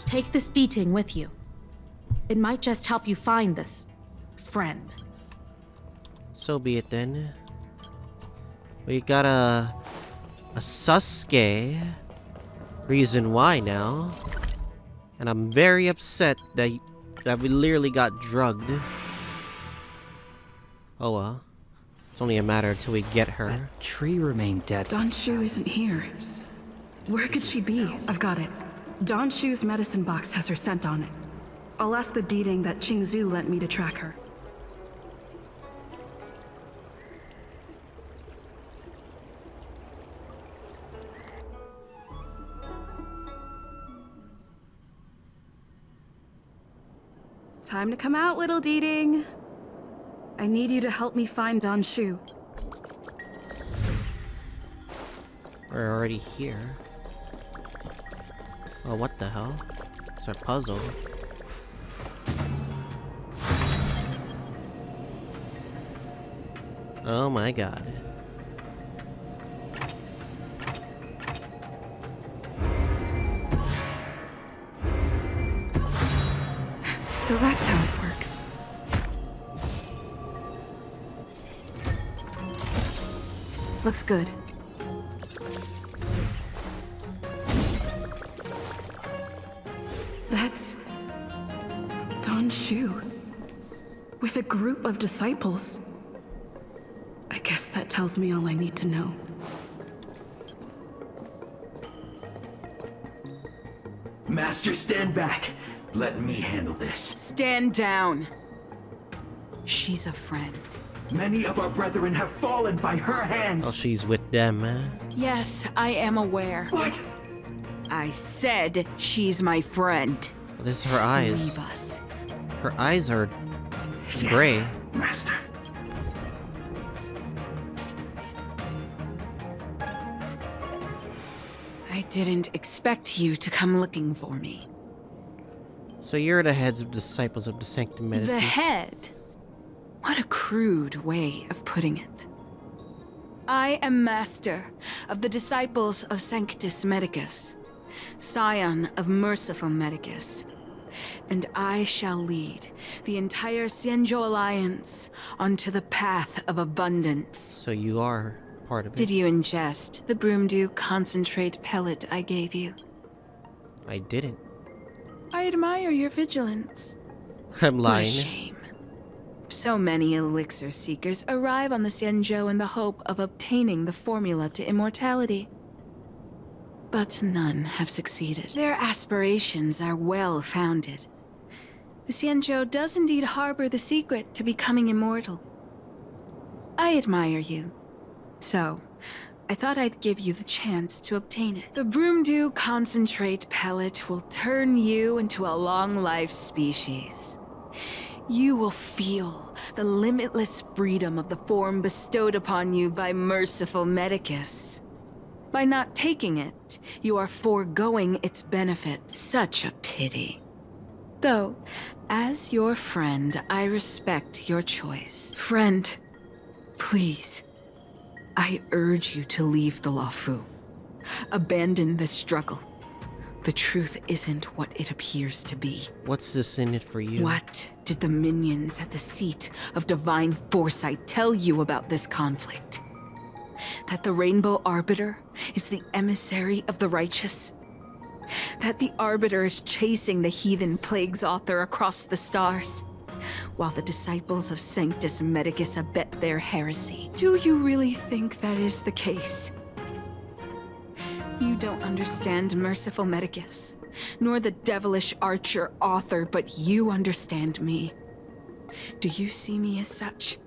Take this deeting with you. It might just help you find this friend. So be it then. We got a Sasuke reason why now. And I'm very upset that we literally got drugged. Oh well. It's only a matter until we get her. That tree remained dead. Don Shu isn't here. Where could she be? I've got it. Don Shu's medicine box has her scent on it. I'll ask the deeding that Xianzhou lent me to track her. Time to come out, little deeding. I need you to help me find Don Shu. We're already here. Oh, what the hell? It's our puzzle. Oh my god. So that's how it works. Looks good. That's Don Shu with a group of disciples. I guess that tells me all I need to know. Master, stand back. Let me handle this. Stand down. She's a friend. Many of our brethren have fallen by her hands. Oh, she's with them, eh? Yes, I am aware. What? I said she's my friend. What is her eyes? Leave us. Her eyes are Yes, gray. Master. I didn't expect you to come looking for me. So you're the heads of disciples of the Sanctum Medicus. The head? What a crude way of putting it. I am master of the disciples of Sanctus Medicus, scion of merciful Medicus, and I shall lead the entire Xianzhou Alliance onto the path of abundance. So you are part of it. Did you ingest the Broomdew concentrate pellet I gave you? I didn't. I admire your vigilance. I'm What a lying. shame. So many elixir seekers arrive on the Xianzhou in the hope of obtaining the formula to immortality. But none have succeeded. Their aspirations are well founded. The Xianzhou does indeed harbor the secret to becoming immortal. I admire you. So, I thought I'd give you the chance to obtain it. The Broomdew concentrate pellet will turn you into a long-life species. you will feel the limitless freedom of the form bestowed upon you by merciful Medicus. By not taking it, you are foregoing its benefits. Such a pity. Though, as your friend, I respect your choice. Friend, please, I urge you to leave the Luofu. Abandon this struggle. The truth isn't what it appears to be. What's this in it for you? What did the minions at the seat of divine foresight tell you about this conflict? That the Rainbow Arbiter is the emissary of the righteous? That the Arbiter is chasing the heathen plague's author across the stars, while the disciples of Sanctus Medicus abet their heresy? Do you really think that is the case? You don't understand merciful Medicus, nor the devilish archer author, but you understand me. Do you see me as such?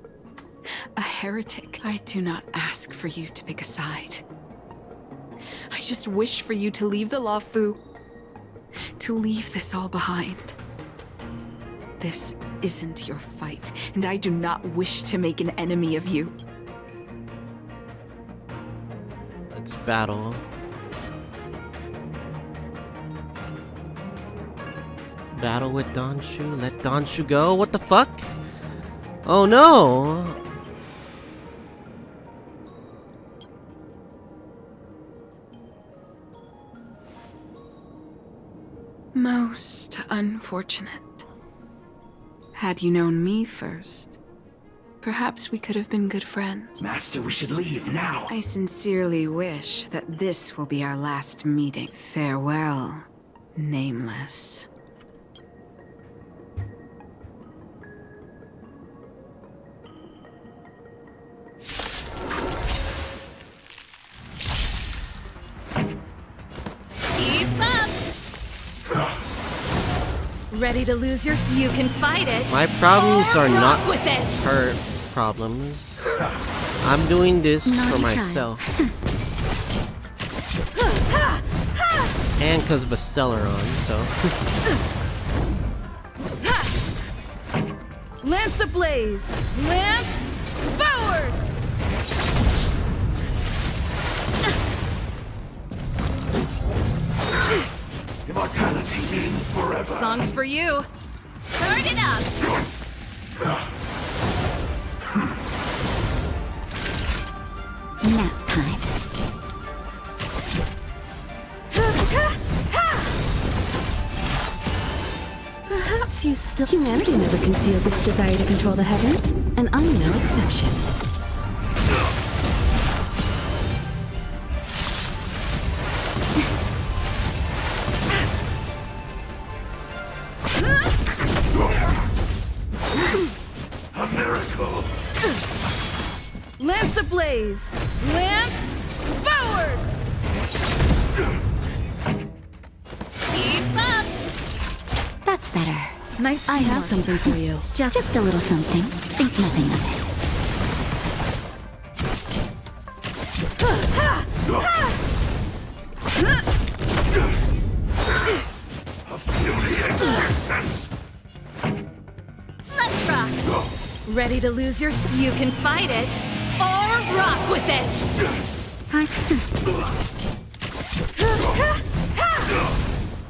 A heretic? I do not ask for you to pick a side. I just wish for you to leave the Luofu, to leave this all behind. This isn't your fight, and I do not wish to make an enemy of you. Let's battle. Battle with Donshu. Let Donshu go. What the fuck? Oh no! Most unfortunate. Had you known me first, perhaps we could have been good friends. Master, we should leave now. I sincerely wish that this will be our last meeting. Farewell, Nameless. Keep up! Ready to lose your... You can fight it. My problems are not with it. her problems. I'm doing this Not for a myself. And because of a Celeron, so... Lance ablaze! Lance forward! Immortality means forever. Song's for you. Turn it up. Nap time. Perhaps you still... Humanity never conceals its desire to control the heavens, and I'm no exception. A miracle. Lance ablaze! Lance forward! Keep up. That's better. Nice I teamwork. have something for you. Just a little something. Think nothing of it. Let's rock. Ready to lose your... You can fight it, or rock with it.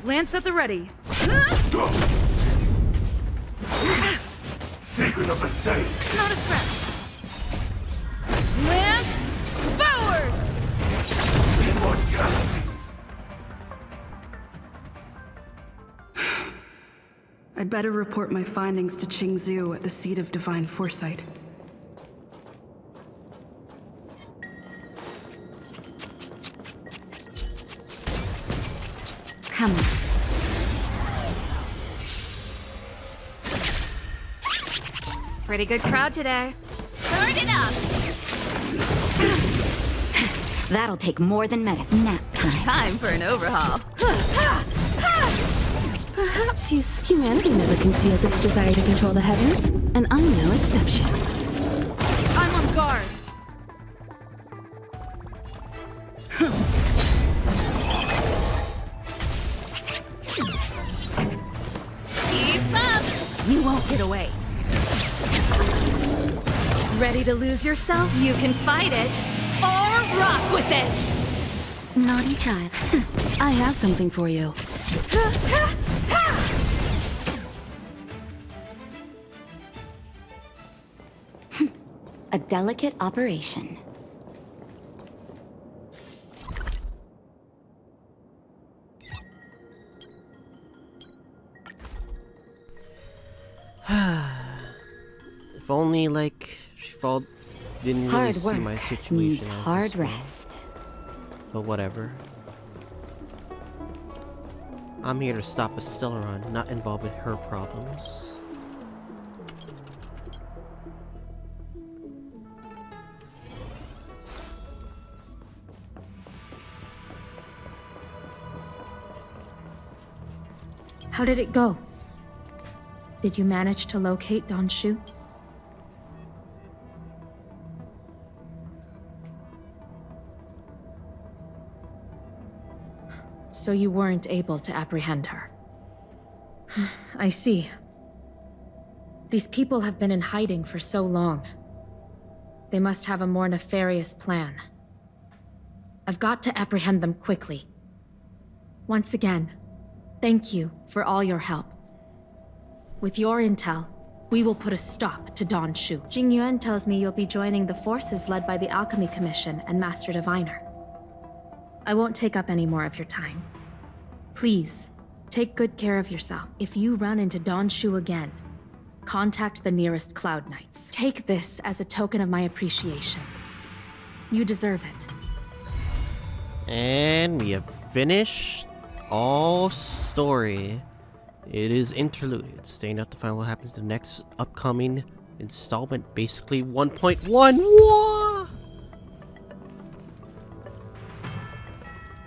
Lance at the ready. Secret of the saints. Not a scratch. Lance forward! Immortality. I'd better report my findings to Xianzhou at the seat of divine foresight. Come on. Pretty good crowd today. Turn it up. That'll take more than medicine. Nap time. Time for an overhaul. Perhaps humanity never conceals its desire to control the heavens, and I'm no exception. I'm on guard. Keep up. You won't get away. Ready to lose yourself? You can fight it or rock with it. Naughty child. I have something for you. A delicate operation. If only, like, she didn't really Hard see work my situation needs as hard this one. rest. But whatever. I'm here to stop a Stellaron, not involved with her problems. How did it go? Did you manage to locate Don Shu? So you weren't able to apprehend her. I see. These people have been in hiding for so long. They must have a more nefarious plan. I've got to apprehend them quickly. Once again, thank you for all your help. With your intel, we will put a stop to Don Shu. Jing Yuan tells me you'll be joining the forces led by the Alchemy Commission and Master Diviner. I won't take up any more of your time. Please, take good care of yourself. If you run into Don Shu again, contact the nearest Cloud Knights. Take this as a token of my appreciation. You deserve it. And we have finished all story. It is interluded. Staying up to find what happens to the next upcoming installment. Basically 1.1. Whoa!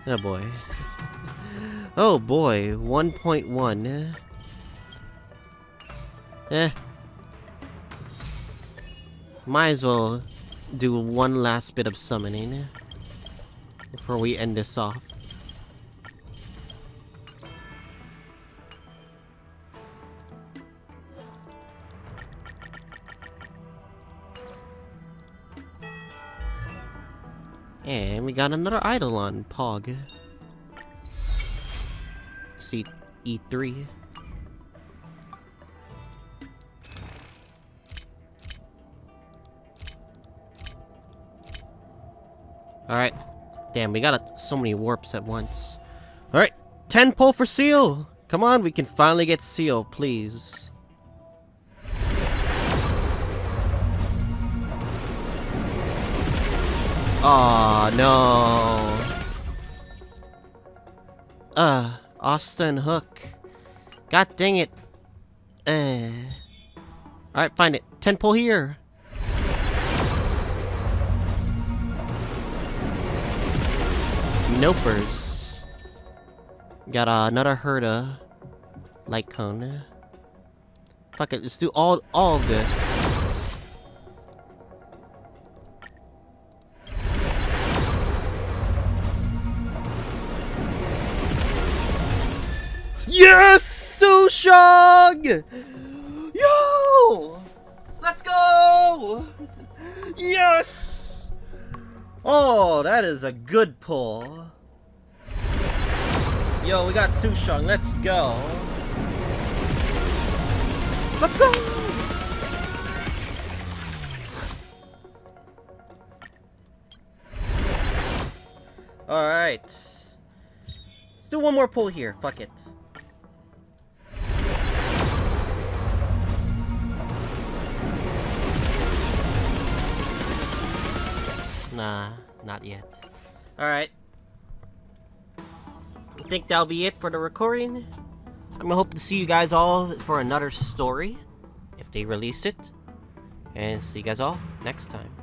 Oh boy. Oh boy, 1.1. Might as well do one last bit of summoning before we end this off. And we got another idol on Pog. Seat E3. Alright. Damn, we got so many warps at once. Alright, 10 pull for Seal! Come on, we can finally get Seal, please. Aw, no. Austin Hook. God dang it. Alright, find it. 10 pull here. Nopers. Got another Herda. Light cone. Fuck it, let's do all of this. Yes, Sushang! Yo! Let's go! Yes! Oh, that is a good pull. Yo, we got Sushang. Let's go. Let's go! Alright. Let's do one more pull here. Fuck it. Nah, not yet. Alright. I think that'll be it for the recording. I'm gonna hope to see you guys all for another story, if they release it. And see you guys all next time.